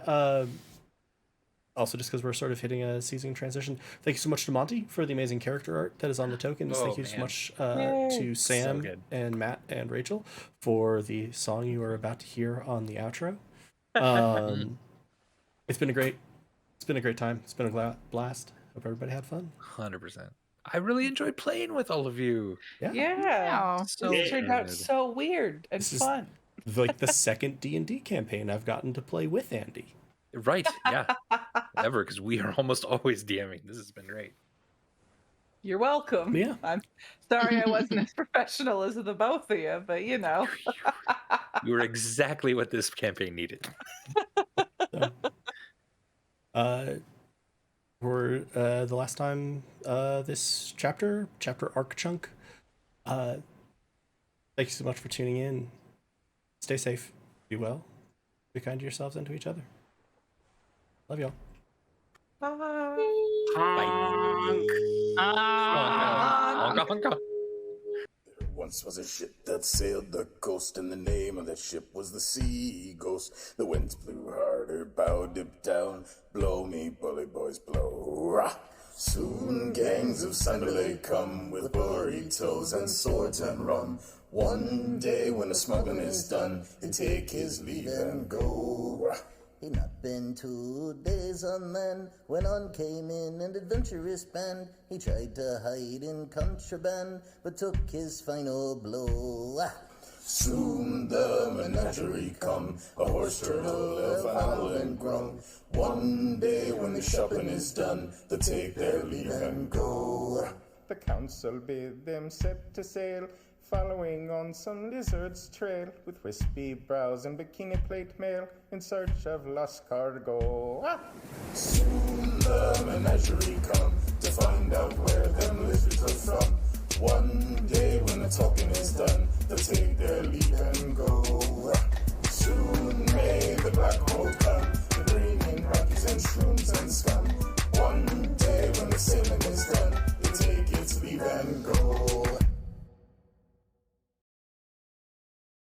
Also, just because we're sort of hitting a season transition, thank you so much to Monty for the amazing character art that is on the tokens. Thank you so much to Sam and Matt and Rachel for the song you are about to hear on the outro. It's been a great time. It's been a blast. Hope everybody had fun. 100%. I really enjoyed playing with all of you. Yeah. So It turned out good. so weird and fun. Like the second D&D campaign I've gotten to play with Andy. Right, yeah. Ever, because we are almost always DMing. This has been great. You're welcome. Yeah. I'm sorry I wasn't as professional as the both of you, but you know. You were exactly what this campaign needed. For the last time this chapter arc chunk. Thank you so much for tuning in. Stay safe. Be well. Be kind to yourselves and to each other. Love y'all. Bye. Honka. There once was a ship that sailed the coast, and the name of that ship was the Sea Ghost. The winds blew harder, bow dip down, blow me bully boys blow. Rah! Soon gangs of Sunderland come with burritos and swords and rum. One day when the smuggling is done, he take his leave and go. Rah! He'd not been 2 days on land when on came in an adventurous band. He tried to hide in contraband, but took his final blow. Soon the menagerie come, a horse, turtle, elf, owl, and grum. One day when the shopping is done, they take their leave and go. The council bid them set to sail, following on some lizard's trail, with wispy brows and bikini plate mail, in search of lost cargo. Soon the menagerie come, to find out where them lizards are from. One day when the talking is done, they'll take their leave and go. Soon may the black horse